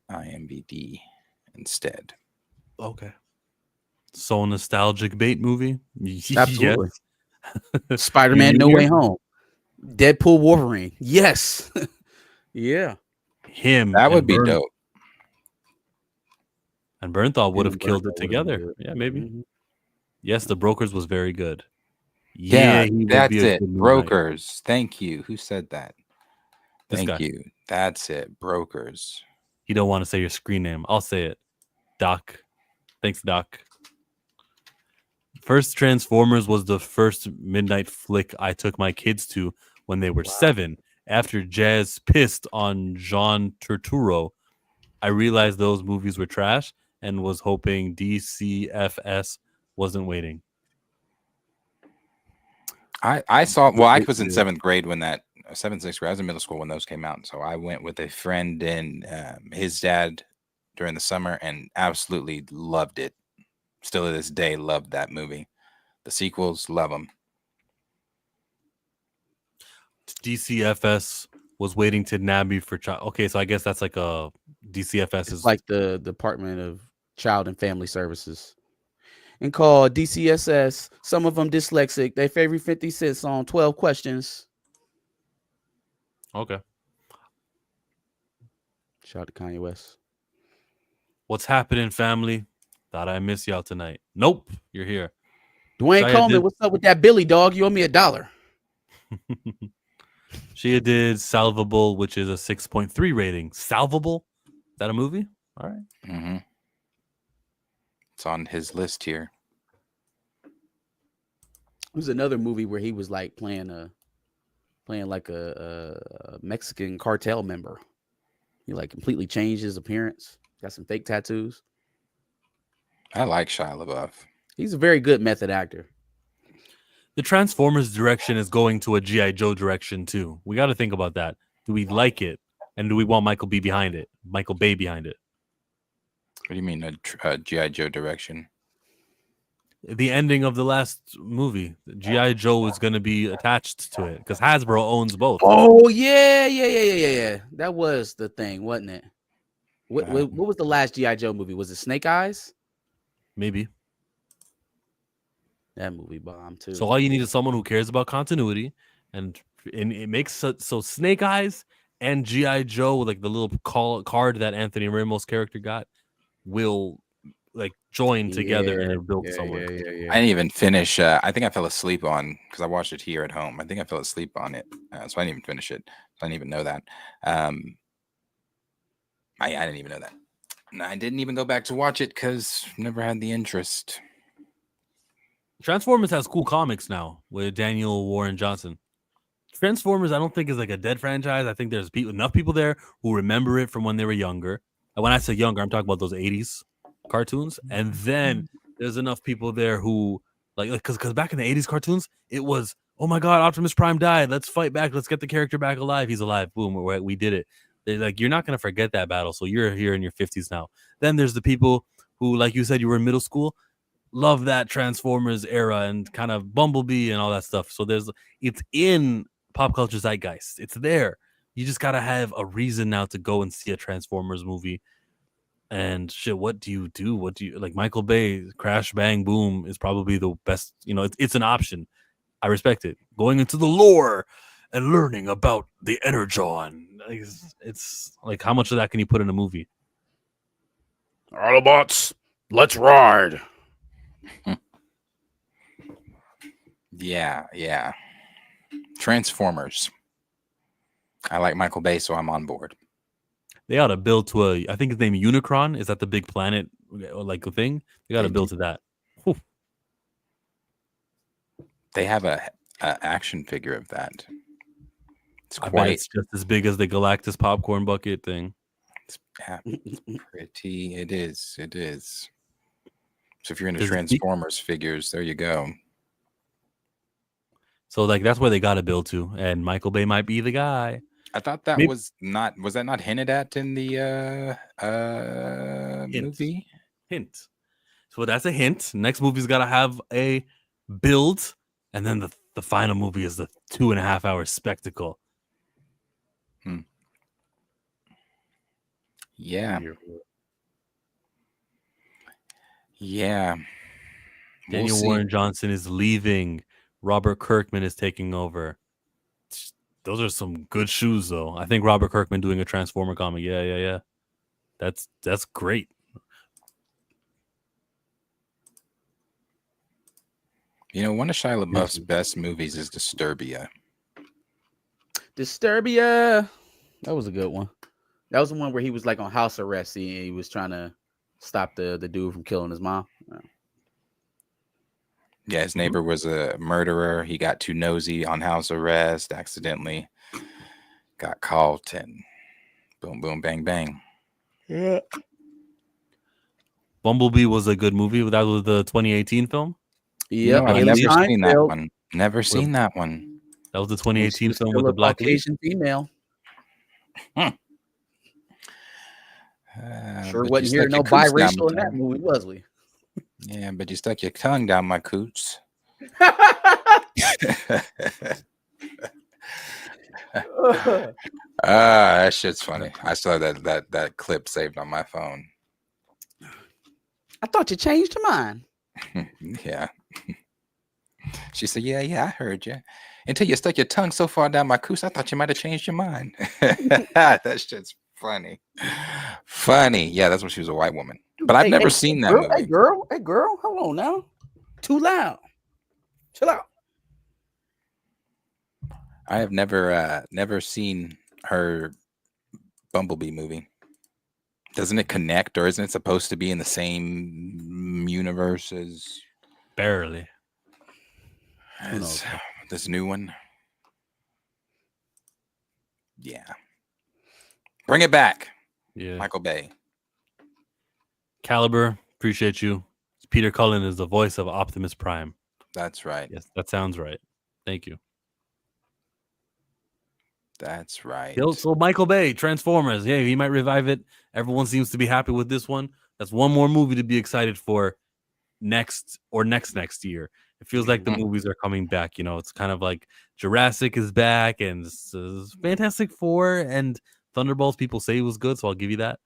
IMDb instead. Okay. So nostalgic bait movie? Absolutely. Yes. Spider-Man No Way Home. Deadpool Wolverine. Yes. Yeah. Him. That would be dope. And Bernthal would have killed it together. Yeah, maybe. Mm-hmm. Yes, The Brokers was very good. Yeah, that's it. Brokers. Thank you. Who said that? Thank you. That's it. Brokers. You don't want to say your screen name. I'll say it. Doc. Thanks, Doc. First Transformers was the first midnight flick I took my kids to when they were 7. After Jazz pissed on John Turturro, I realized those movies were trash and was hoping DCFS wasn't waiting. I saw. Well, I was in 7th grade when that 7th, 6th grade. I was in middle school when those came out. So I went with a friend and his dad during the summer and absolutely loved it. Still to this day, loved that movie. The sequels, love them. DCFS was waiting to nab me for child. Okay, so I guess that's like a DCFS is like the Department of Child and Family Services. And called DCSS. Some of them dyslexic. They favorite 50 Cent song, 12 questions. okay. Shout out to Kanye West. What's happening, family? Thought I miss y'all tonight. Nope, you're here. Dwayne Shia Coleman, did- what's up with that Billy dog? You owe me $1. Shia did Salvable, which is a 6.3 rating. Salvable? Is that a movie? All right. Mm-hmm. It's on his list here. It was another movie where he was like playing like a Mexican cartel member. He like completely changed his appearance. Got some fake tattoos. I like Shia LaBeouf. He's a very good method actor. The Transformers direction is going to a G.I. Joe direction too. We got to think about that. Do we like it? And do we want Michael Bay behind it? What do you mean a G.I. Joe direction? The ending of the last movie, G.I. Joe is going to be attached to it because Hasbro owns both. Oh yeah. That was the thing, wasn't it? What was the last G.I. Joe movie? Was it Snake Eyes? Maybe. That movie bombed too. So all you need is someone who cares about continuity, and it makes so Snake Eyes and G.I. Joe, like the little card that Anthony Ramos character got, will like join together and build somewhere. I didn't even finish. I think I fell asleep on because I watched it here at home. I think I fell asleep on it, so I didn't even finish it. So I didn't even know that. I didn't even know that. And I didn't even go back to watch it because never had the interest. Transformers has cool comics now with Daniel Warren Johnson. Transformers, I don't think is like a dead franchise. I think there's enough people there who remember it from when they were younger. And when I say younger, I'm talking about those 80s cartoons. And then there's enough people there who like because back in the 80s cartoons, it was, oh my God, Optimus Prime died. Let's fight back. Let's get the character back alive. He's alive. Boom. We did it. They're like, you're not going to forget that battle. So you're here in your 50s now. Then there's the people who, like you said, you were in middle school, love that Transformers era and kind of Bumblebee and all that stuff. So it's in pop culture zeitgeist. It's there. You just got to have a reason now to go and see a Transformers movie. And shit, what do you do? What do you like? Michael Bay, Crash Bang Boom is probably the best. You know, it's an option. I respect it. Going into the lore and learning about the Energon. It's like, how much of that can you put in a movie? Autobots, let's ride. Yeah. Transformers. I like Michael Bay, so I'm on board. They ought to build to I think his name Unicron. Is that the big planet like a thing? They got to build to that. Whew. They have a action figure of that. I bet it's just as big as the Galactus popcorn bucket thing. It's pretty. It is. So if you're into Transformers figures, there you go. So like that's where they got to build to, and Michael Bay might be the guy. I thought that was that not hinted at in the movie? Hint. So that's a hint. Next movie's got to have a build, and then the final movie is the 2.5-hour spectacle. Yeah. Daniel Warren Johnson is leaving. Robert Kirkman is taking over. Those are some good shoes, though. I think Robert Kirkman doing a Transformer comic. Yeah. That's great. You know, one of Shia LaBeouf's best movies is Disturbia. That was a good one. That was the one where he was like on house arrest. He was trying to stop the dude from killing his mom. Yeah, his neighbor was a murderer. He got too nosy on house arrest, accidentally got caught, and boom, boom, bang, bang. Yeah. Bumblebee was a good movie. That was the 2018 film. Yep. No, I've never seen that one. Never seen that one. That was the 2018 film Still with the a black lead. Caucasian female. Sure but wasn't you here stuck no your coots down biracial in my that tongue. movie, was we? Yeah, but you stuck your tongue down my coots. That shit's funny. I saw that clip saved on my phone. I thought you changed your mind. Yeah. She said, yeah, I heard you. Until you stuck your tongue so far down my coos, I thought you might have changed your mind. That shit's funny. Funny. Yeah, that's when she was a white woman. But I've never seen that movie. Hey, girl, hold on now. Too loud. Chill out. I have never seen her Bumblebee movie. Doesn't it connect, or isn't it supposed to be in the same universe as Barely. this new one? Yeah. Bring it back. Yeah. Michael Bay. Caliber, appreciate you. Peter Cullen is the voice of Optimus Prime. That's right. Yes, that sounds right. Thank you. That's right. So Michael Bay, Transformers. Yeah, he might revive it. Everyone seems to be happy with this one. That's one more movie to be excited for next year. It feels like the movies are coming back. You know, it's kind of like Jurassic is back, and Fantastic Four and Thunderbolts. People say it was good, so I'll give you that.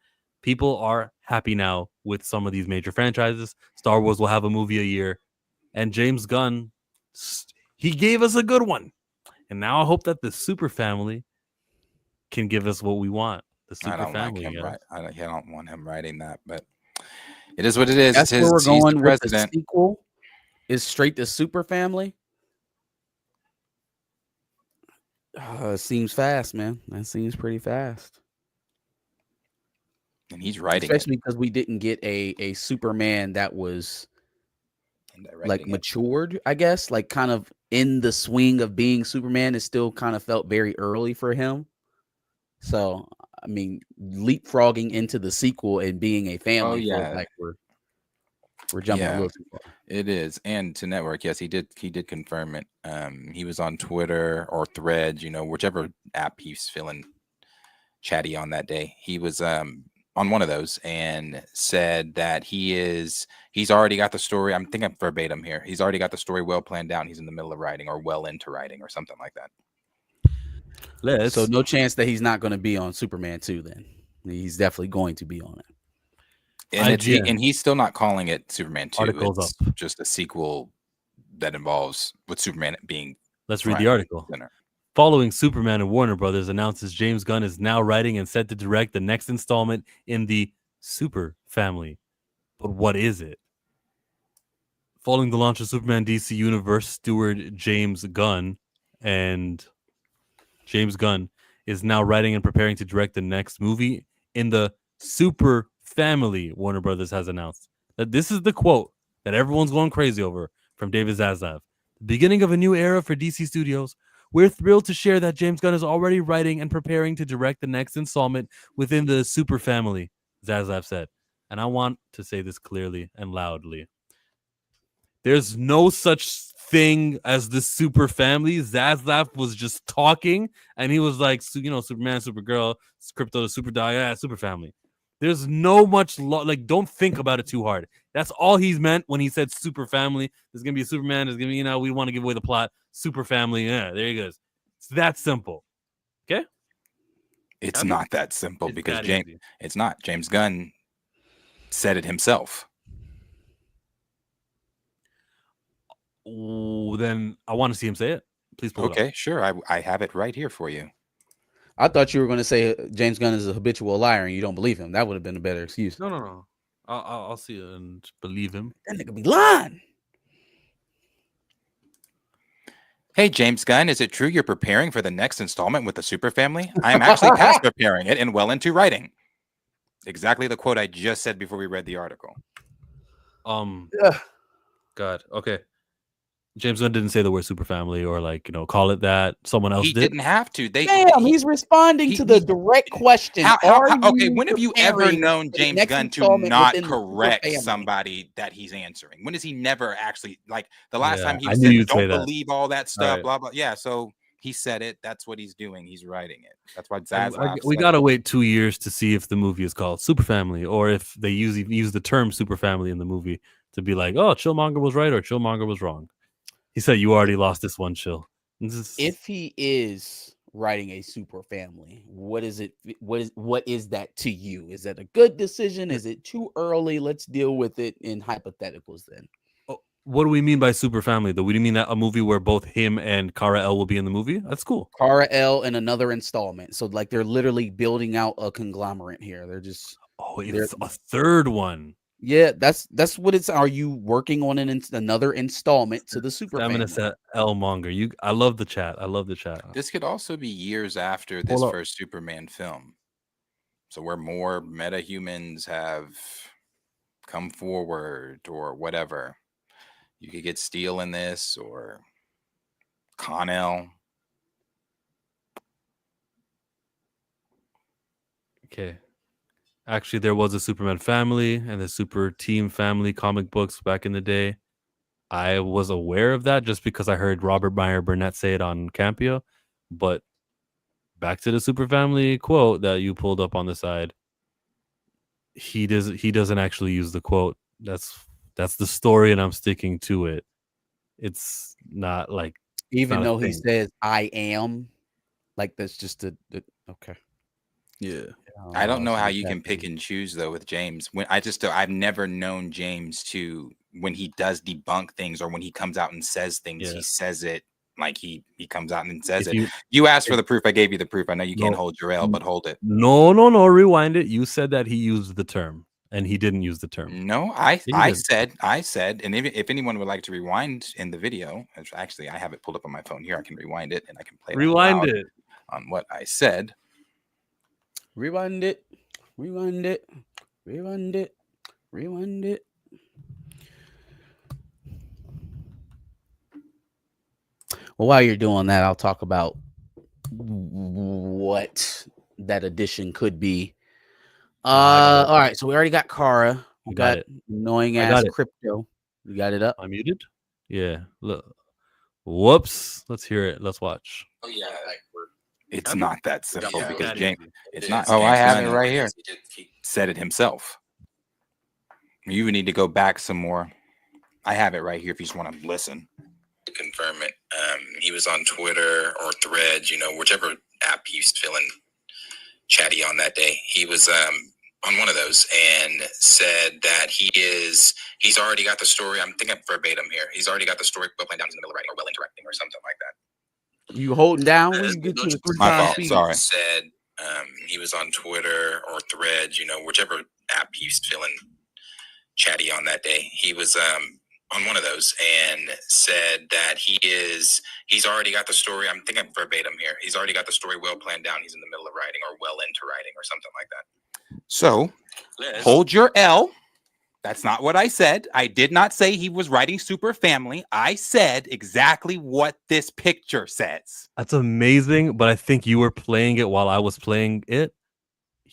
People are happy now with some of these major franchises. Star Wars will have a movie a year, and James Gunn, he gave us a good one. And now I hope that the Super Family can give us what we want. The Super Family. I don't want him writing that, but it is what it is. That's where we're going with the sequel. Is straight to Super Family. It seems fast, man. That seems pretty fast. And he's writing, especially because we didn't get a Superman that was like matured, I guess, like kind of in the swing of being Superman. It still kind of felt very early for him. So, I mean, leapfrogging into the sequel and being a family, feels like we're jumping a little too far. It is. And to network, yes, he did confirm it. He was on Twitter or Threads, whichever app he's feeling chatty on that day. He was on one of those and said that he's already got the story. I'm thinking verbatim here. He's already got the story well planned out. He's in the middle of writing or well into writing or something like that. So no chance that he's not going to be on Superman 2 then. He's definitely going to be on it. And he's still not calling it Superman 2. Article's it's up. Just a sequel that involves with Superman being. Let's read the article. Following Superman and Warner Brothers announces James Gunn is now writing and set to direct the next installment in the Super Family. But what is it? Following the launch of Superman DC Universe, steward James Gunn is now writing and preparing to direct the next movie in the Super Family, Warner Brothers has announced. That this is the quote that everyone's going crazy over from David Zaslav. The beginning of a new era for DC Studios. We're thrilled to share that James Gunn is already writing and preparing to direct the next installment within the Super Family, Zaslav said. And I want to say this clearly and loudly. There's no such thing as the Super Family. Zaslav was just talking, and he was like, Superman, Supergirl, Crypto, Super Die, Super Family. There's no much don't think about it too hard. That's all he's meant when he said Super Family. There's gonna be a Superman. There's gonna be, we want to give away the plot. Super Family. Yeah, there he goes. It's that simple. Okay. It's not that simple because it's not. James Gunn said it himself. Oh, then I want to see him say it. Please pull it up. Okay, sure. I have it right here for you. I thought you were going to say James Gunn is a habitual liar and you don't believe him. That would have been a better excuse. No. I'll see it and believe him. That nigga be lying. Hey, James Gunn, is it true you're preparing for the next installment with the Super Family? I am actually past preparing it and well into writing. Exactly the quote I just said before we read the article. God. Okay. James Gunn didn't say the word Super Family or call it that. Someone else did. He didn't have to. He's responding to the direct question. When have you ever known James Gunn to not correct somebody that he's answering? When has he never actually the last time he said don't believe all that stuff, blah blah. Yeah, so He said it. That's what he's doing. He's writing it. That's why Zaslav. We gotta wait 2 years to see if the movie is called Super Family or if they use the term Super Family in the movie to be like, oh, Chillmonger was right or Chillmonger was wrong. He said you already lost this one, Chill. If he is writing a super family, what is it? What is that to you? Is that a good decision? Is it too early? Let's deal with it in hypotheticals then. What do we mean by super family? Do we mean that a movie where both him and Kara L will be in the movie? That's cool. Kara L and another installment. So like they're literally building out a conglomerate here. They're just it's a third one. Yeah, that's what it's. Are you working on another installment to the super family? Said L Monger. I love the chat. This could also be years after this first Superman film. So where more metahumans have come forward or whatever. You could get Steel in this or Connell. Okay. Actually, there was a Superman family and the Super Team family comic books back in the day. I was aware of that just because I heard Robert Meyer Burnett say it on Campio. But back to the Super Family quote that you pulled up on the side. He doesn't actually use the quote. That's the story, and I'm sticking to it. It's not like even though he says I am, like that's just okay. Yeah. I don't know how you can pick and choose though with James. I've never known James to, when he does debunk things or when he comes out and says things, he says it like he comes out and says it. You asked for the proof, I gave you the proof. I know you can't hold your L, but hold it. No, rewind it. You said that he used the term and he didn't use the term. No, I said, and if anyone would like to rewind in the video, actually I have it pulled up on my phone here. I can rewind it and I can play it on what I said. Rewind it. Well, while you're doing that, I'll talk about what that addition could be. All right, so we already got Kara. We got annoying ass Crypto. You got it up? I muted. Yeah. Look. Whoops. Let's hear it. Let's watch. Oh yeah, it's not that simple because James. It's not. Oh, I have it right here. He said it himself. You would need to go back some more. I have it right here if you just want to listen. To confirm it, he was on Twitter or Threads, whichever app he's feeling chatty on that day. He was on one of those and said that he's already got the story. I'm thinking verbatim here. He's already got the story well planned down. He's in the middle of writing or well interacting or something like that. You holding down when you get to the 3 times speed. Sorry. Said he was on Twitter or Threads, whichever app he's feeling chatty on that day. He was on one of those and said that he's already got the story. I'm thinking verbatim here. He's already got the story well planned down. He's in the middle of writing or well into writing or something like that. So hold your L. That's not what I said. I did not say he was writing Super Family. I said exactly what this picture says. That's amazing, but I think you were playing it while I was playing it.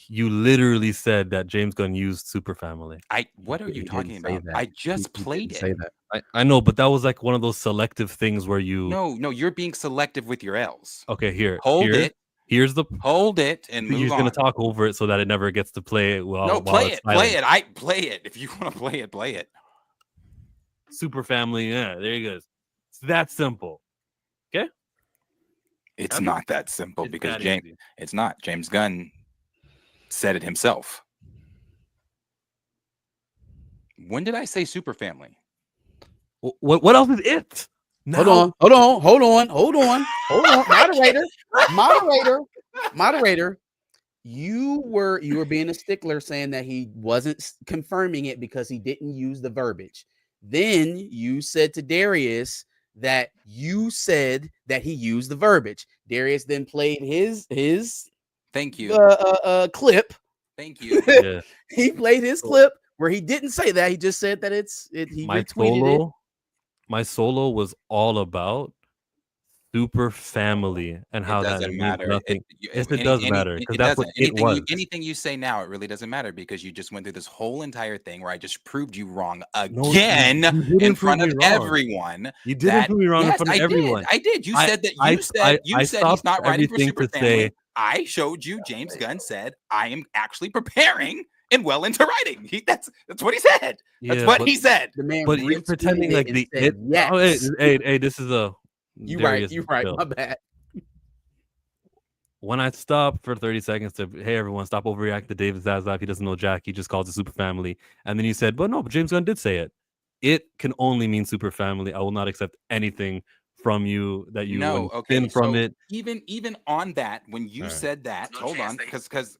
You literally said that James Gunn used Super Family. What are you talking about? I just played it. Say that. I know, but that was like one of those selective things where you. No, you're being selective with your L's. Okay, here. Hold it. Here's the. Hold it and move on. He's going to talk over it so that it never gets to play it. Play it. Play it. I play it. If you want to play it, play it. Super Family. Yeah, there he goes. It's that simple. Okay. It's not that simple because it's not. James Gunn said it himself. When did I say Super Family? What else is it? No. Hold on. Moderator. You were being a stickler saying that he wasn't confirming it because he didn't use the verbiage. Then you said to Darius that you said that he used the verbiage. Darius then played his thank you clip. Thank you. Yeah. He played his clip where he didn't say that. He just said that he retweeted it. My solo was all about super family and how that doesn't means matter. nothing. Yes, it does matter because that's what it was. Anything you say now, it really doesn't matter because you just went through this whole entire thing where I just proved you wrong No, again you didn't in prove front me of wrong. everyone. You didn't prove me wrong in Yes, front of I everyone. did. I did. You I- said that. I- You said I he's stopped not writing for everything Super to Family. say- I showed you. James Gunn said I am actually preparing and well into writing. That's what he said. That's what he said. The man But you're pretending retweeted like and the said, it. yes. Oh, hey, this is a. You Darius right. Bill. My bad. When I stop for 30 seconds to, hey, everyone, stop overreacting to David Zaslav. He doesn't know Jack. He just calls it super family. And then you said, but no, but James Gunn did say it. It can only mean super family. I will not accept anything from you that you spin from it. Even on that, when you said that, hold on, because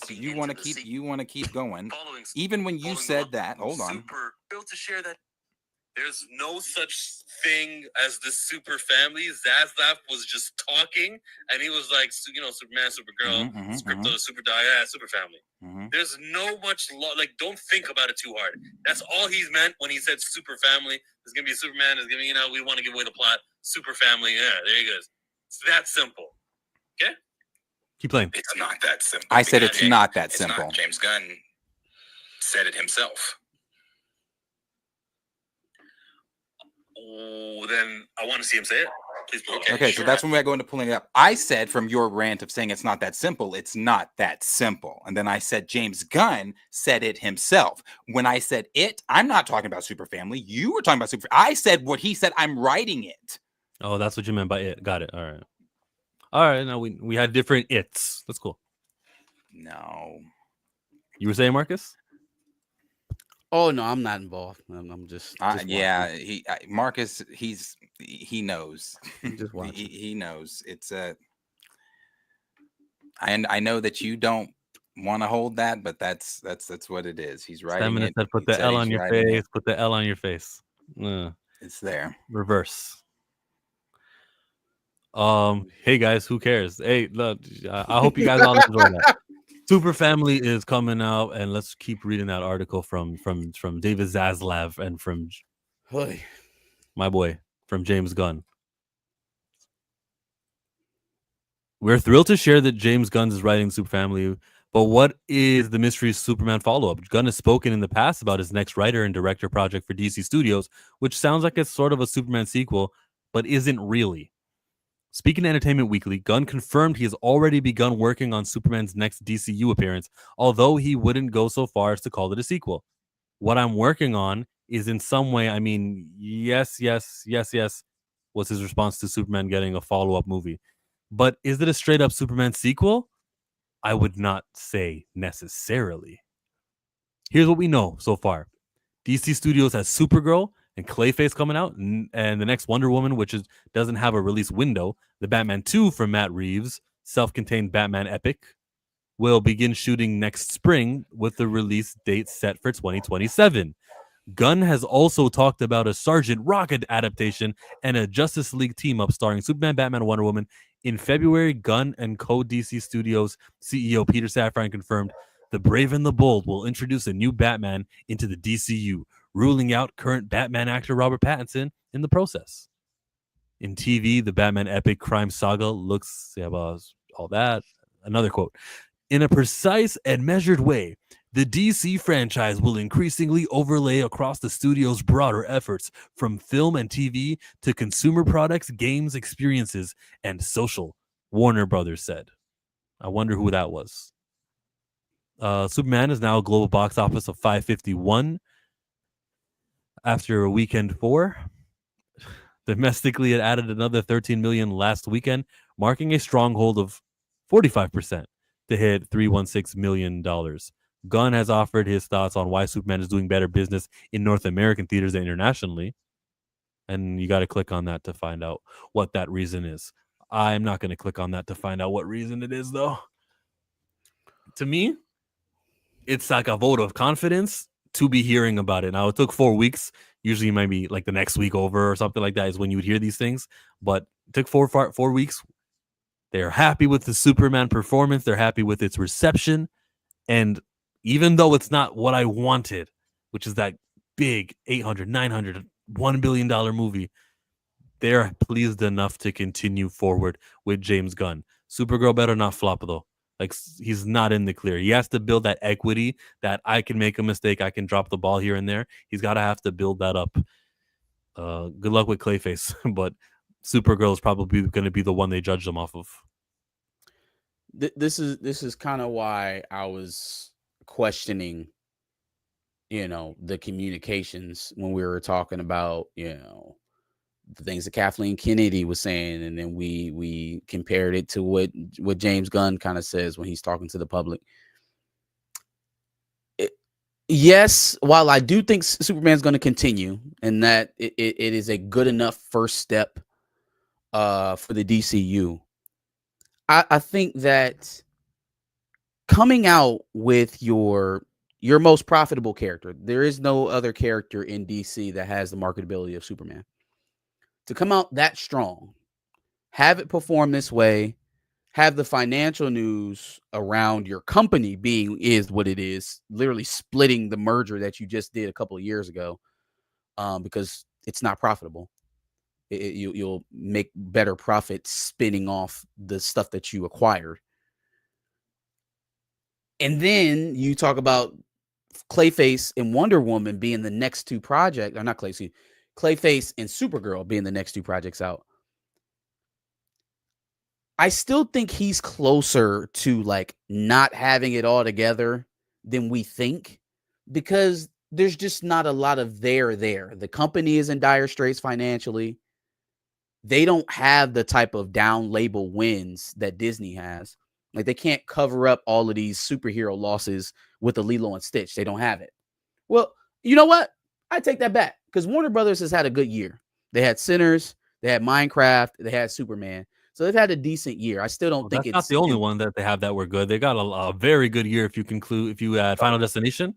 you want to keep going. Even when you said that, hold on. To share that there's no such thing as the super family. Zaslav was just talking, and he was like, Superman, Supergirl, Crypto, Super Dog, super family. There's no much don't think about it too hard. That's all he's meant when he said super family. There's gonna be a Superman. There's gonna be, we want to give away the plot. Super family. Yeah, there he goes. It's that simple. Okay. Keep playing. It's not that simple. I said it's not that simple. Not. James Gunn said it himself. Oh, then I want to see him say it. Please. Okay, so that's when we go into pulling it up. I said from your rant of saying it's not that simple, it's not that simple. And then I said James Gunn said it himself. When I said it, I'm not talking about Super Family. You were talking about Super. I said what he said. I'm writing it. Oh, that's what you meant by it. Got it. All right. Now we had different it's. That's cool. No. You were saying, Marcus? Oh no, I'm not involved. I'm just yeah. Marcus. He knows. Just watching. he knows. It's and I know that you don't want to hold that, but that's what it is. He's writing it. Said, put the L on your face. Put the L on your face. It's there. Reverse. Hey guys, who cares? Hey, look, I hope you guys all enjoy that. Super Family is coming out, and let's keep reading that article from David Zaslav and from my boy from James Gunn. We're thrilled to share that James Gunn is writing Super Family, but what is the mystery Superman follow-up? Gunn has spoken in the past about his next writer and director project for DC Studios, which sounds like it's sort of a Superman sequel, but isn't really. Speaking to Entertainment Weekly, Gunn confirmed he has already begun working on Superman's next DCU appearance, although he wouldn't go so far as to call it a sequel. What I'm working on is in some way, I mean, yes, was his response to Superman getting a follow-up movie. But is it a straight-up Superman sequel? I would not say necessarily. Here's what we know so far. DC Studios has Supergirl and Clayface coming out, and the next Wonder Woman, which doesn't have a release window, the Batman 2 from Matt Reeves, self-contained Batman epic, will begin shooting next spring with the release date set for 2027. Gunn has also talked about a Sergeant Rocket adaptation and a Justice League team-up starring Superman, Batman, and Wonder Woman. In February, Gunn and co-DC Studios CEO Peter Safran confirmed the Brave and the Bold will introduce a new Batman into the DCU, ruling out current Batman actor Robert Pattinson in the process. In TV, the Batman epic crime saga looks all that. Another quote. In a precise and measured way, the DC franchise will increasingly overlay across the studio's broader efforts from film and TV to consumer products, games, experiences, and social, Warner Brothers said. I wonder who that was. Superman is now a global box office of 551 after a weekend 4. Domestically, it added another 13 million last weekend, marking a stronghold of 45% to hit $316 million. Gunn has offered his thoughts on why Superman is doing better business in North American theaters than internationally. And you got to click on that to find out what that reason is. I'm not going to click on that to find out what reason it is, though. To me, it's like a vote of confidence to be hearing about it. Now, it took 4 weeks. Usually, maybe like the next week over or something like that is when you would hear these things. But it took 4 weeks. They're happy with the Superman performance. They're happy with its reception. And even though it's not what I wanted, which is that big $800, $900, $1 billion movie, they're pleased enough to continue forward with James Gunn. Supergirl better not flop though. Like he's not in the clear. He has to build that equity that I can make a mistake, I can drop the ball here and there. He's got to have to build that up. Good luck with Clayface, but Supergirl is probably going to be the one they judge them off of. This is kind of why I was questioning, the communications when we were talking about, the things that Kathleen Kennedy was saying, and then we compared it to what James Gunn kind of says when he's talking to the public. Yes, while I do think Superman's going to continue, and that it is a good enough first step for the DCU, I think that coming out with your most profitable character, there is no other character in DC that has the marketability of Superman. To come out that strong, have it perform this way, have the financial news around your company is what it is, literally splitting the merger that you just did a couple of years ago, because it's not profitable. You'll make better profits spinning off the stuff that you acquired. And then you talk about Clayface and Wonder Woman being the next two projects, or not Clayface and Supergirl being the next two projects out. I still think he's closer to like not having it all together than we think, because there's just not a lot of there. The company is in dire straits financially. They don't have the type of down label wins that Disney has. Like they can't cover up all of these superhero losses with a Lilo and Stitch. They don't have it. Well, you know what? I take that back, because Warner Brothers has had a good year. They had Sinners, they had Minecraft, they had Superman. So they've had a decent year. I still don't think that's not the only one that they have that were good. They got a very good year if you add Final Destination.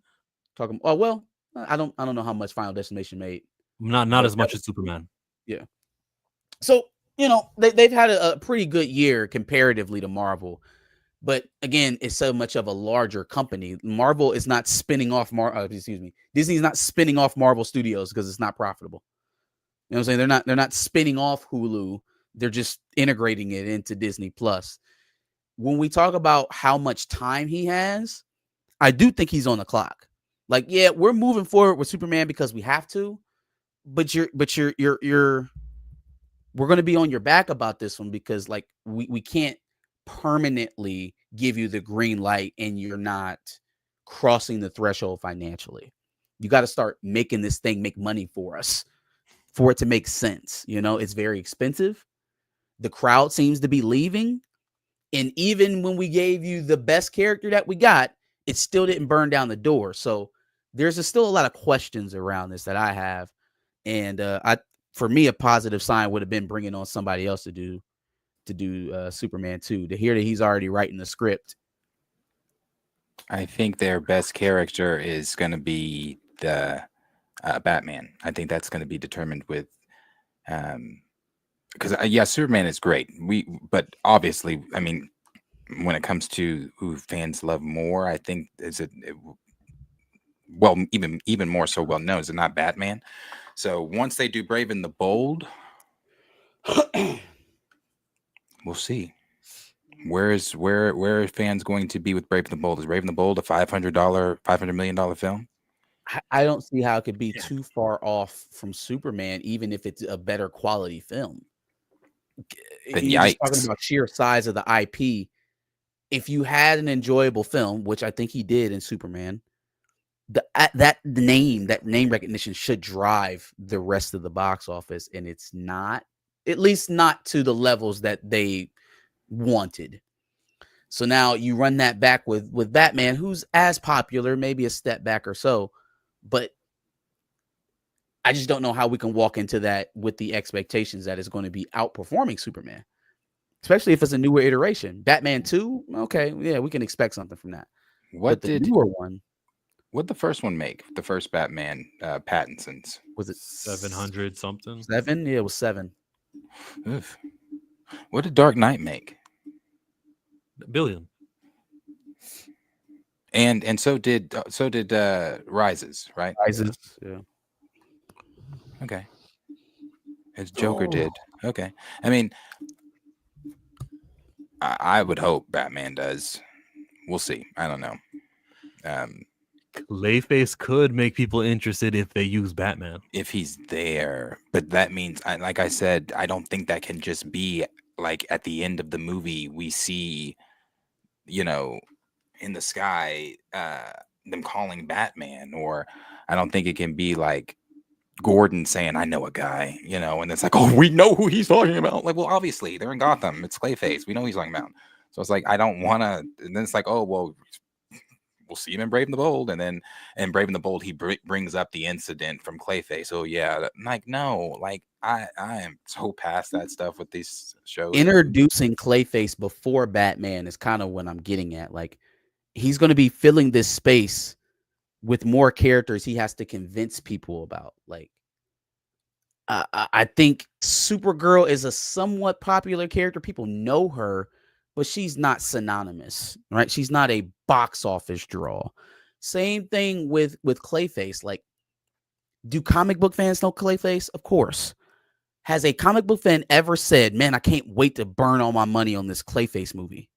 I don't know how much Final Destination made. Not as much as Superman. Yeah. So, they've had a pretty good year comparatively to Marvel. But again, it's so much of a larger company. Marvel is not spinning off Disney's not spinning off Marvel Studios because it's not profitable. You know what I'm saying? They're not spinning off Hulu. They're just integrating it into Disney Plus. When we talk about how much time he has, I do think he's on the clock. Like, yeah, we're moving forward with Superman because we have to, but we're going to be on your back about this one, because like we can't permanently give you the green light and you're not crossing the threshold financially. You got to start making this thing make money for us, for it to make sense. It's very expensive. The crowd seems to be leaving. And even when we gave you the best character that we got, it still didn't burn down the door. So there's still a lot of questions around this that I have. And for me, a positive sign would have been bringing on somebody else to do Superman 2. To hear that he's already writing the script. I think their best character is going to be the Batman. I think that's going to be determined with because Superman is great. But obviously, I mean, when it comes to who fans love more, I think even more so well known is it not Batman. So once they do Brave and the Bold, we'll see. Where are fans going to be with Brave and the Bold? Is Brave and the Bold a $500 million film? I don't see how it could be too far off from Superman, even if it's a better quality film. You're just talking about sheer size of the IP. If you had an enjoyable film, which I think he did in Superman, that name recognition should drive the rest of the box office, and it's not, at least not to the levels that they wanted. So now you run that back with Batman, who's as popular, maybe a step back or so, but I just don't know how we can walk into that with the expectations that it's going to be outperforming Superman, especially if it's a newer iteration. Batman 2, okay, yeah, we can expect something from that. What the newer one? What did the first one make? The first Batman, Pattinson's, was it 700 something? 7? Yeah, it was 7. Oof. What did Dark Knight make? $1 billion. And so did Rises, right? Rises, yeah. Okay. His Joker did. Okay. I mean, I would hope Batman does. We'll see. I don't know. Clayface could make people interested if they use Batman. If he's there, but that means, like I said, I don't think that can just be like at the end of the movie we see, you know, in the sky, them calling Batman, or I don't think it can be like Gordon saying, "I know a guy," and it's like, "Oh, we know who he's talking about." Like, well, obviously they're in Gotham. It's Clayface. We know who he's talking about. So it's like I don't want to. And then it's like, oh well, we'll see him in Brave and the Bold, and then in Brave and the Bold he brings up the incident from Clayface. Oh yeah, like no, like I am so past that stuff with these shows. Introducing Clayface before Batman is kind of what I'm getting at. Like, he's going to be filling this space with more characters he has to convince people about. Like, I think Supergirl is a somewhat popular character. People know her, but she's not synonymous, right? She's not a box office draw. Same thing with Clayface. Like, do comic book fans know Clayface? Of course. Has a comic book fan ever said, "Man, I can't wait to burn all my money on this Clayface movie"?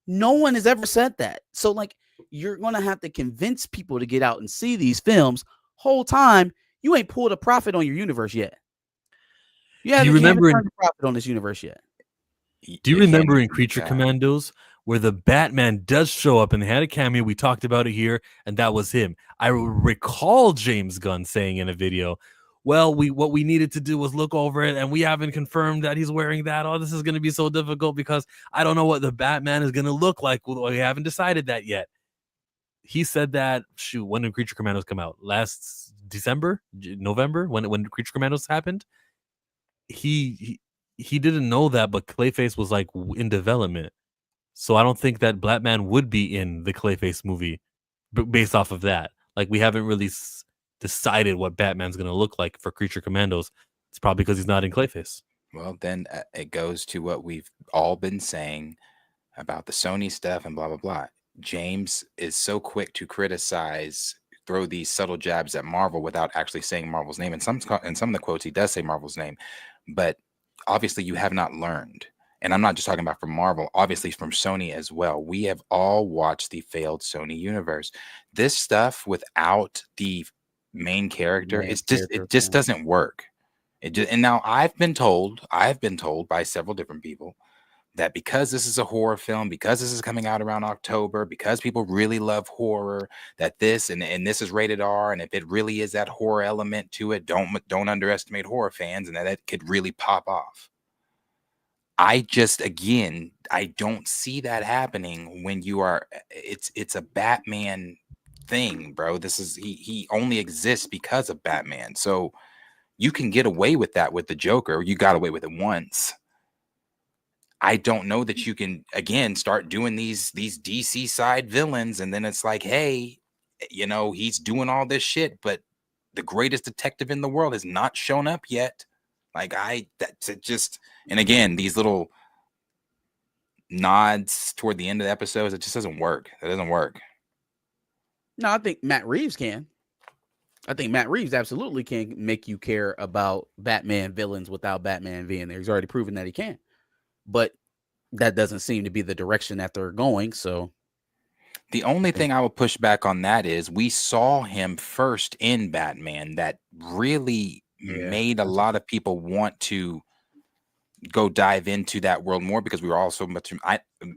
No one has ever said that. So, like, you're going to have to convince people to get out and see these films. Whole time, you ain't pulled a profit on your universe yet. You haven't turned a profit on this universe yet. Do you remember in Creature Commandos where the Batman does show up and they had a cameo? We talked about it here, and that was him. I recall James Gunn saying in a video, well, what we needed to do was look over it, and we haven't confirmed that he's wearing that. Oh, this is going to be so difficult because I don't know what the Batman is going to look like. We haven't decided that yet. He said that, when did Creature Commandos come out? Last December? November? When Creature Commandos happened? He didn't know that, but Clayface was like in development. So I don't think that Batman would be in the Clayface movie based off of that. Like, we haven't really decided what Batman's going to look like for Creature Commandos. It's probably because he's not in Clayface. Well, then it goes to what we've all been saying about the Sony stuff and blah, blah, blah. James is so quick to criticize, throw these subtle jabs at Marvel without actually saying Marvel's name. In some of the quotes, he does say Marvel's name. But obviously you have not learned. And I'm not just talking about from Marvel, obviously from Sony as well. We have all watched the failed Sony universe. This stuff without the main character, it just doesn't work. And now I've been told by several different people that because this is a horror film, because this is coming out around October, because people really love horror, that this and this is rated R, and if it really is that horror element to it, don't underestimate horror fans, and that it could really pop off. I don't see that happening when you are. It's a Batman thing, bro. He only exists because of Batman, so you can get away with that with the Joker. You got away with it once. I don't know that you can again start doing these DC side villains, and then it's like, hey, he's doing all this shit, but the greatest detective in the world has not shown up yet. Like and again, these little nods toward the end of the episodes, it just doesn't work. It doesn't work. No, I think Matt Reeves can. I think Matt Reeves absolutely can make you care about Batman villains without Batman being there. He's already proven that he can. But that doesn't seem to be the direction that they're going. So the only thing I will push back on that is we saw him first in Batman that really made a lot of people want to go dive into that world more because we were all so much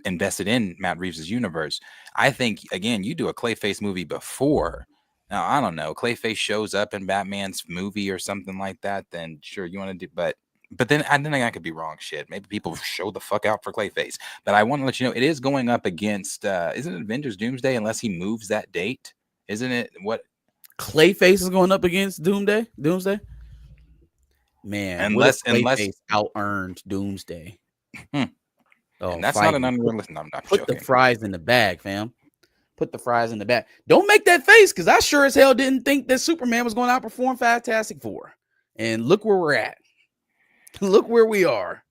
invested in Matt Reeves' universe. I think, again, you do a Clayface movie before. Now, I don't know, Clayface shows up in Batman's movie or something like that, then sure, you want to do, but then I think I could be wrong. Shit, maybe people show the fuck out for Clayface. But I want to let you know it is going up against. Isn't it Avengers Doomsday? Unless he moves that date, isn't it? What Clayface is going up against Doomsday? Man, unless out earned Doomsday. Oh, and that's not an unrealistic. I'm not put joking. The fries in the bag, fam. Put the fries in the bag. Don't make that face, because I sure as hell didn't think that Superman was going to outperform Fantastic Four. And look where we're at. Look where we are.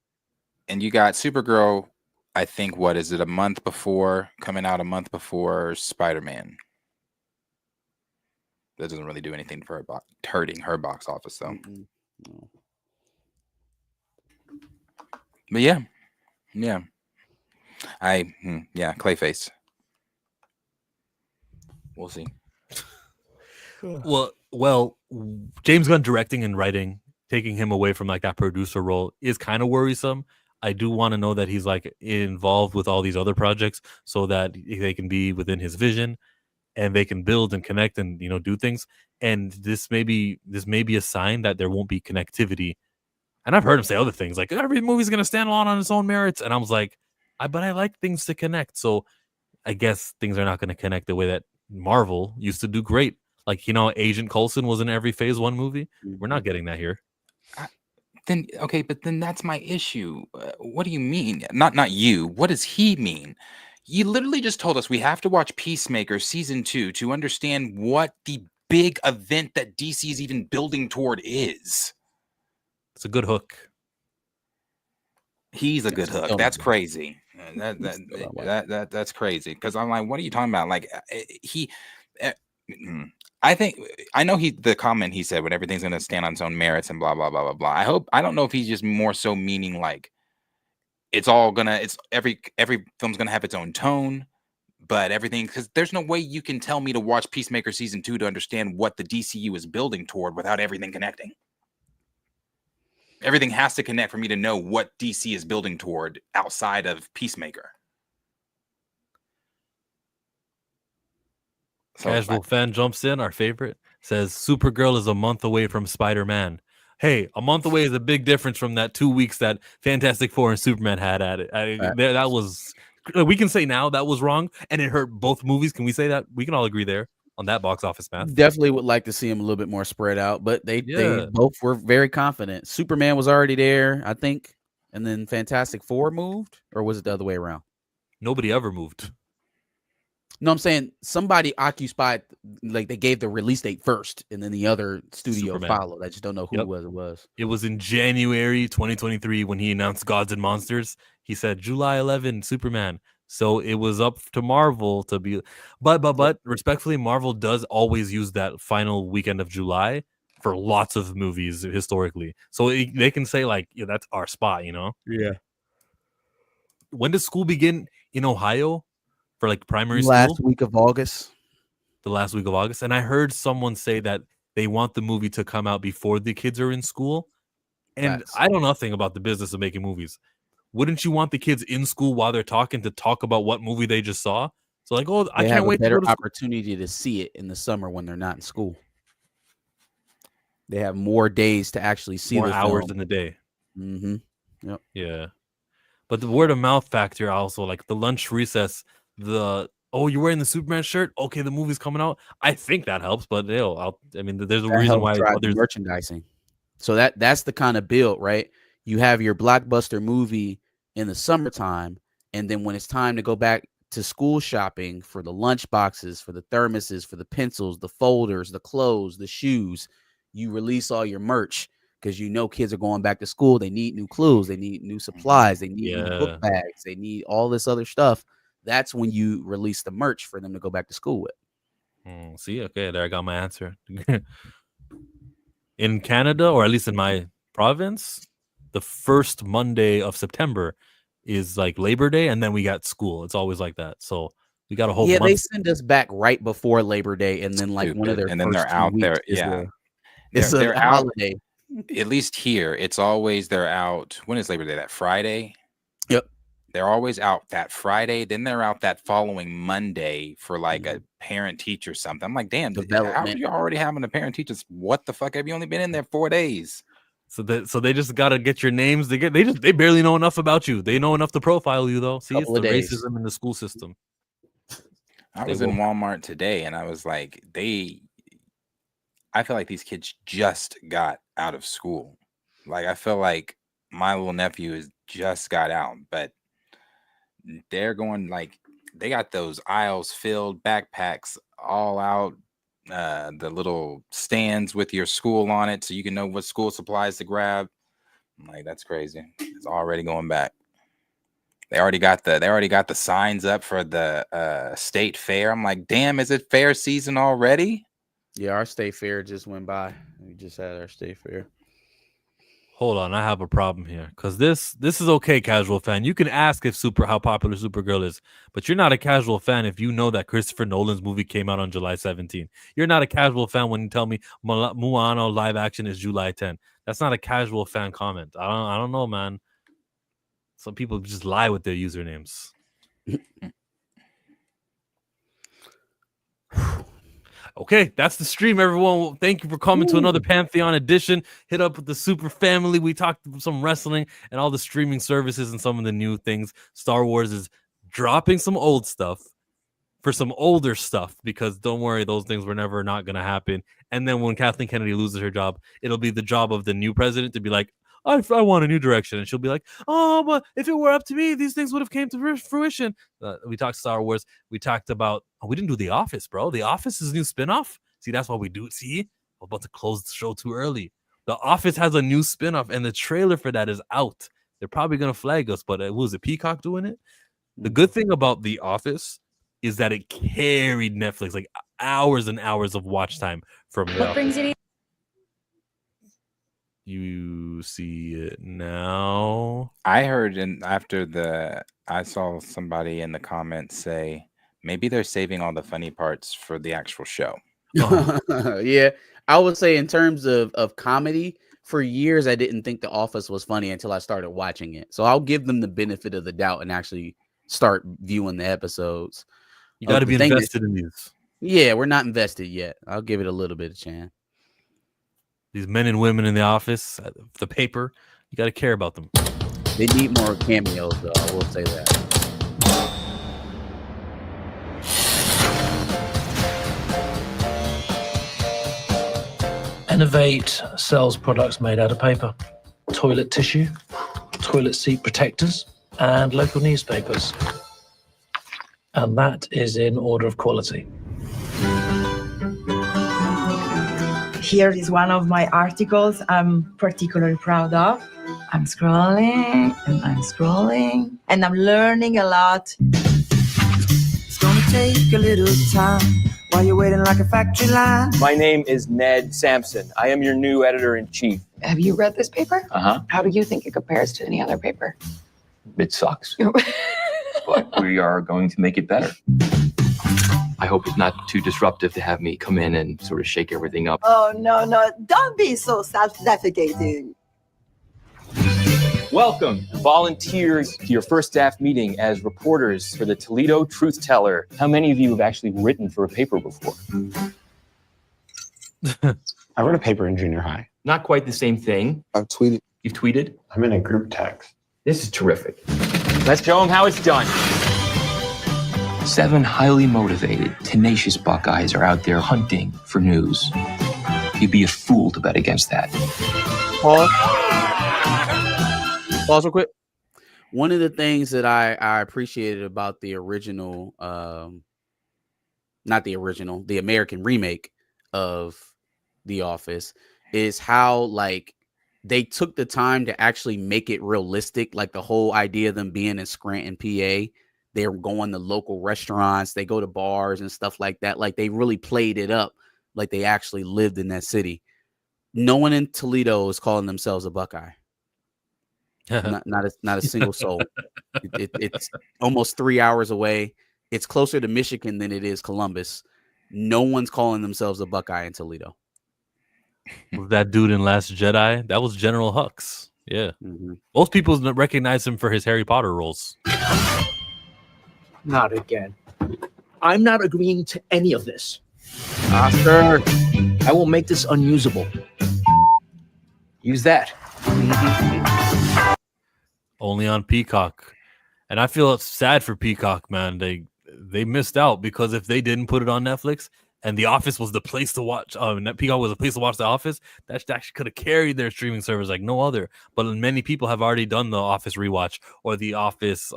And you got Supergirl, I think, what is it, coming out a month before Spider-Man. That doesn't really do anything for hurting her box office, though. No. But yeah. Clayface. We'll see. Well, James Gunn directing and writing, taking him away from like that producer role is kind of worrisome. I do want to know that he's like involved with all these other projects so that they can be within his vision and they can build and connect and do things. And this may be a sign that there won't be connectivity. And I've heard him say other things like every movie's gonna stand alone on its own merits. And I was like, but I like things to connect. So I guess things are not going to connect the way that Marvel used to do great. Like, Agent Coulson was in every Phase 1 movie. We're not getting that here. Then that's my issue. What do you mean? Not you. What does he mean? You literally just told us we have to watch Peacemaker season 2 to understand what the big event that DC is even building toward is. It's a good hook. He's a good hook. That's crazy. That's crazy. Because I'm like, what are you talking about? Like I know the comment he said when everything's gonna stand on its own merits and blah blah blah blah blah. I don't know if he's just more so meaning like it's every film's gonna have its own tone, but everything, because there's no way you can tell me to watch Peacemaker season 2 to understand what the DCU is building toward without everything connecting. Everything has to connect for me to know what DC is building toward outside of Peacemaker. Casual fan jumps in, our favorite, says Supergirl is a month away from Spider-Man. Hey, a month away is a big difference from that 2 weeks that Fantastic Four and Superman had at it. That was, we can say now that was wrong, and it hurt both movies. Can we say that? We can all agree there on that box office math. Definitely would like to see them a little bit more spread out, but they both were very confident. Superman was already there, I think, and then Fantastic Four moved, or was it the other way around? Nobody ever moved. No, I'm saying somebody occupied, like they gave the release date first, and then the other studio followed. I just don't know who it was. It was in January 2023 when he announced Gods and Monsters. He said July 11, Superman. So it was up to Marvel to be, but respectfully, Marvel does always use that final weekend of July for lots of movies historically. So they can say like, that's our spot, Yeah. When does school begin in Ohio? For like primary school? Last week of August. The last week of August. And I heard someone say that they want the movie to come out before the kids are in school. And I know nothing about the business of making movies. Wouldn't you want the kids in school while they're talking to talk about what movie they just saw? So like, I can't wait. They have a better opportunity to see it in the summer when they're not in school. They have more days to actually see more hours in the day. Mm-hmm. Yep. Yeah. But the word of mouth factor also, like the lunch recess, you're wearing the Superman shirt? Okay, the movie's coming out. I think that helps, but there's a reason why others merchandising. So that's the kind of build, right? You have your blockbuster movie in the summertime, and then when it's time to go back to school shopping for the lunch boxes, for the thermoses, for the pencils, the folders, the clothes, the shoes, you release all your merch because kids are going back to school. They need new clothes, they need new supplies, they need new book bags, they need all this other stuff. That's when you release the merch for them to go back to school with. See, okay, there I got my answer. In Canada, or at least in my province, the first Monday of September is like Labor Day, and then we got school. It's always like that. So we got a whole month. They send us back right before Labor Day, and then like one of their and then they're out there. It's a holiday. At least here, it's always they're out. When is Labor Day? That Friday? Yep. They're always out that Friday. Then they're out that following Monday for like a parent teacher something. I'm like, damn, how are you already having a parent teacher? What the fuck? Have you only been in there 4 days? So they just gotta get your names. They barely know enough about you. They know enough to profile you though. See, it's the racism in the school system. I was in Walmart today, and I was like, I feel like these kids just got out of school. Like I feel like my little nephew has just got out, but they're going like they got those aisles filled, backpacks all out, the little stands with your school on it so you can know what school supplies to grab. I'm like, that's crazy. It's already going back. They already got the signs up for the state fair. I'm like, damn, is it fair season already? Yeah, our state fair just went by. We just had our state fair. Hold on, I have a problem here because this is okay, casual fan. You can ask if how popular Supergirl is, but you're not a casual fan if you know that Christopher Nolan's movie came out on July 17th. You're not a casual fan when you tell me Moana live action is July 10th. That's not a casual fan comment. I don't know, man. Some people just lie with their usernames. Okay, that's the stream, everyone. Thank you for coming to another Pantheon edition. Hit up with the super family. We talked some wrestling and all the streaming services and some of the new things. Star Wars is dropping some old stuff for some older stuff because don't worry, those things were never not going to happen. And then when Kathleen Kennedy loses her job, it'll be the job of the new president to be like, I want a new direction. And she'll be like, oh, but if it were up to me, these things would have came to fruition. We talked Star Wars. We talked about, we didn't do The Office, bro. The Office is a new spinoff. See, that's why we do it. See, I'm about to close the show too early. The Office has a new spinoff, and the trailer for that is out. They're probably going to flag us, but was it Peacock doing it? The good thing about The Office is that it carried Netflix, like hours and hours of watch time from What brings you to You see it now. I heard I saw somebody in the comments say maybe they're saving all the funny parts for the actual show. Yeah, I would say in terms of comedy, for years I didn't think The Office was funny until I started watching it. So I'll give them the benefit of the doubt and actually start viewing the episodes. You got to be invested in these. Yeah, we're not invested yet. I'll give it a little bit of chance. These men and women in the office, the paper, you got to care about them. They need more cameos, though. I will say that. Innovate sells products made out of paper, toilet tissue, toilet seat protectors, and local newspapers. And that is in order of quality. Here is one of my articles I'm particularly proud of. I'm scrolling and I'm scrolling and I'm learning a lot. It's gonna take a little time while you're waiting like a factory line. My name is Ned Sampson. I am your new editor-in-chief. Have you read this paper? Uh-huh. How do you think it compares to any other paper? It sucks. But we are going to make it better. I hope it's not too disruptive to have me come in and sort of shake everything up. Oh, no, don't be so self-defecating. Welcome, volunteers, to your first staff meeting as reporters for the Toledo Truth Teller. How many of you have actually written for a paper before? I wrote a paper in junior high. Not quite the same thing. I've tweeted. You've tweeted? I'm in a group text. This is terrific. Let's show them how it's done. 7 highly motivated, tenacious Buckeyes are out there hunting for news. You'd be a fool to bet against that. Pause real quick. One of the things that I appreciated about the original, not the original, the American remake of The Office is how like they took the time to actually make it realistic. Like the whole idea of them being in Scranton, PA. They're going to local restaurants. They go to bars and stuff like that. Like they really played it up like they actually lived in that city. No one in Toledo is calling themselves a Buckeye. not a single soul. It's almost 3 hours away. It's closer to Michigan than it is Columbus. No one's calling themselves a Buckeye in Toledo. That dude in Last Jedi, that was General Hux. Yeah. Mm-hmm. Most people recognize him for his Harry Potter roles. Not again. I'm not agreeing to any of this. Oscar. I will make this unusable. Use that. Only on Peacock. And I feel sad for Peacock, man. They missed out because if they didn't put it on Netflix and The Office was the place to watch, Peacock was the place to watch The Office, that actually could have carried their streaming service like no other. But many people have already done The Office rewatch or The Office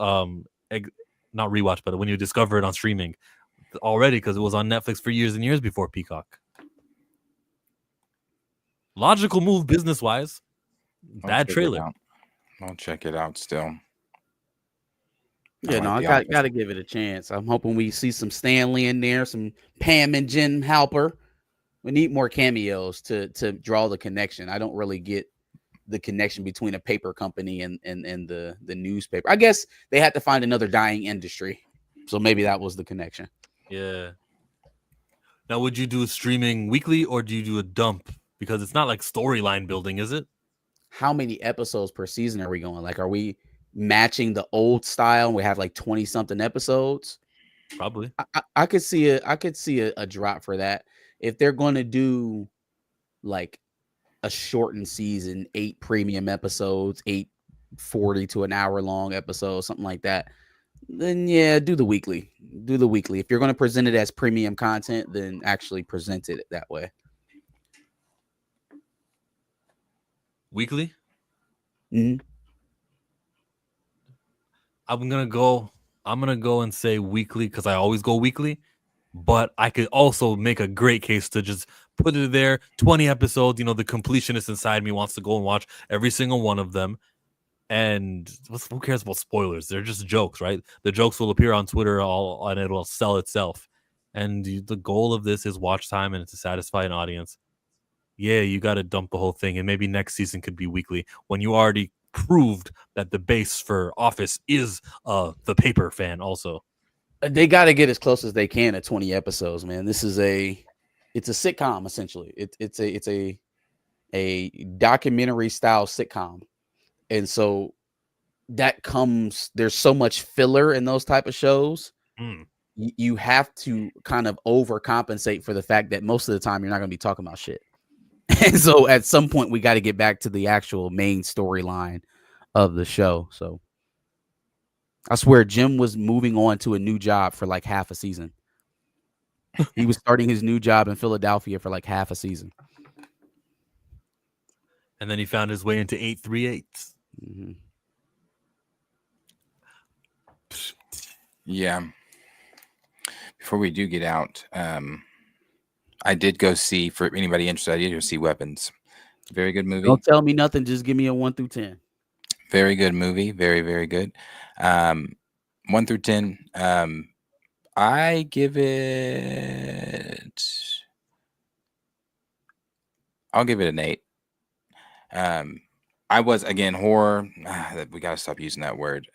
not rewatch, but when you discover it on streaming already because it was on Netflix for years and years before Peacock. Logical move business-wise. Bad trailer. I'll check it out still. Yeah, I got to give it a chance. I'm hoping we see some Stanley in there, some Pam and Jen Halper. We need more cameos to draw the connection. I don't really get the connection between a paper company and the newspaper. I guess they had to find another dying industry, so maybe that was the connection. Yeah. Now, would you do streaming weekly or do you do a dump? Because it's not like storyline building, is it? How many episodes per season are we going? Like, are we matching the old style? We have like 20 something episodes. Probably. I could see a drop for that if they're going to do like a shortened season, 8 premium episodes, 8 40 to an hour long episode, something like that. Then yeah, do the weekly. If you're going to present it as premium content, then actually present it that way. Weekly? Mm-hmm. I'm gonna go and say weekly because I always go weekly, but I could also make a great case to just put it there. 20 episodes, the completionist inside me wants to go and watch every single one of them. And who cares about spoilers? They're just jokes, right? The jokes will appear on Twitter and it will sell itself. And the goal of this is watch time and to satisfy an audience. Yeah, you got to dump the whole thing, and maybe next season could be weekly when you already proved that the base for Office is the paper fan. Also, they got to get as close as they can at 20 episodes, man. It's a sitcom essentially. It's a documentary style sitcom, and so there's so much filler in those type of shows. You have to kind of overcompensate for the fact that most of the time you're not going to be talking about shit. And so at some point we got to get back to the actual main storyline of the show. So I swear Jim was moving on to a new job for like half a season. He was starting his new job in Philadelphia for like half a season. And then he found his way into 838. Mm-hmm. Yeah. Before we do get out, I did go see, for anybody interested, I did go see Weapons. Very good movie. Don't tell me nothing. Just give me a 1 through 10. Very good movie. Very, very good. 1 through 10. I give it. I'll give it an 8. I was, again, horror. We got to stop using that word.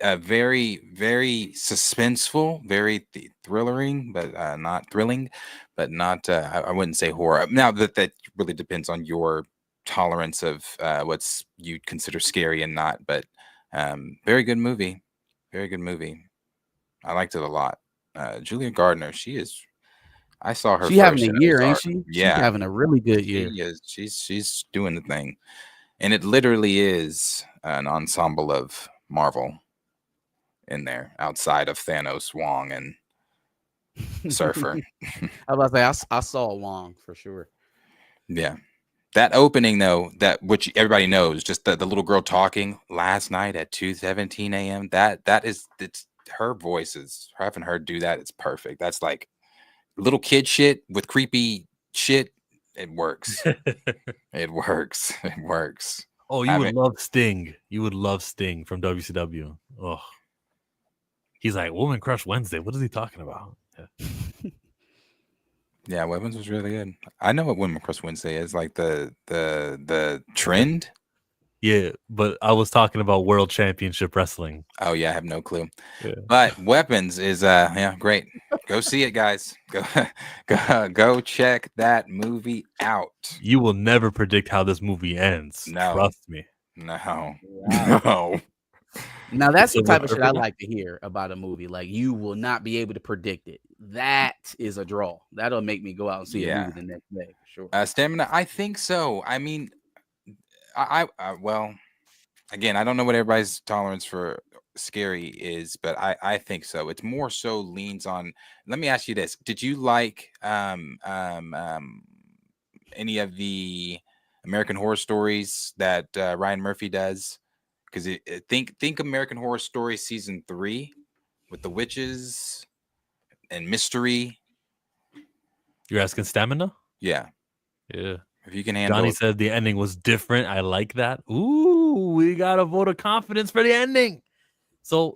Very, very suspenseful, very thrillering, but not thrilling, but not. I wouldn't say horror. Now that really depends on your tolerance of what's you'd consider scary and not. But very good movie, very good movie. I liked it a lot. Julia Gardner, she is. I saw her. She having a year, ain't she? Yeah, she's having a really good year. She is. She's doing the thing, and it literally is an ensemble of Marvel in there outside of Thanos, Wong, and Surfer. I was about to say I saw Wong for sure. Yeah, that opening though, which everybody knows, just the little girl talking last night at 2:17 a.m. It's her voices. Having her do that, it's perfect. That's like little kid shit with creepy shit. It works. It works. It works. Oh, you would love Sting. You would love Sting from WCW. Oh. He's like, Woman Crush Wednesday. What is he talking about? Yeah, Weapons was really good. I know what Woman Crush Wednesday is, like the trend. Yeah, but I was talking about World Championship Wrestling. Oh yeah, I have no clue. Yeah. But Weapons is great. Go see it, guys. Go check that movie out. You will never predict how this movie ends. No. Trust me. No. Wow. No. Now that's the type of shit I like to hear about a movie. Like, you will not be able to predict it. That is a draw. That'll make me go out and see a movie the next day for sure. Stamina, I think so. I mean, I well, again, I don't know what everybody's tolerance for scary is, but I think so. It's more so leans on. Let me ask you this: did you like any of the American Horror Stories that Ryan Murphy does? Because think American Horror Story season 3 with the witches and mystery. You're asking Stamina? Yeah. Yeah. If you can handle Johnny it. said the ending was different. I like that. Ooh, we got a vote of confidence for the ending. So,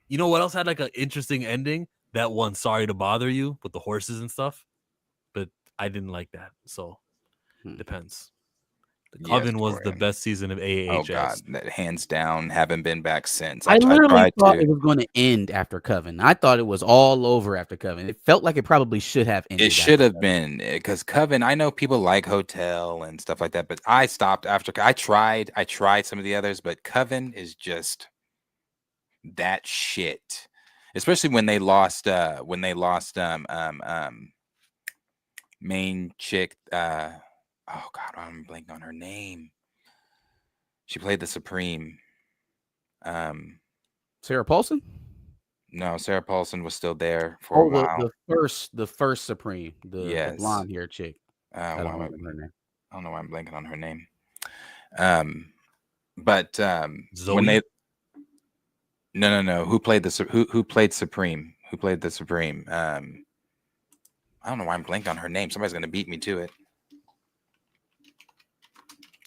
you know what else had like an interesting ending? That one, Sorry to Bother You, with the horses and stuff. But I didn't like that. So, depends. Coven was the best season of AAHS. Oh God, that hands down. Haven't been back since. I literally thought to. it was going to end after Coven. I thought it was all over after Coven. It felt like it probably should have ended. It should have been, because Coven. I know people like Hotel and stuff like that, but I stopped after. I tried some of the others, but Coven is just that shit. Especially when they lost. Main chick. Oh God, I'm blanking on her name. She played the Supreme. Sarah Paulson? No, Sarah Paulson was still there for a while. The first Supreme, the blonde hair chick. I don't know her name. I don't know why I'm blanking on her name. But Zoe? when they no, who played Supreme? Who played the Supreme? I don't know why I'm blanking on her name. Somebody's gonna beat me to it.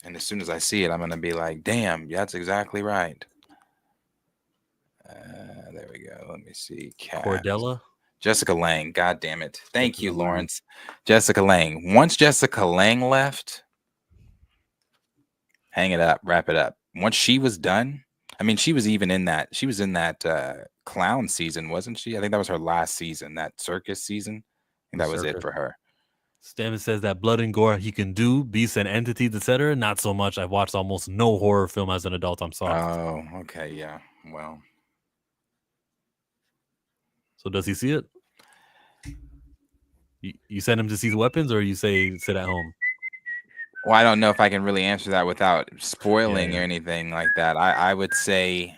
And as soon as I see it, I'm gonna be like, "Damn, that's exactly right." There we go. Let me see. Cordella? Jessica Lange. God damn it! Thank you, Lawrence. Jessica Lange. Once Jessica Lange left, hang it up, wrap it up. Once she was done, I mean, she was even in that. She was in that clown season, wasn't she? I think that was her last season. That circus season. I think that was it for her. Stammen says that blood and gore he can do, beasts and entities, etc. Not so much. I've watched almost no horror film as an adult. I'm sorry. Oh, okay, yeah. Well, so does he see it? You send him to see the weapons, or you say sit at home? Well, I don't know if I can really answer that without spoiling or anything like that. I would say,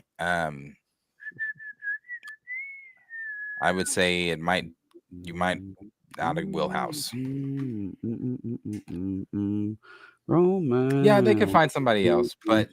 it might. You might. Out of wheelhouse. Romance. Yeah, they could find somebody else, but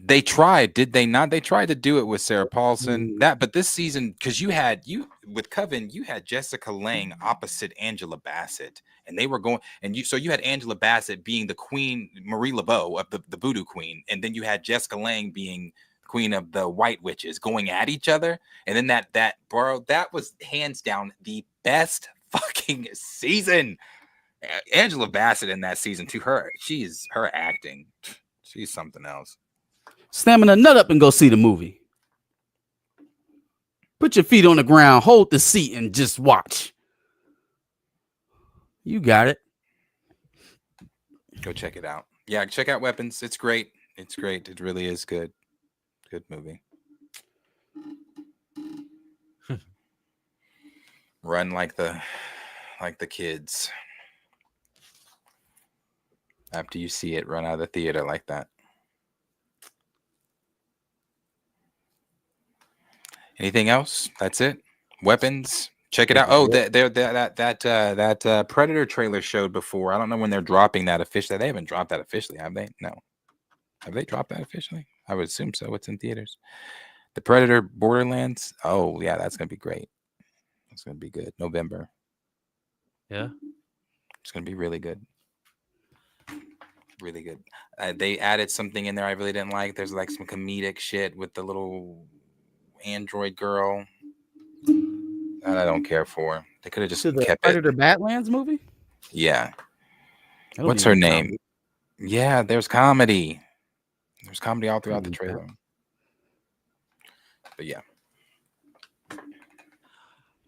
they tried, did they not? They tried to do it with Sarah Paulson. But this season, because with Coven, you had Jessica Lange opposite Angela Bassett, and they were going, so you had Angela Bassett being the queen, Marie Laveau of the Voodoo Queen, and then you had Jessica Lange being queen of the White Witches going at each other, and then that was hands down the best fucking season. Angela Bassett in that season too. Her acting, she's something else. Stamina, nut up and go see the movie. Put your feet on the ground, hold the seat, and just watch. You got it. Go check it out. Yeah, check out Weapons. It's great. It's great. It really is good. Good movie. Run like the kids. After you see it, run out of the theater like that. Anything else? That's it. Weapons. Check it out. Oh, that Predator trailer showed before. I don't know when they're dropping that officially. They haven't dropped that officially, have they? No. Have they dropped that officially? I would assume so. It's in theaters. The Predator Borderlands. Oh, yeah, that's gonna be great. It's gonna be good. November. Yeah. It's gonna be really good. Really good. They added something in there I really didn't like. There's like some comedic shit with the little android girl that I don't care for. They could have just kept Predator it. Badlands movie? Yeah. What's her name? Comedy. Yeah, there's comedy. There's comedy all throughout the trailer. But yeah.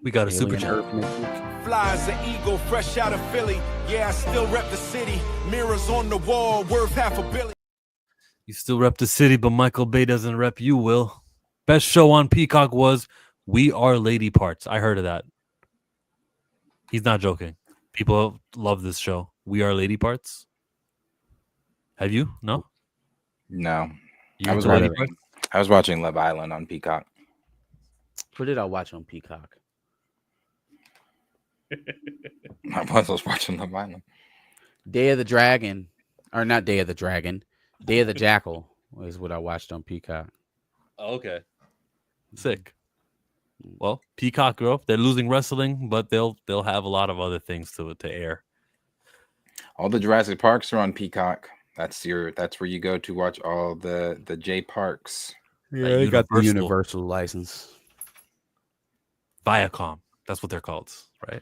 We got a super chat. Fly as an eagle, fresh out of Philly. Yeah, I still rep the city. Mirrors on the wall, worth $500 million. You still rep the city, but Michael Bay doesn't rep you, Will. Best show on Peacock was We Are Lady Parts. I heard of that. He's not joking. People love this show. We Are Lady Parts. Have you? No? No. I was watching Love Island on Peacock. What did I watch on Peacock? I was watching Love Island. Day of the Dragon. Or not Day of the Dragon. Day of the Jackal is what I watched on Peacock. Oh, okay. Sick. Well, Peacock, girl, they're losing wrestling, but they'll have a lot of other things to air. All the Jurassic Parks are on Peacock. That's where you go to watch all the J Parks. Yeah, they got the Universal license. Viacom. That's what they're called, right?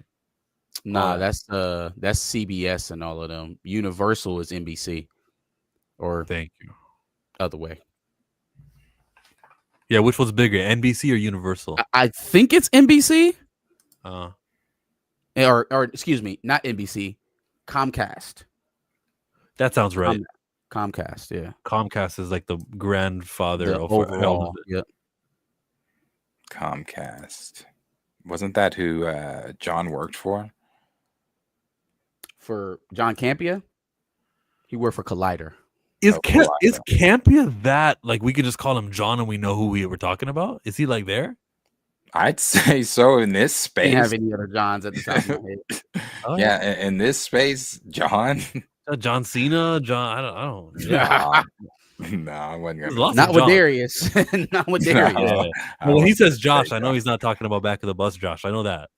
Nah, that's CBS and all of them. Universal is NBC, or thank you. Other way. Yeah, which was bigger, NBC or Universal? I think it's NBC. Or excuse me, not NBC, Comcast. That sounds right. Comcast, yeah. Comcast is like the grandfather of overall. all of it. Yep. Comcast. Wasn't that who John worked for? For John Campia? He worked for Collider. Is Campia that, like, we could just call him John and we know who we were talking about? Is he like there? I'd say so in this space. Didn't have any other Johns at the top of my head. Yeah, in this space, John. John Cena, John. I don't. Yeah. No, I wasn't gonna. Not with Darius. Not with Darius. Yeah. Well, when he says Josh, I know he's not talking about back of the bus Josh. I know that.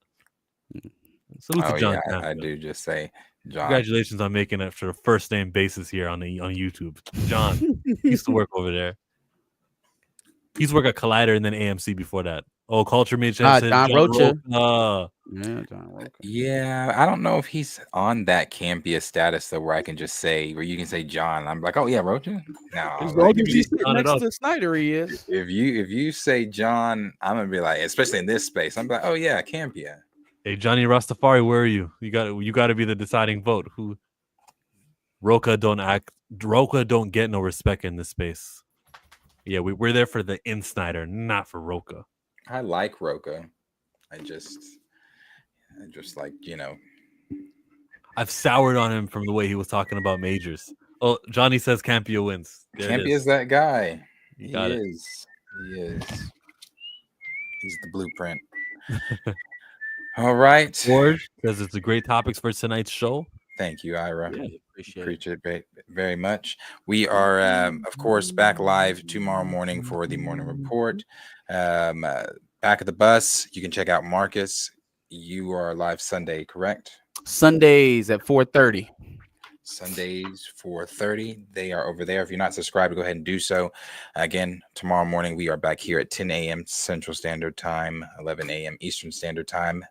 Salute to John. Yeah, I do just say John. Congratulations on making it for the first name basis here on YouTube. John used to work over there. He used to work at Collider and then AMC before that. Oh, Culture Made John Rocha. Yeah, John Rocha. Yeah, I don't know if he's on that Campia status though, where I can just say, where you can say John. I'm like, oh yeah, Rocha. No, He's sitting next to Snyder. He is. If you say John, I'm gonna be like, especially in this space, I'm like, oh yeah, Campia. Hey, Johnny Rastafari, where are you? You got to be the deciding vote. Who? Rocha don't get no respect in this space. Yeah, we're there for the Snyder, not for Rocha. I like Rocha. I just like, I've soured on him from the way he was talking about majors. Oh, Johnny says Campia wins. Campia's that guy. He is. He's the blueprint. All right. George says it's a great topics for tonight's show. Thank you, Ira. Yeah, Appreciate it very much. We are, of course, back live tomorrow morning for the morning report. Back at the bus, you can check out Marcus. You are live Sunday, correct? Sundays at 4:30. Sundays 4:30. They are over there. If you're not subscribed, go ahead and do so. Again, tomorrow morning we are back here at 10 a.m. Central Standard Time, 11 a.m. Eastern Standard Time.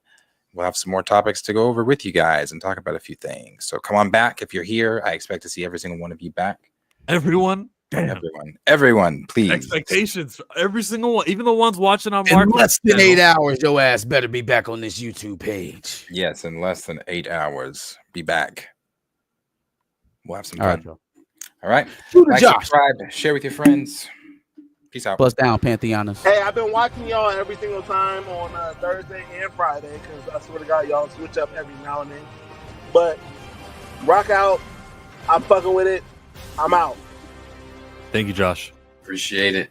We'll have some more topics to go over with you guys and talk about a few things. So come on back. If you're here, I expect to see every single one of you back. Everyone? Damn. Everyone, please. Expectations for every single one, even the ones watching on In less than 8 hours, your ass better be back on this YouTube page. Yes, in less than 8 hours. Be back. We'll have some fun. All right. Like, subscribe, share with your friends. Peace out. Bust down, Pantheoners. Hey, I've been watching y'all every single time on Thursday and Friday because I swear to God, y'all switch up every now and then. But rock out. I'm fucking with it. I'm out. Thank you, Josh. Appreciate it.